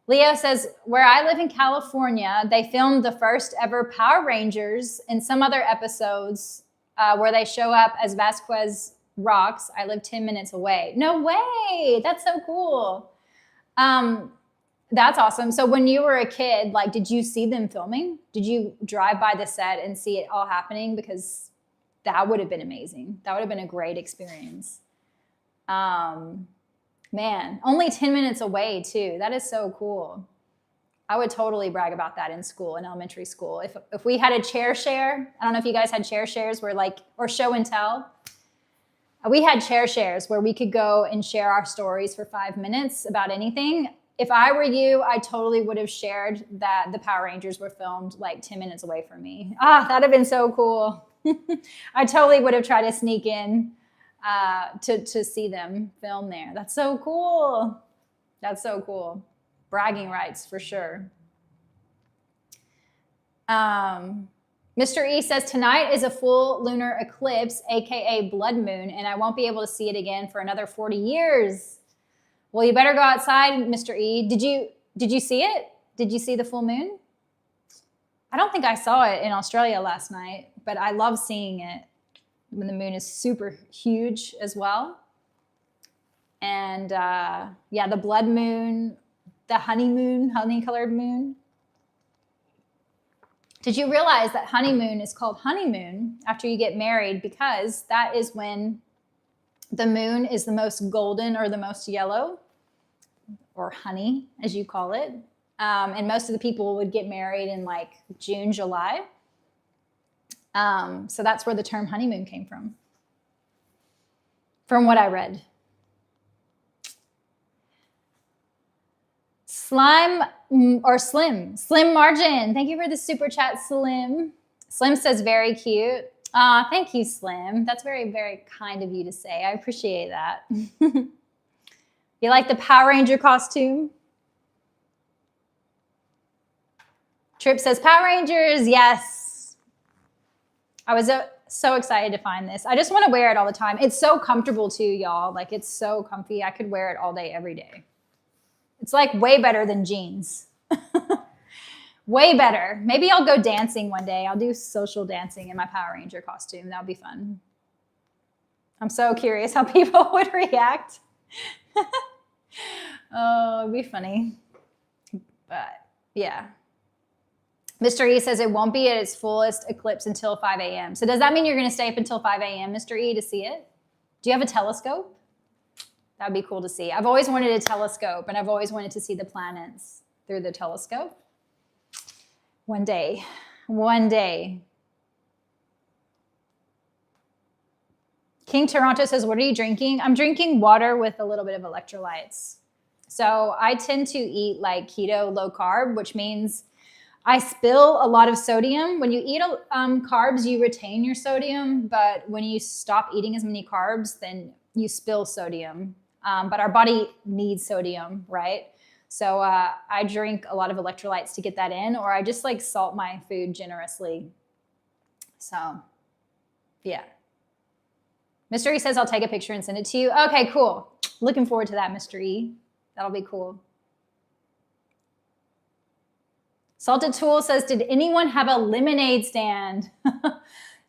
Leo says, where I live in California, they filmed the first ever Power Rangers and some other episodes where they show up as Vasquez Rocks. I live 10 minutes away. No way. That's so cool. That's awesome. So when you were a kid, like, did you see them filming? Did you drive by the set and see it all happening? Because that would have been amazing. That would have been a great experience. Man, only 10 minutes away too. That is so cool. I would totally brag about that in school, in elementary school. If we had a chair share, I don't know if you guys had chair shares where like, or show and tell. We had chair shares where we could go and share our stories for 5 minutes about anything. If I were you, I totally would have shared that the Power Rangers were filmed like 10 minutes away from me. That'd have been so cool. I totally would have tried to sneak in to see them film there. That's so cool. That's so cool. Bragging rights for sure. Mr. E says, tonight is a full lunar eclipse, aka blood moon, and I won't be able to see it again for another 40 years. Well, you better go outside, Mr. E. Did you see it? Did you see the full moon? I don't think I saw it in Australia last night, but I love seeing it when the moon is super huge as well. And yeah, the blood moon, the honey-colored moon. Did you realize that honeymoon is called honeymoon after you get married because that is when the moon is the most golden or the most yellow, or honey, as you call it. And most of the people would get married in like June, July. So that's where the term honeymoon came from what I read. Slim Margin. Thank you for the super chat, Slim. Slim says very cute. Thank you, Slim. That's very, very kind of you to say. I appreciate that. You like the Power Ranger costume? Trip says Power Rangers, yes. I was so excited to find this. I just want to wear it all the time. It's so comfortable too, y'all. Like, it's so comfy. I could wear it all day, every day. It's like way better than jeans. Way better. Maybe I'll go dancing one day. I'll do social dancing in my Power Ranger costume. That'll be fun. I'm so curious how people would react. Oh, it'd be funny. But yeah. Mr. E says it won't be at its fullest eclipse until 5 a.m. So does that mean you're going to stay up until 5 a.m., Mr. E, to see it? Do you have a telescope? That would be cool to see. I've always wanted a telescope, and I've always wanted to see the planets through the telescope. One day. One day. King Toronto says, what are you drinking? I'm drinking water with a little bit of electrolytes. So I tend to eat like keto, low carb, which means I spill a lot of sodium. When you eat carbs, you retain your sodium, but when you stop eating as many carbs, then you spill sodium. But our body needs sodium, right? So I drink a lot of electrolytes to get that in, or I just like salt my food generously. So yeah. Mr. E says, I'll take a picture and send it to you. Okay, cool. Looking forward to that, Mr. E. That'll be cool. Salted Tool says, did anyone have a lemonade stand?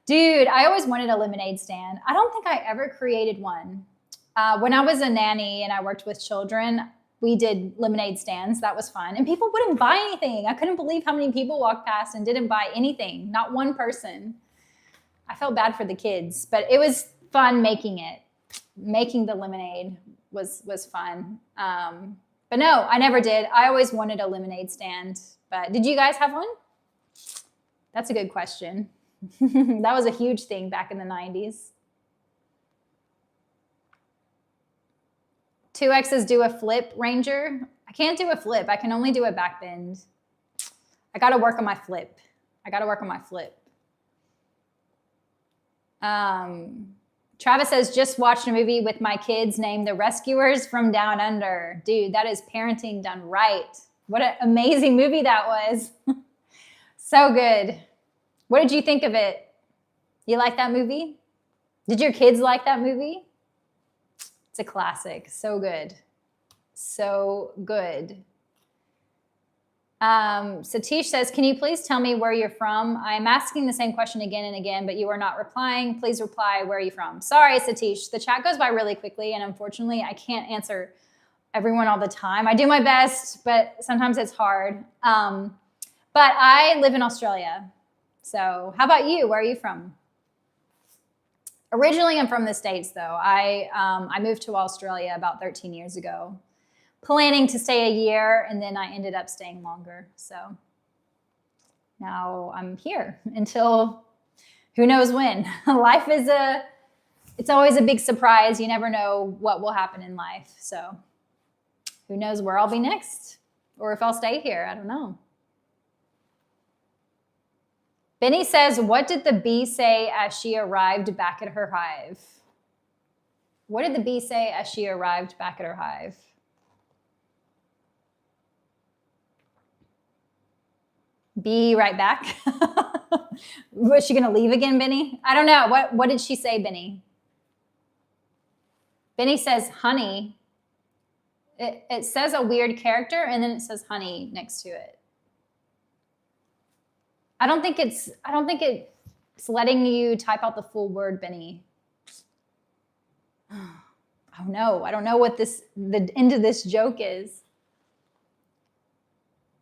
Dude, I always wanted a lemonade stand. I don't think I ever created one. When I was a nanny and I worked with children, we did lemonade stands. That was fun. And people wouldn't buy anything. I couldn't believe how many people walked past and didn't buy anything. Not one person. I felt bad for the kids, but it was fun making it. Making the lemonade was fun. But no, I never did. I always wanted a lemonade stand. But did you guys have one? That's a good question. That was a huge thing back in the 90s. 2X's do a flip, Ranger. I can't do a flip. I can only do a back bend. I got to work on my flip. Travis says, just watched a movie with my kids named The Rescuers from Down Under. Dude, that is parenting done right. What an amazing movie that was. So good. What did you think of it? You like that movie? Did your kids like that movie? It's a classic. So good. So good. Satish says, can you please tell me where you're from? I'm asking the same question again and again, but you are not replying. Please reply. Where are you from? Sorry, Satish. The chat goes by really quickly, and unfortunately, I can't answer everyone all the time. I do my best, but sometimes it's hard. But I live in Australia. So how about you? Where are you from? Originally, I'm from the States, though. I moved to Australia about 13 years ago, planning to stay a year, and then I ended up staying longer. So now I'm here until who knows when. Life is it's always a big surprise. You never know what will happen in life. So who knows where I'll be next or if I'll stay here. I don't know. Benny says, what did the bee say as she arrived back at her hive? What did the bee say as she arrived back at her hive? Be right back. Was she going to leave again, Benny? I don't know. What did she say, Benny? Benny says, honey. It says a weird character, and then it says honey next to it. I don't think it's letting you type out the full word, Benny. Oh no, I don't know what the end of this joke is.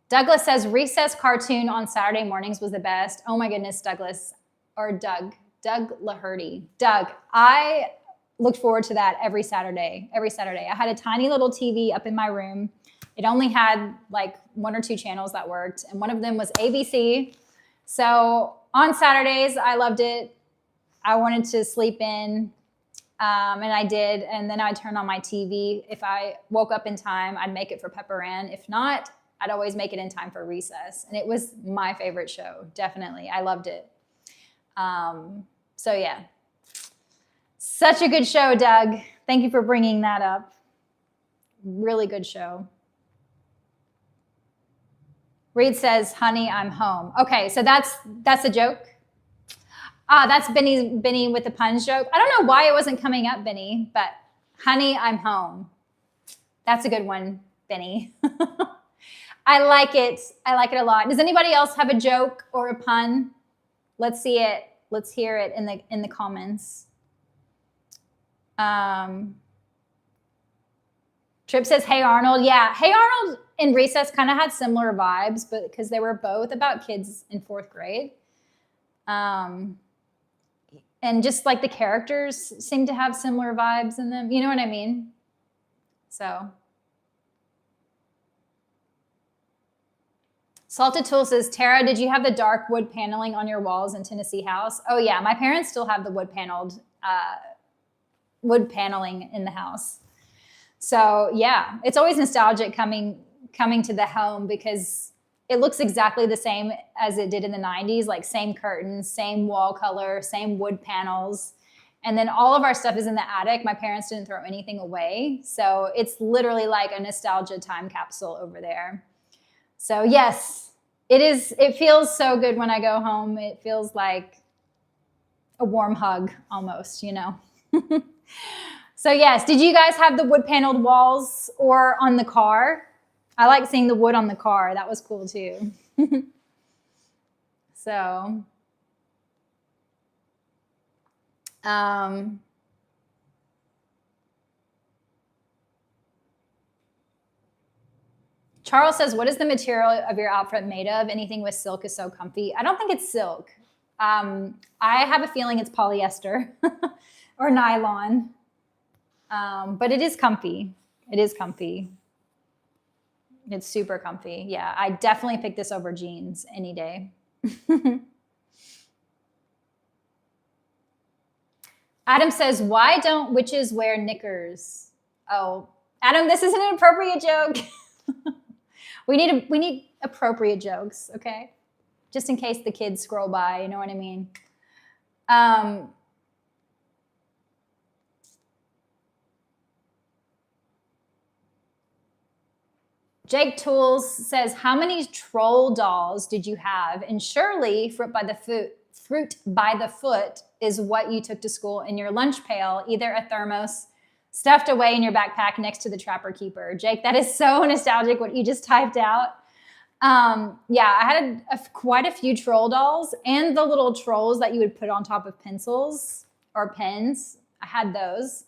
Douglas says recess cartoon on Saturday mornings was the best. Oh my goodness, Douglas. Or Doug Laherty. Doug, I looked forward to that every Saturday. I had a tiny little TV up in my room. It only had like 1 or 2 channels that worked, and one of them was ABC. So on Saturdays, I loved it. I wanted to sleep in, and I did. And then I'd turn on my TV. If I woke up in time, I'd make it for Pepper Ann. If not, I'd always make it in time for recess. And it was my favorite show, definitely. I loved it. So yeah, such a good show, Doug. Thank you for bringing that up. Really good show. Reed says, honey, I'm home. Okay, so that's a joke. That's Benny with the puns joke. I don't know why it wasn't coming up, Benny, but honey, I'm home. That's a good one, Benny. I like it. I like it a lot. Does anybody else have a joke or a pun? Let's see it. Let's hear it in the comments. Trip says, hey, Arnold. Yeah, Hey, Arnold and Recess kind of had similar vibes, but because they were both about kids in 4th grade. And just like the characters seem to have similar vibes in them. You know what I mean? So. Salted Tool says, Tara, did you have the dark wood paneling on your walls in Tennessee House? Oh yeah, my parents still have the wood paneling in the house. So yeah, it's always nostalgic coming to the home because it looks exactly the same as it did in the 90s, like same curtains, same wall color, same wood panels. And then all of our stuff is in the attic. My parents didn't throw anything away. So it's literally like a nostalgia time capsule over there. So yes, it is. It feels so good when I go home. It feels like a warm hug almost, you know. So yes, did you guys have the wood paneled walls or on the car? I like seeing the wood on the car. That was cool too. So, Charles says, what is the material of your outfit made of? Anything with silk is so comfy. I don't think it's silk. I have a feeling it's polyester or nylon, but it is comfy. It is comfy. It's super comfy. Yeah, I definitely pick this over jeans any day. Adam says, why don't witches wear knickers? Oh, Adam, this is an inappropriate joke. we need appropriate jokes, okay? Just in case the kids scroll by, you know what I mean? Jake Tools says, how many troll dolls did you have? And surely fruit by the foot is what you took to school in your lunch pail, either a thermos stuffed away in your backpack next to the Trapper Keeper. Jake, that is so nostalgic what you just typed out. Yeah, I had quite a few troll dolls and the little trolls that you would put on top of pencils or pens. I had those.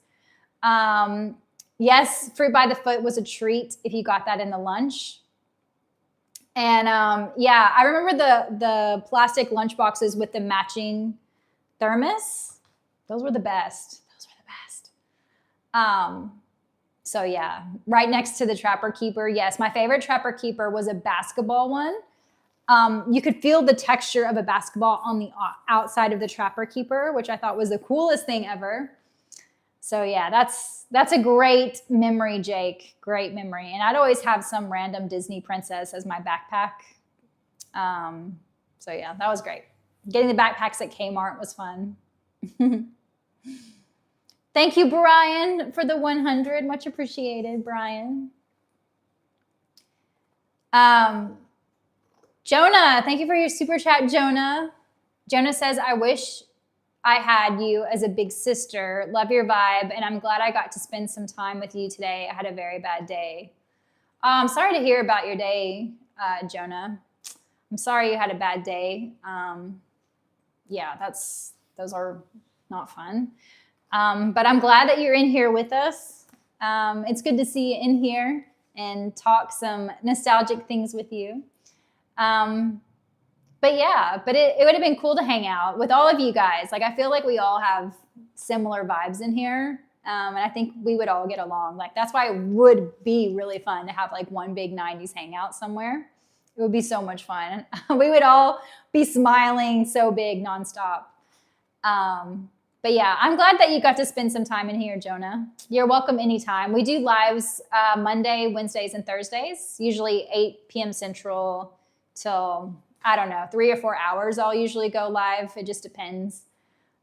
Yes, fruit by the foot was a treat if you got that in the lunch. And yeah, I remember the plastic lunch boxes with the matching thermos. Those were the best. Those were the best. So yeah, right next to the Trapper Keeper. Yes, my favorite Trapper Keeper was a basketball one. You could feel the texture of a basketball on the outside of the Trapper Keeper, which I thought was the coolest thing ever. So yeah, that's a great memory, Jake. Great memory. And I'd always have some random Disney princess as my backpack. So yeah, that was great. Getting the backpacks at Kmart was fun. Thank you, Brian, for the 100. Much appreciated, Brian. Jonah, thank you for your super chat, Jonah. Jonah says, I wish I had you as a big sister. Love your vibe, and I'm glad I got to spend some time with you today. I had a very bad day. I'm sorry to hear about your day, Jonah. I'm sorry you had a bad day. Yeah, those are not fun. But I'm glad that you're in here with us. It's good to see you in here and talk some nostalgic things with you. But yeah, it would have been cool to hang out with all of you guys. Like, I feel like we all have similar vibes in here. And I think we would all get along. Like, that's why it would be really fun to have like one big 90s hangout somewhere. It would be so much fun. We would all be smiling so big nonstop. But yeah, I'm glad that you got to spend some time in here, Jonah. You're welcome anytime. We do lives Monday, Wednesdays, and Thursdays, usually 8 p.m. Central till, I don't know, 3 or 4 hours. I'll usually go live. It just depends.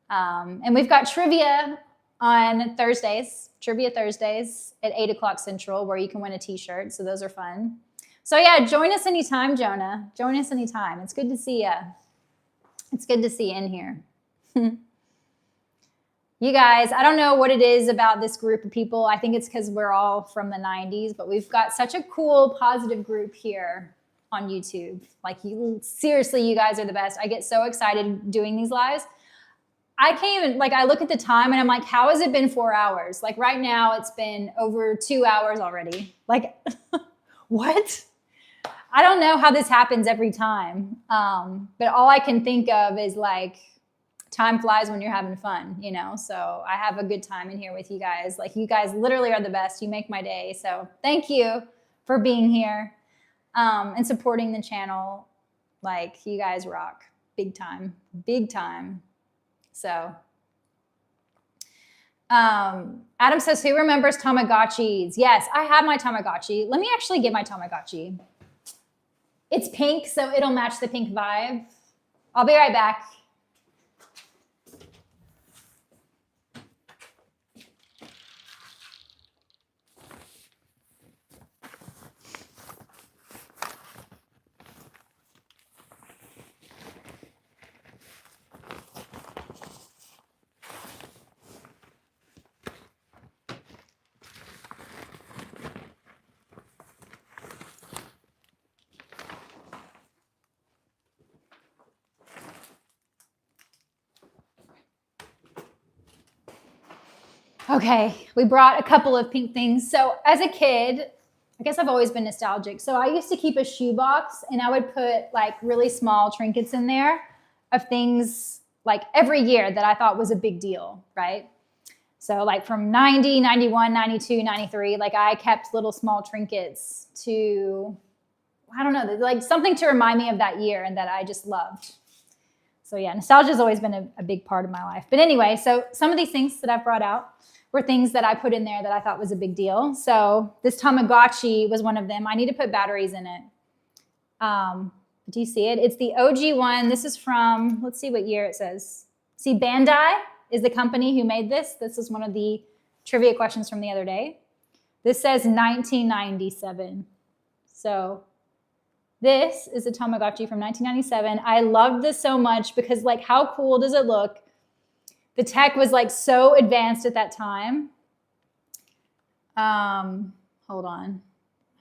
And we've got trivia on Thursdays, Trivia Thursdays at 8 o'clock Central, where you can win a t-shirt. So those are fun. So yeah, join us anytime, Jonah. Join us anytime. It's good to see you. It's good to see you in here. You guys, I don't know what it is about this group of people. I think it's because we're all from the 90s, but we've got such a cool, positive group here on YouTube. Like, seriously, you guys are the best. I get so excited doing these lives. I can't even, like, I look at the time and I'm like, how has it been 4 hours? Like, right now it's been over 2 hours already. Like, what? I don't know how this happens every time. But all I can think of is like, time flies when you're having fun, you know? So I have a good time in here with you guys. Like, you guys literally are the best. You make my day. So thank you for being here and supporting the channel. Like, you guys rock big time, big time. So Adam says, who remembers Tamagotchis? Yes, I have my Tamagotchi. Let me actually get my Tamagotchi. It's pink, so it'll match the pink vibe. I'll be right back. Okay, we brought a couple of pink things. So as a kid, I guess I've always been nostalgic. So I used to keep a shoebox and I would put like really small trinkets in there of things like every year that I thought was a big deal, right? So like from 90, 91, 92, 93, like I kept little small trinkets to, I don't know, like something to remind me of that year and that I just loved. So yeah, nostalgia has always been a big part of my life. But anyway, so some of these things that I've brought out were things that I put in there that I thought was a big deal. So this Tamagotchi was one of them. I need to put batteries in it. Do you see it? It's the OG one. This is from, let's see what year it says. See, Bandai is the company who made this. This is one of the trivia questions from the other day. This says 1997. So this is a Tamagotchi from 1997. I loved this so much because, like, how cool does it look? The tech was like so advanced at that time. Hold on.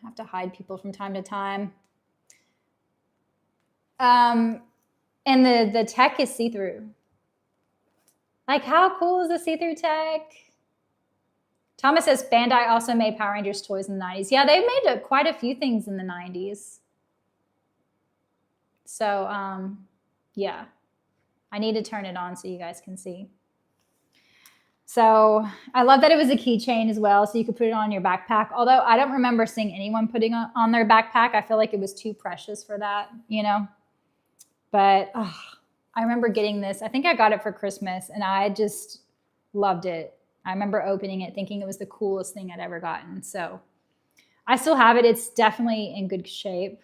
I have to hide people from time to time. And the tech is see-through. Like, how cool is the see-through tech? Thomas says Bandai also made Power Rangers toys in the 90s. Yeah, they made quite a few things in the 90s. So, yeah. I need to turn it on so you guys can see. So I love that it was a keychain as well, so you could put it on your backpack. Although I don't remember seeing anyone putting it on their backpack. I feel like it was too precious for that, you know? But I remember getting this. I think I got it for Christmas, and I just loved it. I remember opening it thinking it was the coolest thing I'd ever gotten. So I still have it. It's definitely in good shape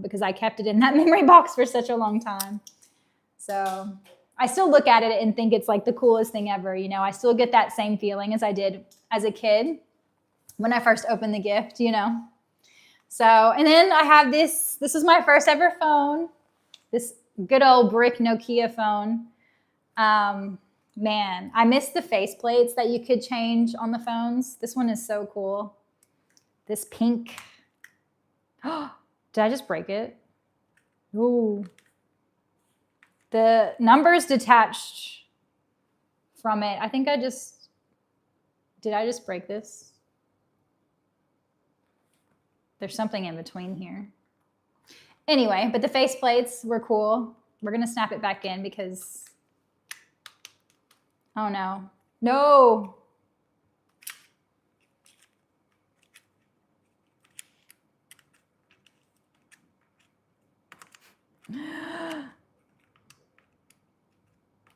because I kept it in that memory box for such a long time. So I still look at it and think it's like the coolest thing ever. You know, I still get that same feeling as I did as a kid when I first opened the gift, you know. So, and then I have this. This is my first ever phone. This good old brick Nokia phone. Man, I miss the face plates that you could change on the phones. This one is so cool. This pink. Did I just break it? Ooh. The numbers detached from it. I think did I just break this? There's something in between here. Anyway, but the face plates were cool. We're going to snap it back in because, oh no. No.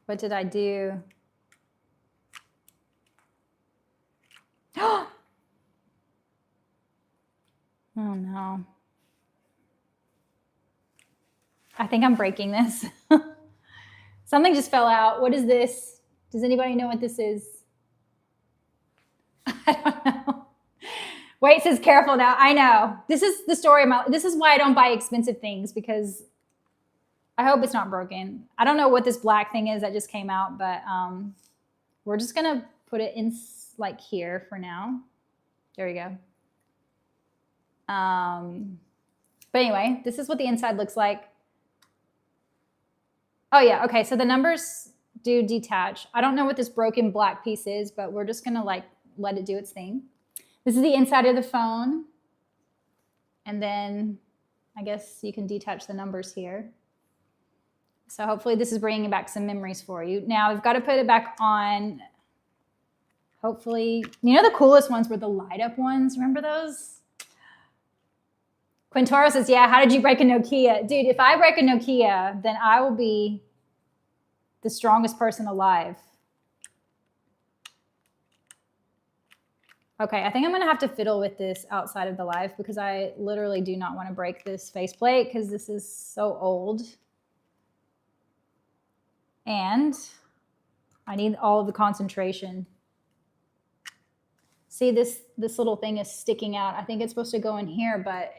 What did I do? Oh no. I think I'm breaking this. Something just fell out. What is this? Does anybody know what this is? I don't know. Wait, says careful now. I know. This is the story of this is why I don't buy expensive things, because I hope it's not broken. I don't know what this black thing is that just came out, but we're just gonna put it in like here for now. There we go. But anyway, this is what the inside looks like. Oh yeah, okay, so the numbers do detach. I don't know what this broken black piece is, but we're just gonna like let it do its thing. This is the inside of the phone. And then I guess you can detach the numbers here. So hopefully this is bringing back some memories for you. Now we've got to put it back on. Hopefully, you know the coolest ones were the light up ones. Remember those? Quintoro says, yeah, how did you break a Nokia? Dude, if I break a Nokia, then I will be the strongest person alive. Okay, I think I'm going to have to fiddle with this outside of the live because I literally do not want to break this faceplate because this is so old. And I need all of the concentration. See, this little thing is sticking out. I think it's supposed to go in here, but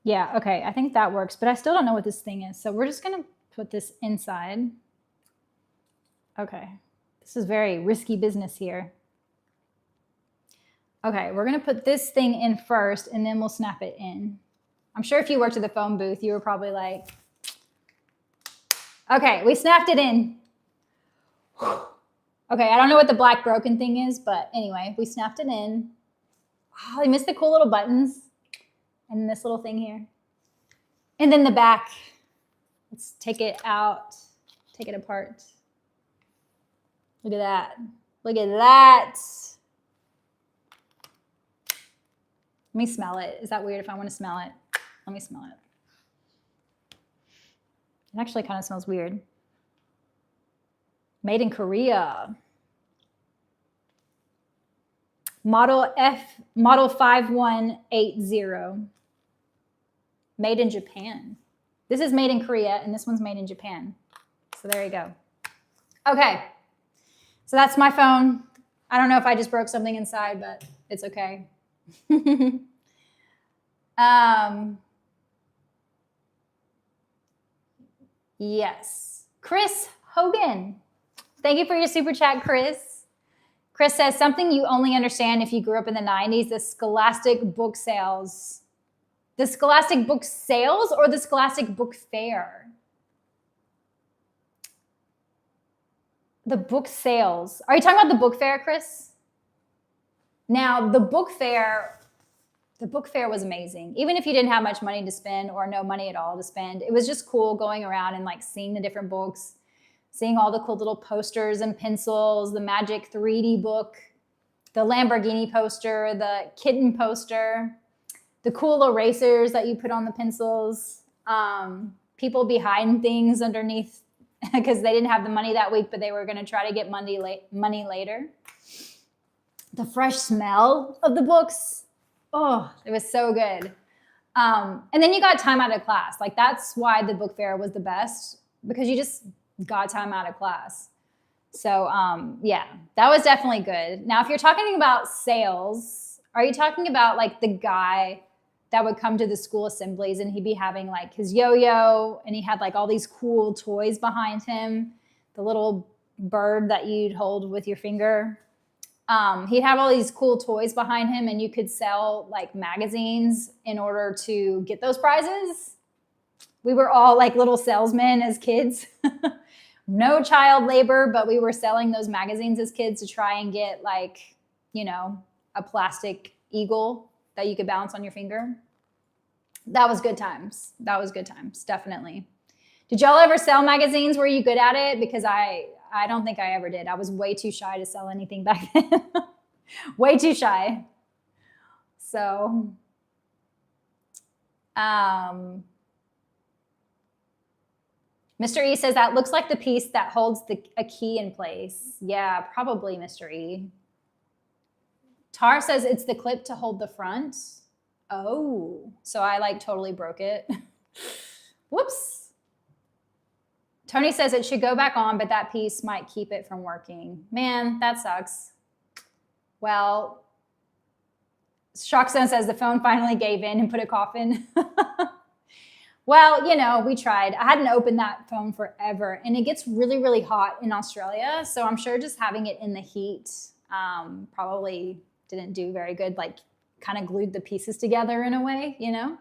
yeah, okay, I think that works, but I still don't know what this thing is. So we're just gonna put this inside. Okay, this is very risky business here. Okay, we're gonna put this thing in first and then we'll snap it in. I'm sure if you worked at the phone booth, you were probably like, okay, we snapped it in. Okay, I don't know what the black broken thing is, but anyway, we snapped it in. Wow, I missed the cool little buttons. And this little thing here. And then the back. Let's take it out, take it apart. Look at that. Look at that. me smell it. Is that weird if I want to smell it? Let me smell it. It actually kind of smells weird. Made in Korea. Model 5180. Made in Japan. This is made in Korea and this one's made in Japan. So there you go. Okay. So that's my phone. I don't know if I just broke something inside, but it's okay. Yes. Chris Hogan. Thank you for your super chat, Chris. Chris says, something you only understand if you grew up in the 90s, the Scholastic book sales. The Scholastic book sales or the Scholastic book fair? The book sales. Are you talking about the book fair, Chris? Now, the book fair was amazing. Even if you didn't have much money to spend or no money at all to spend, it was just cool going around and like seeing the different books, seeing all the cool little posters and pencils, the Magic 3D book, the Lamborghini poster, the kitten poster, the cool erasers that you put on the pencils, people behind things underneath because they didn't have the money that week, but they were going to try to get money later. The fresh smell of the books. Oh, it was so good. And then you got time out of class. Like that's why the book fair was the best because you just got time out of class. So yeah, that was definitely good. Now, if you're talking about sales, are you talking about like the guy that would come to the school assemblies and he'd be having like his yo-yo and he had like all these cool toys behind him, the little bird that you'd hold with your finger. He'd have all these cool toys behind him and you could sell like magazines in order to get those prizes. We were all like little salesmen as kids. No child labor, but we were selling those magazines as kids to try and get like, you know, a plastic eagle that you could balance on your finger. That was good times. That was good times, definitely. Did y'all ever sell magazines? Were you good at it? Because I don't think I ever did. I was way too shy to sell anything back then. Way too shy. So, Mr. E says that looks like the piece that holds a key in place. Yeah, probably, Mr. E. Tar says it's the clip to hold the front. Oh, so I like totally broke it. Whoops. Tony says it should go back on, but that piece might keep it from working. Man, that sucks. Well, Shockzone says the phone finally gave in and put a coffin. Well, you know, we tried. I hadn't opened that phone forever, and it gets really, really hot in Australia. So I'm sure just having it in the heat probably didn't do very good, like kind of glued the pieces together in a way, you know?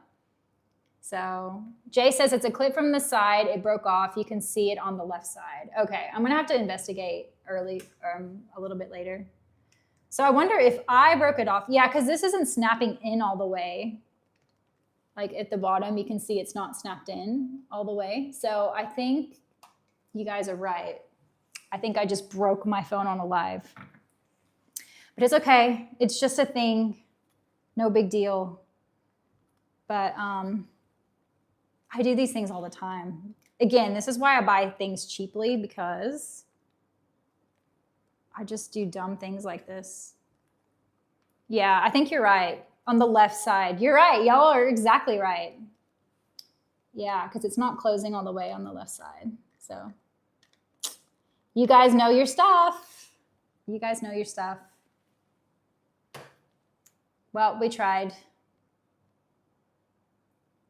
So Jay says it's a clip from the side. It broke off. You can see it on the left side. Okay, I'm going to have to investigate a little bit later. So I wonder if I broke it off. Yeah, because this isn't snapping in all the way. Like at the bottom, you can see it's not snapped in all the way. So I think you guys are right. I think I just broke my phone on a live. But it's okay. It's just a thing. No big deal. But I do these things all the time. Again, this is why I buy things cheaply, because I just do dumb things like this. Yeah, I think you're right. On the left side. You're right. Y'all are exactly right. Yeah, because it's not closing all the way on the left side. So you guys know your stuff. You guys know your stuff. Well, we tried.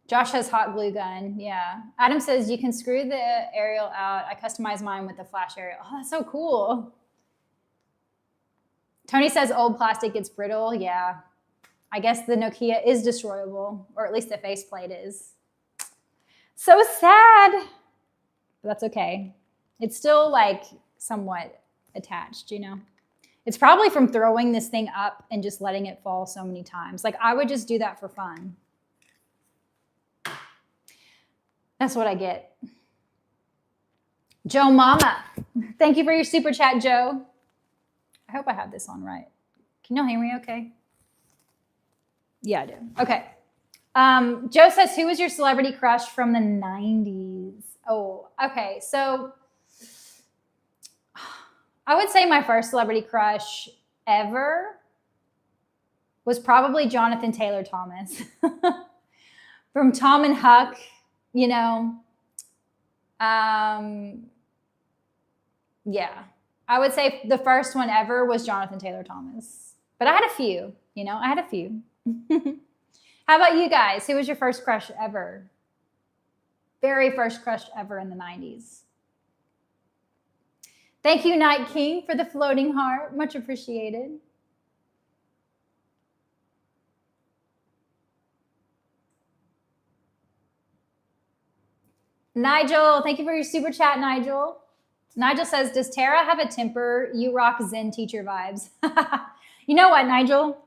Josh has hot glue gun. Yeah. Adam says you can screw the aerial out. I customized mine with the flash aerial. Oh, that's so cool. Tony says old plastic gets brittle. Yeah. I guess the Nokia is destroyable, or at least the faceplate is. So sad. But that's okay. It's still like somewhat attached, you know? It's probably from throwing this thing up and just letting it fall so many times. Like I would just do that for fun. That's what I get. Joe Mama. Thank you for your super chat, Joe. I hope I have this on right. Can y'all hear me okay? Yeah, I do. Okay. Joe says, who was your celebrity crush from the 90s? Oh, okay. So I would say my first celebrity crush ever was probably Jonathan Taylor Thomas from Tom and Huck, you know. Yeah, I would say the first one ever was Jonathan Taylor Thomas. But I had a few, you know, I had a few. How about you guys? Who was your first crush ever? Very first crush ever in the 90s. Thank you, Night King, for the floating heart. Much appreciated. Nigel, thank you for your super chat, Nigel. Nigel says, does Tara have a temper? You rock Zen teacher vibes. You know what, Nigel?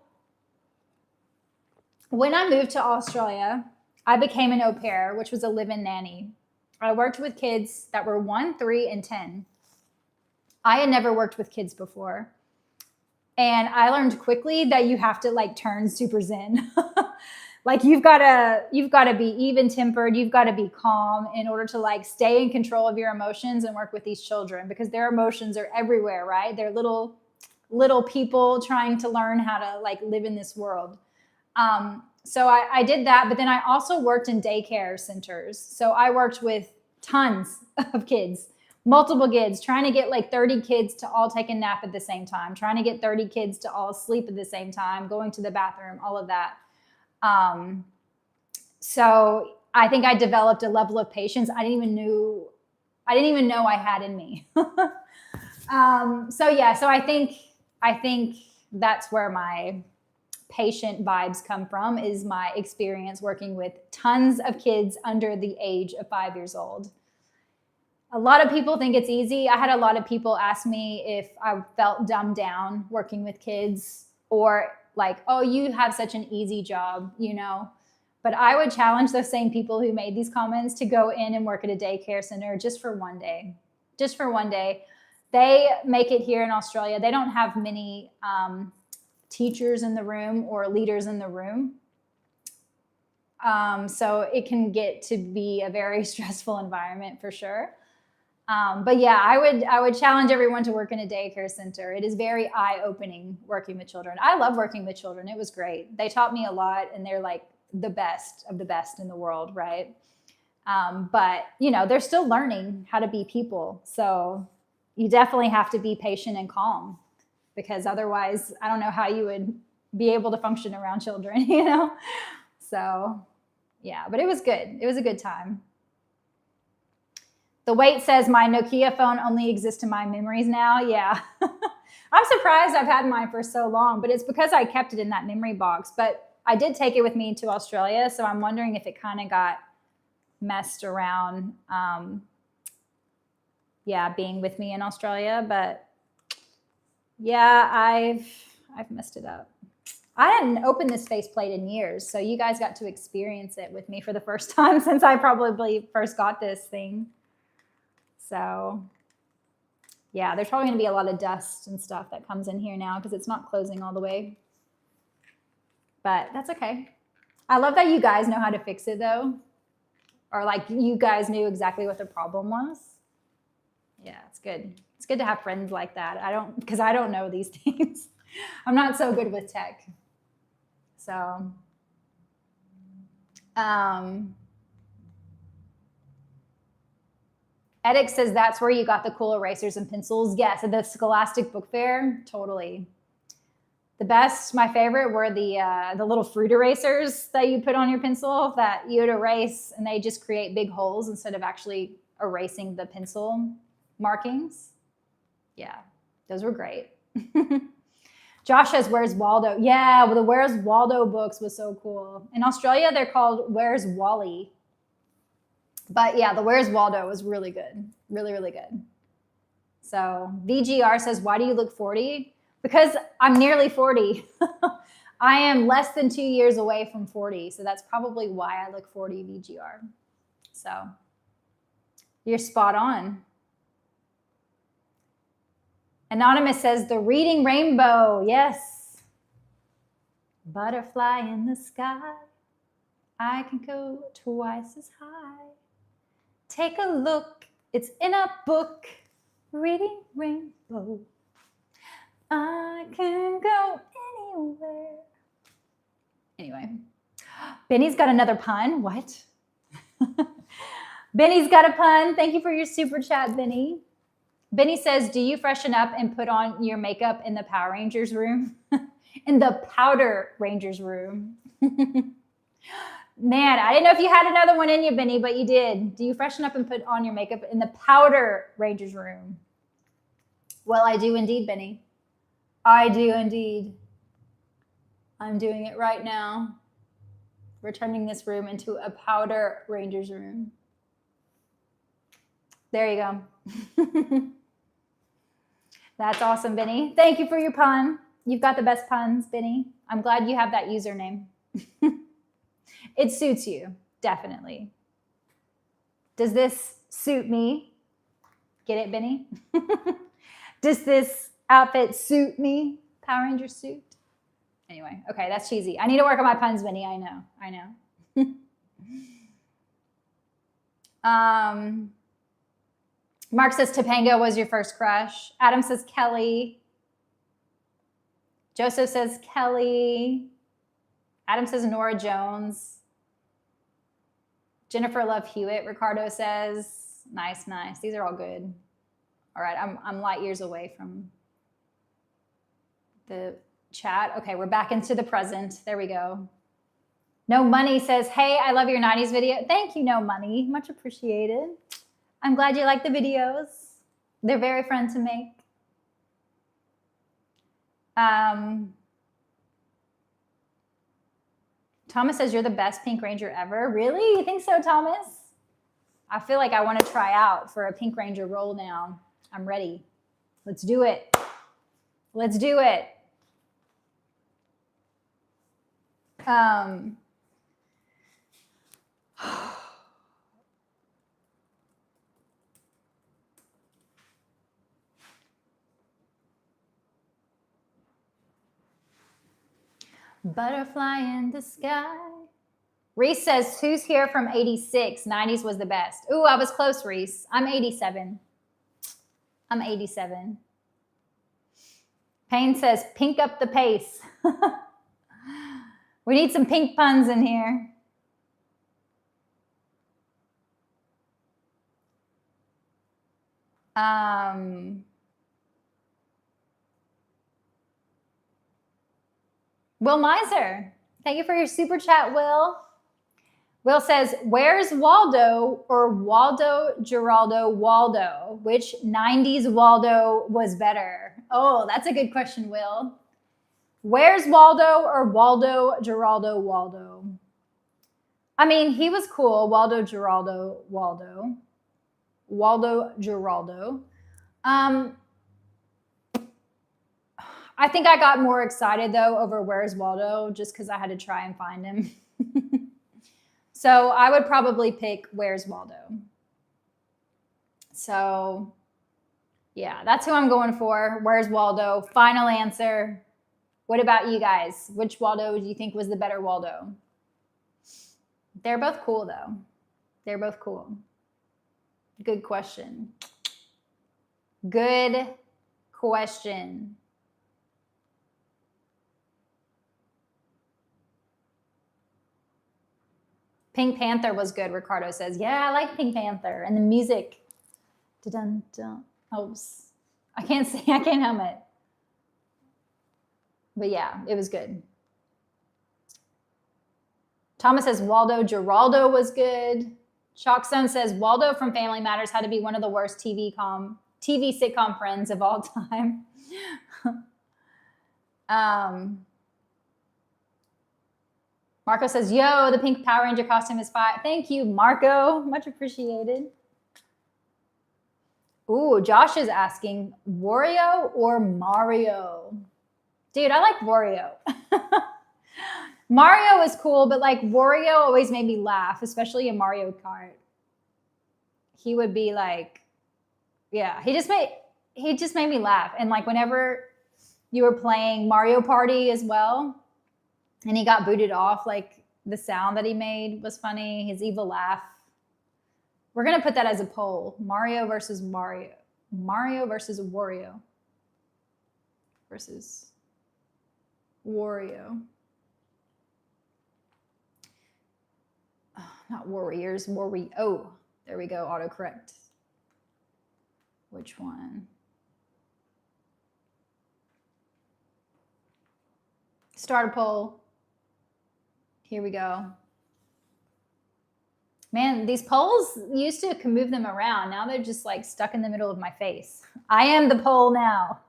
When I moved to Australia, I became an au pair, which was a live-in nanny. I worked with kids that were 1, 3, and 10. I had never worked with kids before. And I learned quickly that you have to like turn super Zen. Like you've got to be even tempered. You've got to be calm in order to like stay in control of your emotions and work with these children because their emotions are everywhere, right? They're little people trying to learn how to like live in this world. So I did that, but then I also worked in daycare centers. So I worked with tons of kids, multiple kids, trying to get like 30 kids to all take a nap at the same time, trying to get 30 kids to all sleep at the same time, going to the bathroom, all of that. So I think I developed a level of patience I didn't even know I had in me. So I think that's where my patient vibes come from, is my experience working with tons of kids under the age of 5 years old. A lot of people think it's easy. I had a lot of people ask me if I felt dumbed down working with kids, or like, oh, you have such an easy job, you know. But I would challenge those same people who made these comments to go in and work at a daycare center just for one day. Just for one day. They make it here in Australia. They don't have many teachers in the room or leaders in the room. So it can get to be a very stressful environment for sure. But yeah, I would challenge everyone to work in a daycare center. It is very eye-opening working with children. I love working with children. It was great. They taught me a lot, and they're like the best of the best in the world, right? But you know, they're still learning how to be people. So you definitely have to be patient and calm, because otherwise, I don't know how you would be able to function around children, you know? So yeah, but it was good. It was a good time. The Wait says, my Nokia phone only exists in my memories now. Yeah. I'm surprised I've had mine for so long, but it's because I kept it in that memory box. But I did take it with me to Australia, so I'm wondering if it kind of got messed around, being with me in Australia. But yeah, I've messed it up. I hadn't opened this faceplate in years, so you guys got to experience it with me for the first time since I probably first got this thing. So yeah, there's probably going to be a lot of dust and stuff that comes in here now because it's not closing all the way. But that's okay. I love that you guys know how to fix it though. Or like you guys knew exactly what the problem was. Yeah, it's good. It's good to have friends like that. Because I don't know these things. I'm not so good with tech. So, Edix says that's where you got the cool erasers and pencils. Yes, at the Scholastic Book Fair, totally. The best, my favorite, were the little fruit erasers that you put on your pencil that you would erase, and they just create big holes instead of actually erasing the pencil markings. Yeah, those were great. Josh says, Where's Waldo? Yeah, well, the Where's Waldo books was so cool. In Australia, they're called Where's Wally. But yeah, the Where's Waldo was really good. Really, really good. So VGR says, why do you look 40? Because I'm nearly 40. I am less than 2 years away from 40. So that's probably why I look 40, VGR. So you're spot on. Anonymous says, the Reading Rainbow. Yes. Butterfly in the sky. I can go twice as high. Take a look, it's in a book. Reading rainbow. I can go anywhere. Anyway, Benny's got another pun. What? Benny's got a pun. Thank you for your super chat, Benny. Benny says, do you freshen up and put on your makeup in the Power Rangers room? In the Powder Rangers room. Man, I didn't know if you had another one in you, Benny, but you did. Do you freshen up and put on your makeup in the Powder Rangers room? Well, I do indeed, Benny. I do indeed. I'm doing it right now. We're turning this room into a Powder Rangers room. There you go. That's awesome, Benny. Thank you for your pun. You've got the best puns, Benny. I'm glad you have that username. It suits you, definitely. Does this suit me? Get it, Benny? Does this outfit suit me? Power Ranger suit? Anyway, okay, that's cheesy. I need to work on my puns, Benny. I know. Mark says Topanga was your first crush. Adam says Kelly. Joseph says Kelly. Adam says Nora Jones. Jennifer Love Hewitt, Ricardo says. Nice, nice. These are all good. All right, I'm light years away from the chat. Okay, we're back into the present. There we go. No Money says, hey, I love your 90s video. Thank you, No Money. Much appreciated. I'm glad you like the videos. They're very fun to make. Thomas says, you're the best Pink Ranger ever. Really? You think so, Thomas? I feel like I want to try out for a Pink Ranger role now. I'm ready. Let's do it. Let's do it. Butterfly in the sky. Reese says, who's here from 86? 90s was the best. Ooh, I was close, Reese. I'm 87. I'm 87. Payne says, pink up the pace. We need some pink puns in here. Will Miser, thank you for your super chat, Will. Will says, where's Waldo or Waldo Geraldo Waldo? Which 90s Waldo was better? Oh, that's a good question, Will. Where's Waldo or Waldo Geraldo Waldo? I mean, he was cool. Waldo Geraldo Waldo. Waldo Geraldo. I think I got more excited, though, over Where's Waldo, just because I had to try and find him. So I would probably pick Where's Waldo. So, yeah, that's who I'm going for. Where's Waldo? Final answer. What about you guys? Which Waldo do you think was the better Waldo? They're both cool, though. They're both cool. Good question. Good question. Pink Panther was good, Ricardo says. Yeah, I like Pink Panther. And the music. Dun-dun-dun. Oops. I can't sing. I can't hum it. But yeah, it was good. Thomas says Waldo Geraldo was good. Shockstone says Waldo from Family Matters had to be one of the worst TV sitcom friends of all time. Marco says, yo, the pink Power Ranger costume is fire. Thank you, Marco. Much appreciated. Ooh, Josh is asking, Wario or Mario? Dude, I like Wario. Mario is cool, but like Wario always made me laugh, especially in Mario Kart. He would be like, yeah, he just made me laugh. And like whenever you were playing Mario Party as well, And he got booted off. Like, the sound that he made was funny. His evil laugh. We're going to put that as a poll. Mario versus Wario. Mario versus Wario. Versus Wario. Oh, not Warriors. Wario. Oh, there we go. Autocorrect. Which one? Start a poll. Here we go. Man, these polls used to can move them around. Now they're just like stuck in the middle of my face. I am the poll now.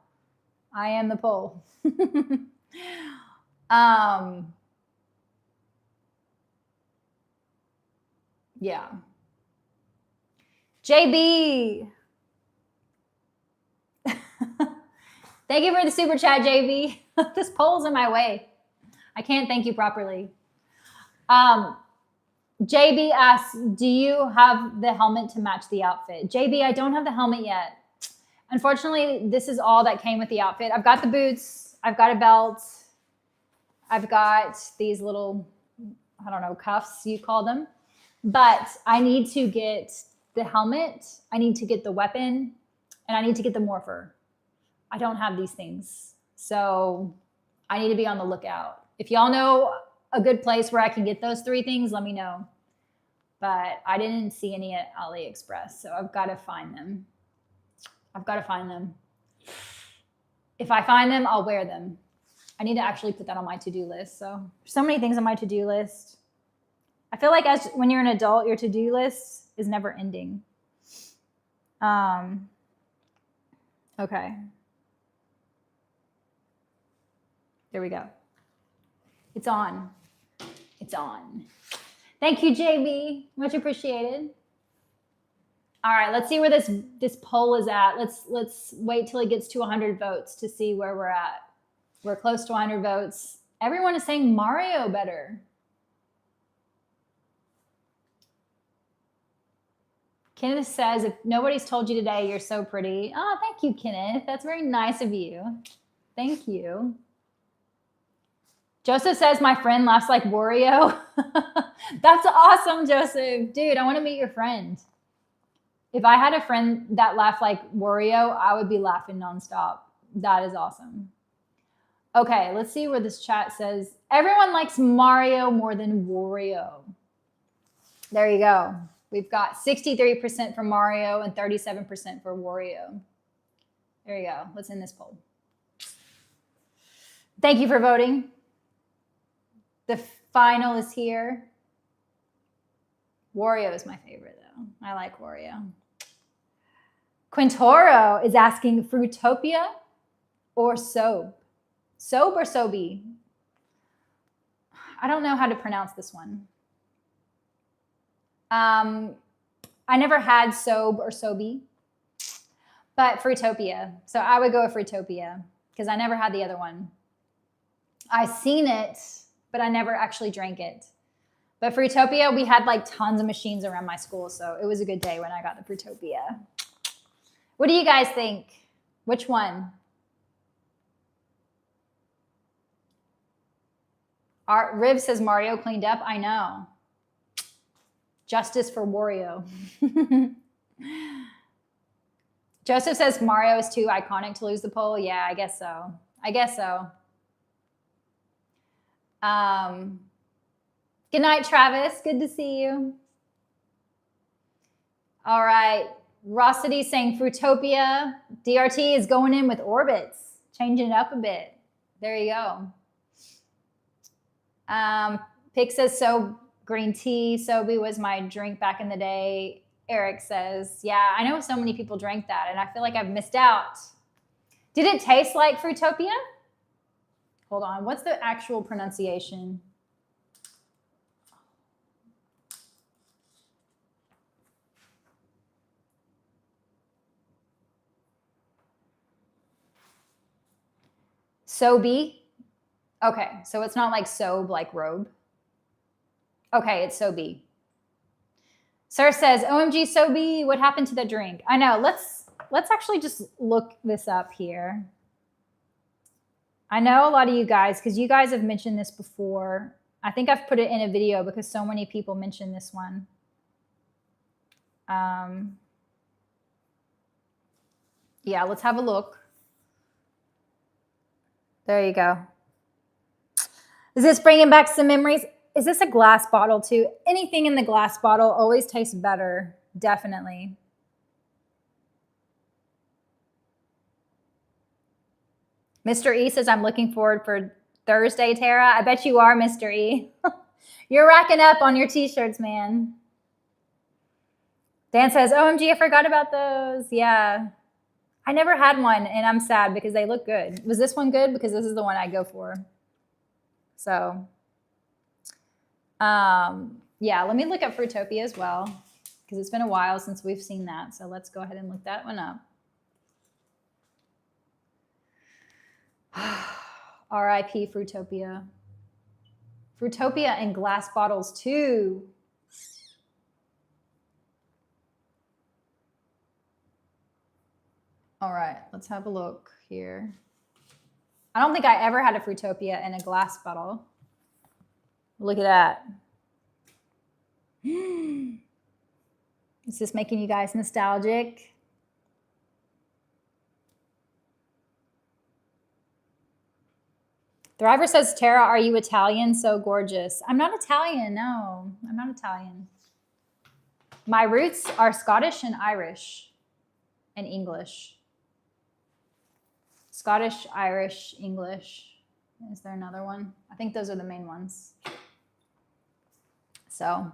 I am the poll. Yeah. JB. Thank you for the super chat, JB. This poll's in my way. I can't thank you properly. JB asks, do you have the helmet to match the outfit? JB, I don't have the helmet yet. Unfortunately, this is all that came with the outfit. I've got the boots. I've got a belt. I've got these little, I don't know, cuffs, you call them. But I need to get the helmet. I need to get the weapon. And I need to get the morpher. I don't have these things. So I need to be on the lookout. If y'all know a good place where I can get those 3 things, let me know. But I didn't see any at AliExpress, so I've got to find them. I've got to find them. If I find them, I'll wear them. I need to actually put that on my to-do list. So there's so many things on my to-do list. I feel like when you're an adult, your to-do list is never ending. Okay. There we go. It's on. It's on. Thank you, JB. Much appreciated. All right, let's see where this poll is at. Let's wait till it gets to 100 votes to see where we're at. We're close to 100 votes. Everyone is saying Mario better. Kenneth says, if nobody's told you today, you're so pretty. Oh, thank you, Kenneth. That's very nice of you. Thank you. Joseph says, my friend laughs like Wario. That's awesome, Joseph. Dude, I want to meet your friend. If I had a friend that laughed like Wario, I would be laughing nonstop. That is awesome. Okay, let's see where this chat says. Everyone likes Mario more than Wario. There you go. We've got 63% for Mario and 37% for Wario. There you go. Let's end this poll. Thank you for voting. The final is here. Wario is my favorite, though. I like Wario. Quintoro is asking Fruitopia or Sobe? Sobe or Sobe? I don't know how to pronounce this one. I never had Sobe or Sobe, but Fruitopia. So I would go with Fruitopia because I never had the other one. I seen it, but I never actually drank it. But Fruitopia, we had like tons of machines around my school, so it was a good day when I got the Fruitopia. What do you guys think? Which one? Riv says Mario cleaned up. I know. Justice for Wario. Joseph says Mario is too iconic to lose the poll. Yeah, I guess so. I guess so. Good night, Travis. Good to see you. All right. Rossity saying Fruitopia. DRT is going in with Orbits. Changing it up a bit. There you go. Pick says so green tea. Sobe was my drink back in the day. Eric says, yeah, I know so many people drank that and I feel like I've missed out. Did it taste like Fruitopia? Hold on. What's the actual pronunciation? Sobe. Okay, so it's not like sobe, like robe. Okay, it's Sobe. Sir says, OMG Sobe, what happened to the drink? I know, let's actually just look this up here. I know a lot of you guys, because you guys have mentioned this before. I think I've put it in a video because so many people mentioned this one. Yeah, let's have a look. There you go. Is this bringing back some memories? Is this a glass bottle too? Anything in the glass bottle always tastes better, definitely. Mr. E says, I'm looking forward for Thursday, Tara. I bet you are, Mr. E. You're racking up on your t-shirts, man. Dan says, OMG, I forgot about those. Yeah. I never had one, and I'm sad because they look good. Was this one good? Because this is the one I go for. So, yeah, let me look up Fruitopia as well, because it's been a while since we've seen that. So let's go ahead and look that one up. R.I.P. Fruitopia. Fruitopia in glass bottles too. All right, let's have a look here. I don't think I ever had a Fruitopia in a glass bottle. Look at that. Is this making you guys nostalgic? Thriver says, Tara, are you Italian? So gorgeous. I'm not Italian, no. I'm not Italian. My roots are Scottish and Irish and English. Scottish, Irish, English. Is there another one? I think those are the main ones. So.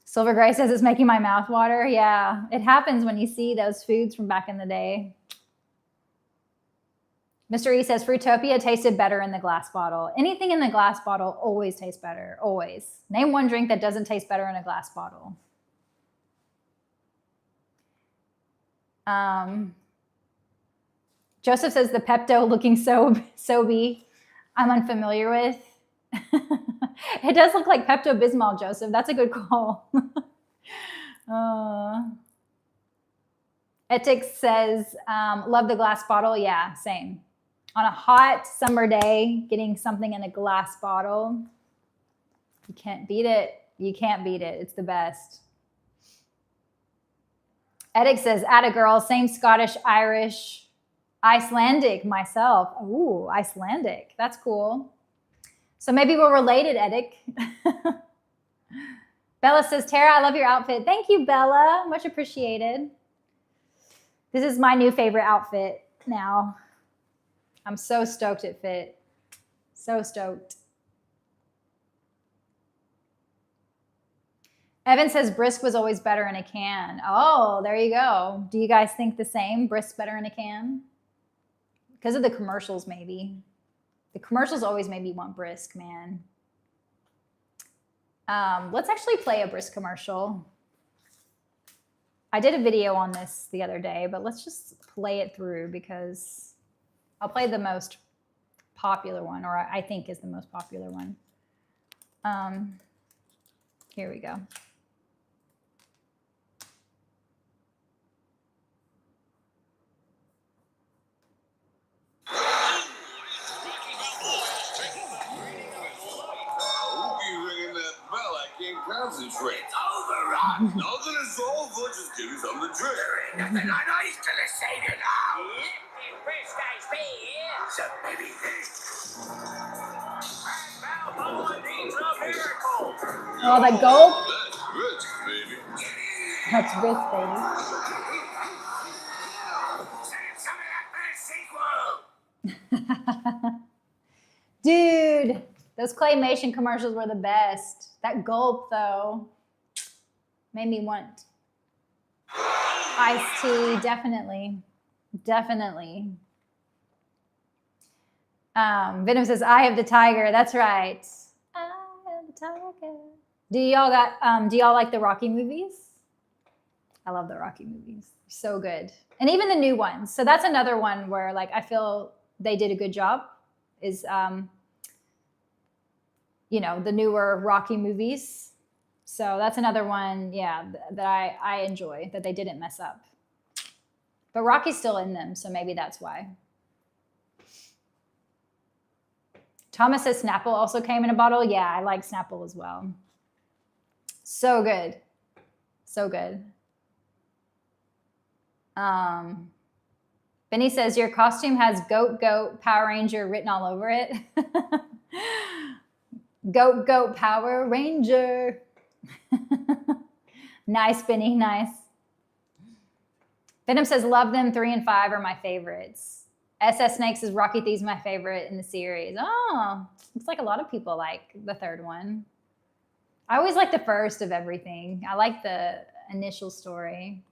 Silver Gray says it's making my mouth water. Yeah, it happens when you see those foods from back in the day. Mr. E says Fruitopia tasted better in the glass bottle. Anything in the glass bottle always tastes better, always. Name one drink that doesn't taste better in a glass bottle. Joseph says the Pepto looking soapy. I'm unfamiliar with. It does look like Pepto-Bismol, Joseph. That's a good call. Etix says, love the glass bottle. Yeah, same. On a hot summer day, getting something in a glass bottle, you can't beat it. You can't beat it. It's the best. Etix says, atta girl, same Scottish, Irish, Icelandic myself. Ooh, Icelandic. That's cool. So maybe we're related, Edik. Bella says, Tara, I love your outfit. Thank you, Bella. Much appreciated. This is my new favorite outfit now. I'm so stoked it fit. So stoked. Evan says brisk was always better in a can. Oh, there you go. Do you guys think the same? Brisk better in a can? Because of the commercials, maybe. The commercials always made me want brisk, man. Let's actually play a brisk commercial. I did a video on this the other day, but let's just play it through because I'll play the most popular one, or I think is the most popular one. Here we go. Concentrate. It's over, Rock. Nothing is over. Just give me something to drink. There ain't nothing nice to say to now. First I speak. So maybe Balboa needs a miracle. Oh, the gulp. That's rich, baby. That's brisk, baby. Some of that sequel. Dude, those claymation commercials were the best. That gulp, though, made me want iced tea. Definitely. Definitely. Venom says, Eye of the Tiger. That's right. Eye of the Tiger. Do y'all like the Rocky movies? I love the Rocky movies. So good. And even the new ones. So that's another one where like I feel they did a good job is you know, the newer Rocky movies. So that's another one, yeah, that I enjoy, that they didn't mess up. But Rocky's still in them, so maybe that's why. Thomas says Snapple also came in a bottle. Yeah, I like Snapple as well. So good. So good. Benny says, your costume has Goat Goat Power Ranger written all over it. Goat Goat Power Ranger. Nice, Benny, nice. Venom says, love them. 3 and 5 are my favorites. SS Snakes is Rocky Thieves my favorite in the series. Oh, looks like a lot of people like the third one. I always like the first of everything. I like the initial story.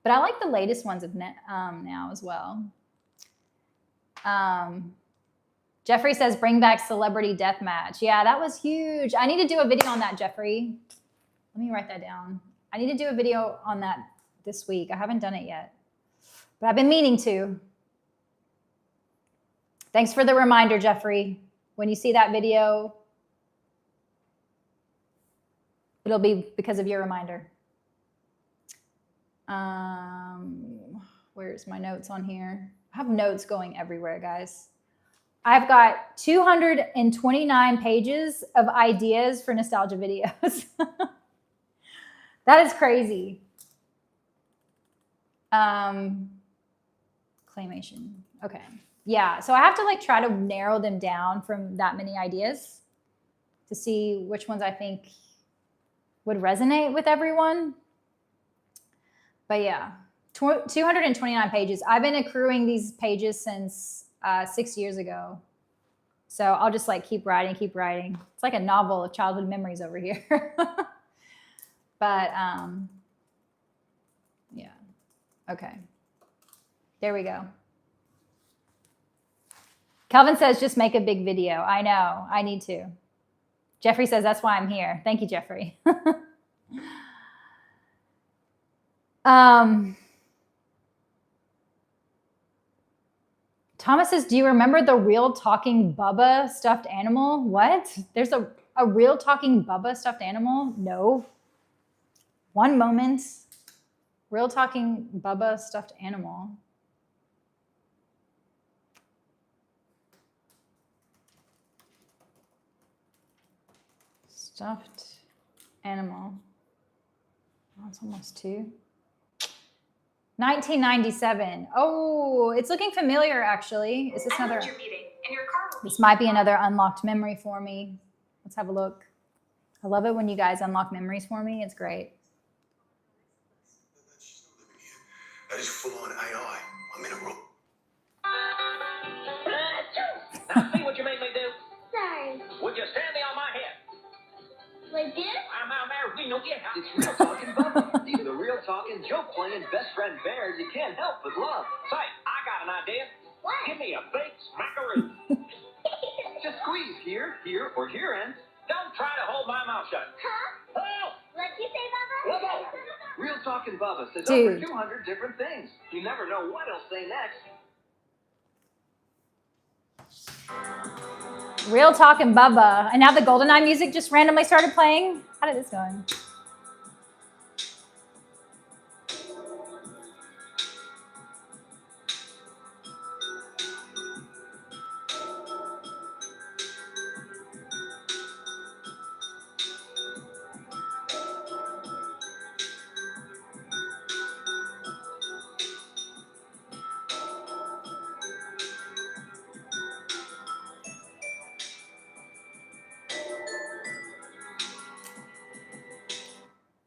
But I like the latest ones of now as well. Jeffrey says, bring back Celebrity Deathmatch. Yeah, that was huge. I need to do a video on that, Jeffrey. Let me write that down. I need to do a video on that this week. I haven't done it yet. But I've been meaning to. Thanks for the reminder, Jeffrey. When you see that video, it'll be because of your reminder. Where's my notes on here? I have notes going everywhere, guys. I've got 229 pages of ideas for nostalgia videos. That is crazy. Claymation. Okay. Yeah, so I have to like try to narrow them down from that many ideas to see which ones I think would resonate with everyone. But yeah, 229 pages. I've been accruing these pages since 6 years ago. So I'll just like keep writing, keep writing. It's like a novel of childhood memories over here. But yeah, okay. There we go. Calvin says, just make a big video. I know, I need to. Jeffrey says, that's why I'm here. Thank you, Jeffrey. Thomas says, do you remember the real talking Bubba stuffed animal? What? There's a real talking Bubba stuffed animal? No. One moment. Real talking Bubba stuffed animal. Stuffed animal. Oh, it's almost 2. 1997. Oh, it's looking familiar, actually. Is this another? This might be another unlocked memory for me. Let's have a look. I love it when you guys unlock memories for me. It's great. That is full-on AI. I'm in a room. Now see what you made me do? Sorry. Would you stand me on my head? Like this? I'm out there, we don't get It's Real Talking Bubba. These are the real talking, joke-playing best friend bears you can't help but love. Say, I got an idea. What? Give me a big smackaroo. Just squeeze here, here, or here, and Don't try to hold my mouth shut. Huh? Oh! What'd you say, Look Bubba? out. Real Talking Bubba says Dude. over 200 different things. You never know what he'll say next. Real Talking Bubba. And now the GoldenEye music just randomly started playing. How did this go?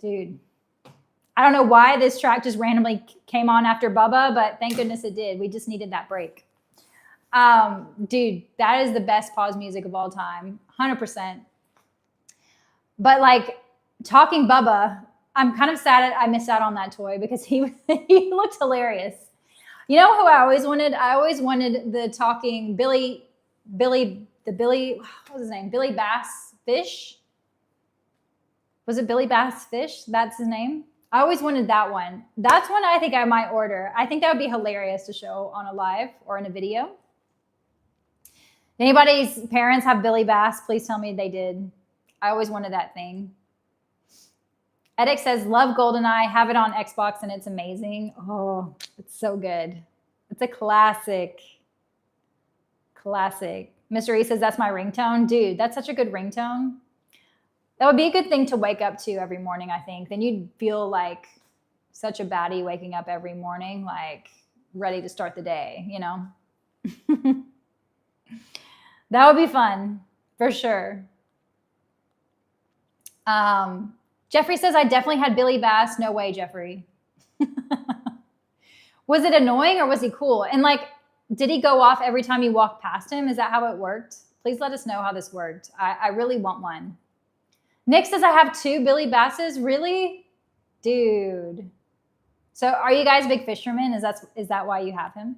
Dude, I don't know why this track just randomly came on after Bubba, but thank goodness it did. We just needed that break. Dude, that is the best pause music of all time, 100%. But like talking Bubba, I'm kind of sad I missed out on that toy because he looked hilarious. You know who I always wanted? I always wanted the talking Billy, what was his name? Billy Bass Fish. Was it Billy Bass Fish? That's his name. I always wanted that one. That's one I think I might order. I think that would be hilarious to show on a live or in a video. Anybody's parents have Billy Bass? Please tell me they did. I always wanted that thing. Edic says, love GoldenEye. Have it on Xbox and it's amazing. Oh, it's so good. It's a classic. Classic. Mr. E says, that's my ringtone. Dude, that's such a good ringtone. That would be a good thing to wake up to every morning, I think. Then you'd feel like such a baddie waking up every morning, like ready to start the day, you know? That would be fun, for sure. Jeffrey says, I definitely had Billy Bass. No way, Jeffrey. Was it annoying or was he cool? And like, did he go off every time you walked past him? Is that how it worked? Please let us know how this worked. I really want one. Nick says, I have 2 Billy Basses. Really? Dude. So are you guys big fishermen? Is that why you have him?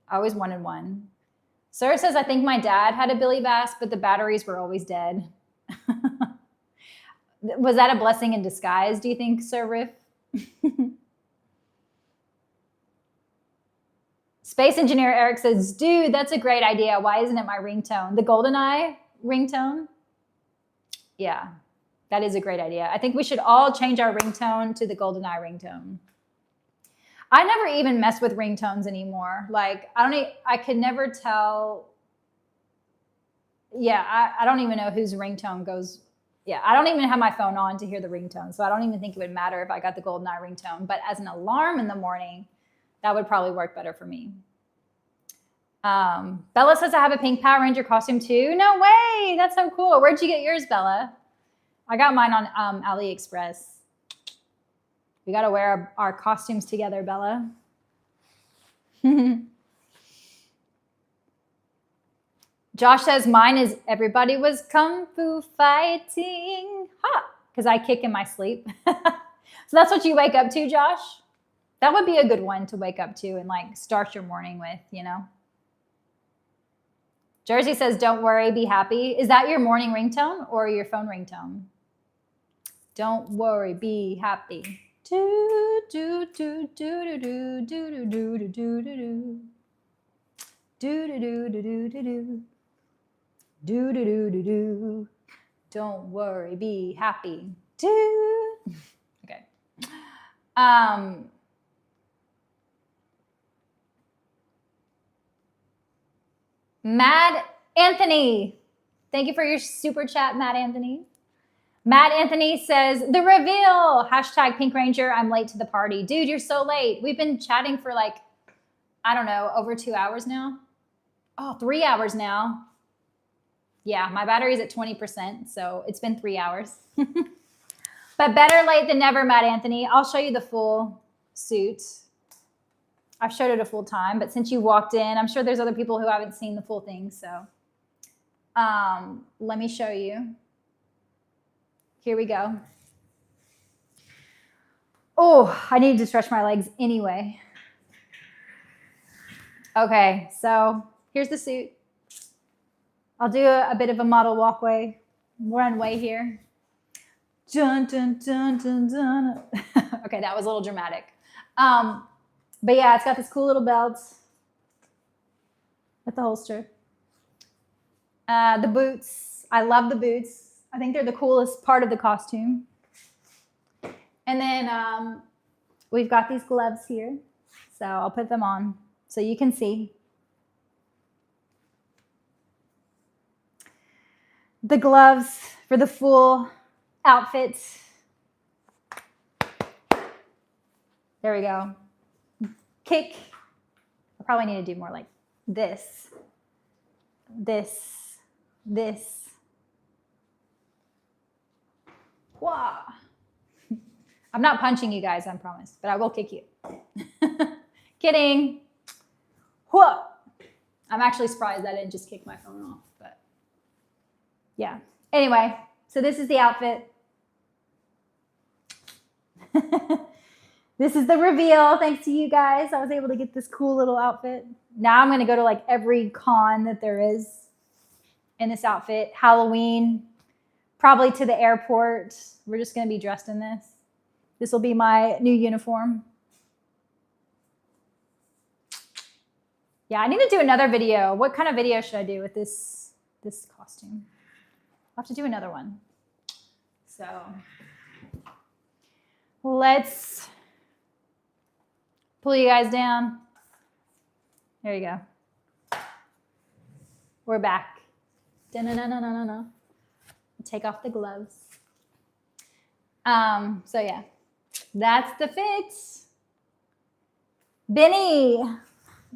I always wanted one. Sir says, I think my dad had a Billy Bass, but the batteries were always dead. Was that a blessing in disguise, do you think, Sir Riff? Space Engineer Eric says, dude, that's a great idea. Why isn't it my ringtone? The GoldenEye ringtone? Yeah, that is a great idea. I think we should all change our ringtone to the GoldenEye ringtone. I never even mess with ringtones anymore. Like, I could never tell. Yeah, I don't even know whose ringtone goes. Yeah, I don't even have my phone on to hear the ringtone. So I don't even think it would matter if I got the GoldenEye ringtone. But as an alarm in the morning, that would probably work better for me. Bella says, I have a pink Power Ranger costume too. No way. That's so cool. Where'd you get yours, Bella? I got mine on AliExpress. We got to wear our costumes together, Bella. Josh says, mine is everybody was kung fu fighting. Ha! Because I kick in my sleep. So that's what you wake up to, Josh? That would be a good one to wake up to and like start your morning with, you know? Jersey says, don't worry, be happy. Is that your morning ringtone or your phone ringtone? Don't worry, be happy. Do, do, do, do, do, do, do, do, do, do, do. Do, do, do, do, do, do, do. Do, do, do, do, do. Don't worry, be happy. Do. Okay. Mad Anthony. Thank you for your super chat, Mad Anthony. Mad Anthony says, the reveal. Hashtag Pink Ranger, I'm late to the party. Dude, you're so late. We've been chatting for like, I don't know, over 2 hours now. Oh, 3 hours now. Yeah, my battery's at 20%, so it's been 3 hours. But better late than never, Mad Anthony. I'll show you the full suit. I've showed it a full time, but since you walked in, I'm sure there's other people who haven't seen the full thing, so let me show you. Here we go. Oh, I needed to stretch my legs anyway. Okay, so here's the suit. I'll do a bit of a model runway here. Dun, dun, dun, dun, dun. Okay, that was a little dramatic. But yeah, it's got this cool little belt with the holster. The boots, I love the boots. I think they're the coolest part of the costume. And then we've got these gloves here. So I'll put them on so you can see. The gloves for the full outfit. There we go. Kick. I probably need to do more like this. This. This. Wah. I'm not punching you guys, I promise, but I will kick you. Kidding. Whoa. I'm actually surprised I didn't just kick my phone off, but yeah. Anyway, so this is the outfit. This is the reveal. Thanks to you guys, I was able to get this cool little outfit. Now I'm going to go to like every con that there is in this outfit. Halloween, probably to the airport. We're just going to be dressed in this. This will be my new uniform. Yeah, I need to do another video. What kind of video should I do with this costume? I'll have to do another one. So let's pull you guys down. There you go. We're back. Da-na-na-na-na-na. Take off the gloves. So yeah, that's the fit. Benny,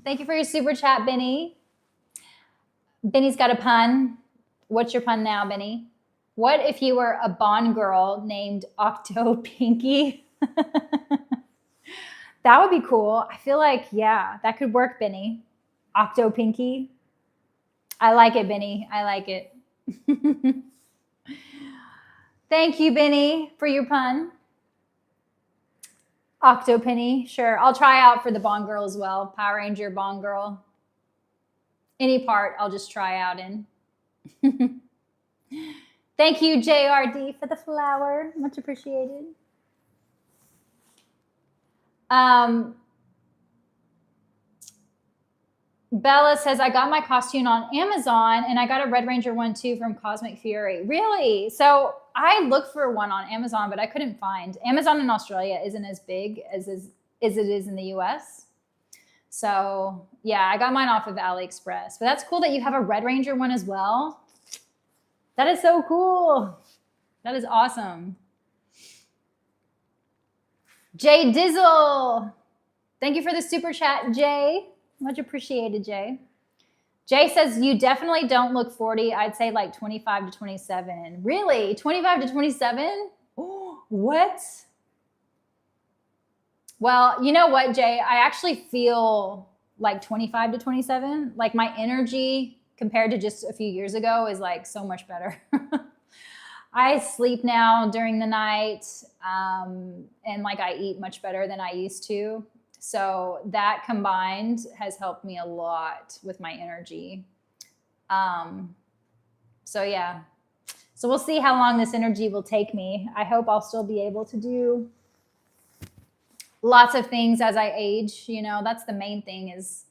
thank you for your super chat, Benny. Benny's got a pun. What's your pun now, Benny? What if you were a Bond girl named Octo Pinky? That would be cool. I feel like, yeah, that could work, Benny. Octo Pinky. I like it, Benny. I like it. Thank you, Benny, for your pun. Octo Penny, sure. I'll try out for the Bond girl as well. Power Ranger Bond girl. Any part I'll just try out in. Thank you, JRD, for the flower. Much appreciated. Bella says, I got my costume on Amazon and I got a Red Ranger one too from Cosmic Fury. Really? So I looked for one on Amazon, but I couldn't find. Amazon in Australia isn't as big as it is in the US. So yeah, I got mine off of AliExpress. But that's cool that you have a Red Ranger one as well. That is so cool. That is awesome. Jay Dizzle. Thank you for the super chat, Jay. Much appreciated, Jay. Jay says, you definitely don't look 40. I'd say like 25 to 27. Really? 25 to 27? What? Well, you know what, Jay? I actually feel like 25 to 27. Like my energy compared to just a few years ago is like so much better. I sleep now during the night, and like I eat much better than I used to. So that combined has helped me a lot with my energy. So yeah. So we'll see how long this energy will take me. I hope I'll still be able to do lots of things as I age. You know, that's the main thing, is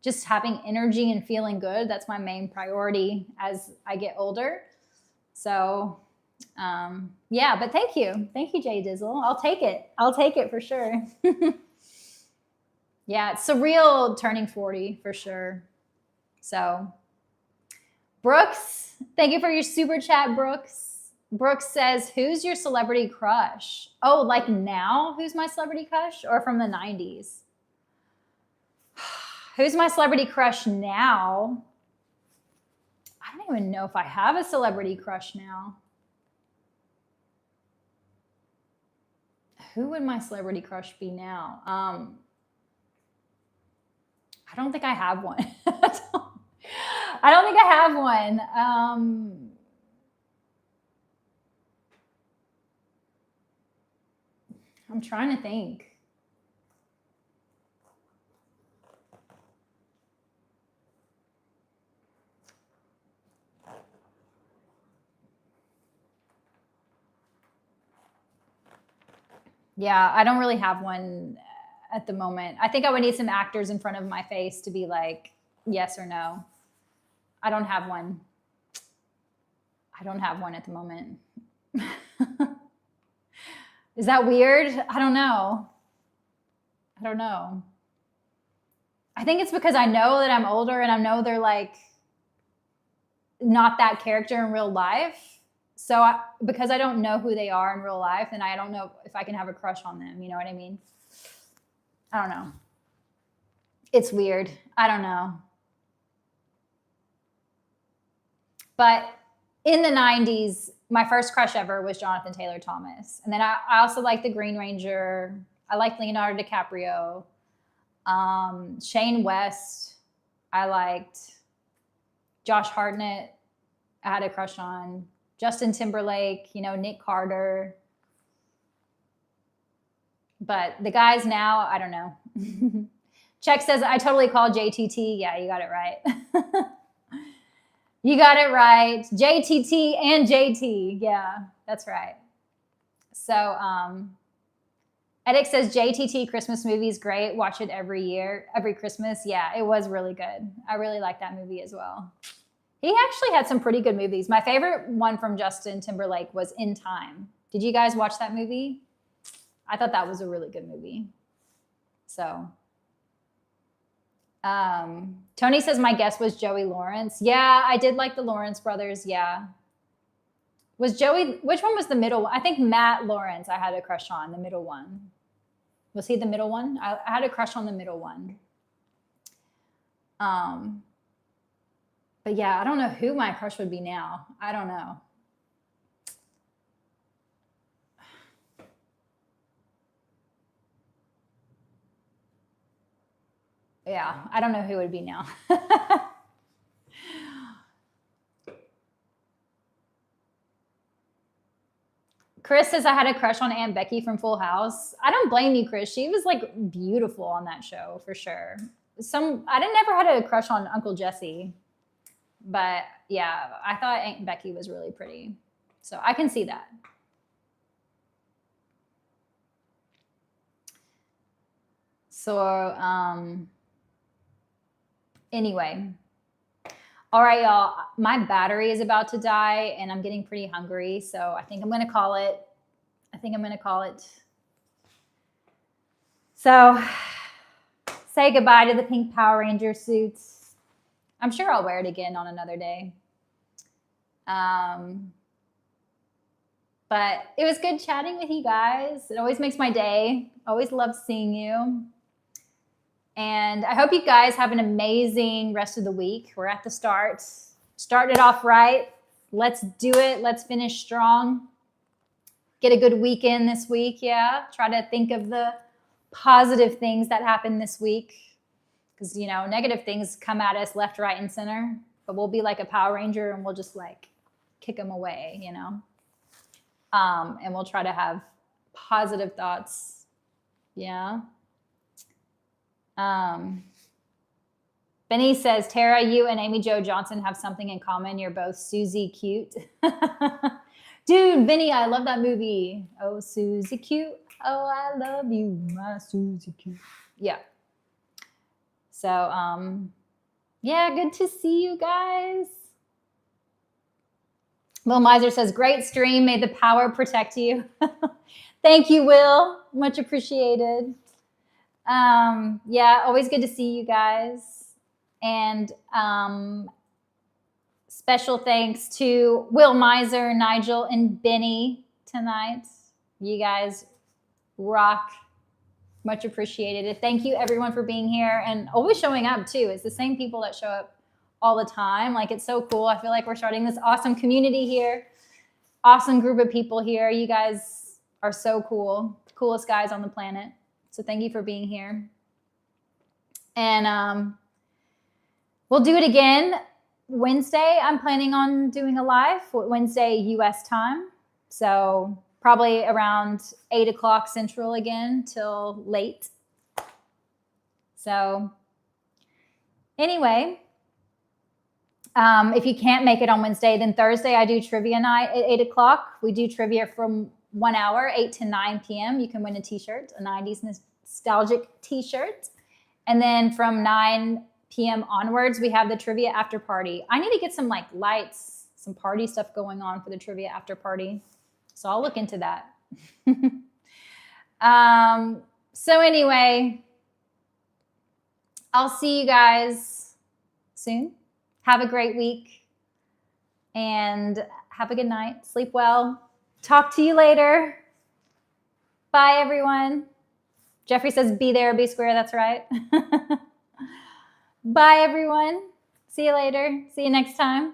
just having energy and feeling good. That's my main priority as I get older. So yeah, but thank you. Thank you, Jay Dizzle. I'll take it. I'll take it for sure. Yeah, it's surreal turning 40 for sure. So, Brooks, thank you for your super chat, Brooks. Brooks says, who's your celebrity crush? Oh, like now? Who's my celebrity crush? Or from the 90s? Who's my celebrity crush now? I don't even know if I have a celebrity crush now. Who would my celebrity crush be now? I don't think I have one. I don't think I have one. I'm trying to think. Yeah, I don't really have one at the moment. I think I would need some actors in front of my face to be like, yes or no. I don't have one. I don't have one at the moment. Is that weird? I don't know. I don't know. I think it's because I know that I'm older and I know they're like not that character in real life. So because I don't know who they are in real life, then I don't know if I can have a crush on them. You know what I mean? I don't know. It's weird. I don't know. But in the 90s, my first crush ever was Jonathan Taylor Thomas. And then I also liked the Green Ranger. I liked Leonardo DiCaprio. Shane West. I liked Josh Hartnett. I had a crush on. Justin Timberlake, you know, Nick Carter. But the guys now, I don't know. Check says, I totally called JTT. Yeah, you got it right. You got it right. JTT and JT. Yeah, that's right. So, Edic says, JTT Christmas movie is great. Watch it every year, every Christmas. Yeah, it was really good. I really liked that movie as well. He actually had some pretty good movies. My favorite one from Justin Timberlake was In Time. Did you guys watch that movie? I thought that was a really good movie. So, Tony says my guess was Joey Lawrence. Yeah, I did like the Lawrence brothers. Yeah. Was Joey, which one was the middle one? I think Matt Lawrence I had a crush on, the middle one. Was he the middle one? I had a crush on the middle one. But yeah, I don't know who my crush would be now. I don't know. Yeah, I don't know who it would be now. Chris says I had a crush on Aunt Becky from Full House. I don't blame you, Chris. She was like beautiful on that show for sure. I never had a crush on Uncle Jesse, but yeah, I thought Aunt Becky was really pretty. So I can see that. So anyway, all right, y'all, my battery is about to die and I'm getting pretty hungry. So I think I'm going to call it. So say goodbye to the pink Power Ranger suits. I'm sure I'll wear it again on another day. But it was good chatting with you guys. It always makes my day. Always love seeing you. And I hope you guys have an amazing rest of the week. We're at the start. Started off right. Let's do it. Let's finish strong. Get a good weekend this week. Yeah. Try to think of the positive things that happened this week. Because, you know, negative things come at us left, right, and center. But we'll be like a Power Ranger and we'll just like kick them away, you know. And we'll try to have positive thoughts. Yeah. Benny says, Tara, you and Amy Jo Johnson have something in common. You're both Susie cute. Dude, Benny, I love that movie. Oh, Susie cute. Oh, I love you, my Susie cute. Yeah. So, yeah, good to see you guys. Will Miser says, great stream. May the power protect you. Thank you, Will. Much appreciated. Yeah, always good to see you guys. And special thanks to Will Miser, Nigel, and Benny tonight. You guys rock. Much appreciated. Thank you, everyone, for being here and always showing up, too. It's the same people that show up all the time. Like, it's so cool. I feel like we're starting this awesome community here. Awesome group of people here. You guys are so cool. Coolest guys on the planet. So thank you for being here. And we'll do it again Wednesday. I'm planning on doing a live Wednesday US time. So probably around 8 o'clock Central again till late. So anyway, if you can't make it on Wednesday, then Thursday I do trivia night at 8 o'clock. We do trivia from 1 hour, 8 to 9 p.m. You can win a t-shirt, a 90s nostalgic t-shirt. And then from 9 p.m. onwards, we have the trivia after party. I need to get some like lights, some party stuff going on for the trivia after party. So I'll look into that. So anyway, I'll see you guys soon. Have a great week and have a good night. Sleep well. Talk to you later. Bye, everyone. Jeffrey says, be there, be square. That's right. Bye, everyone. See you later. See you next time.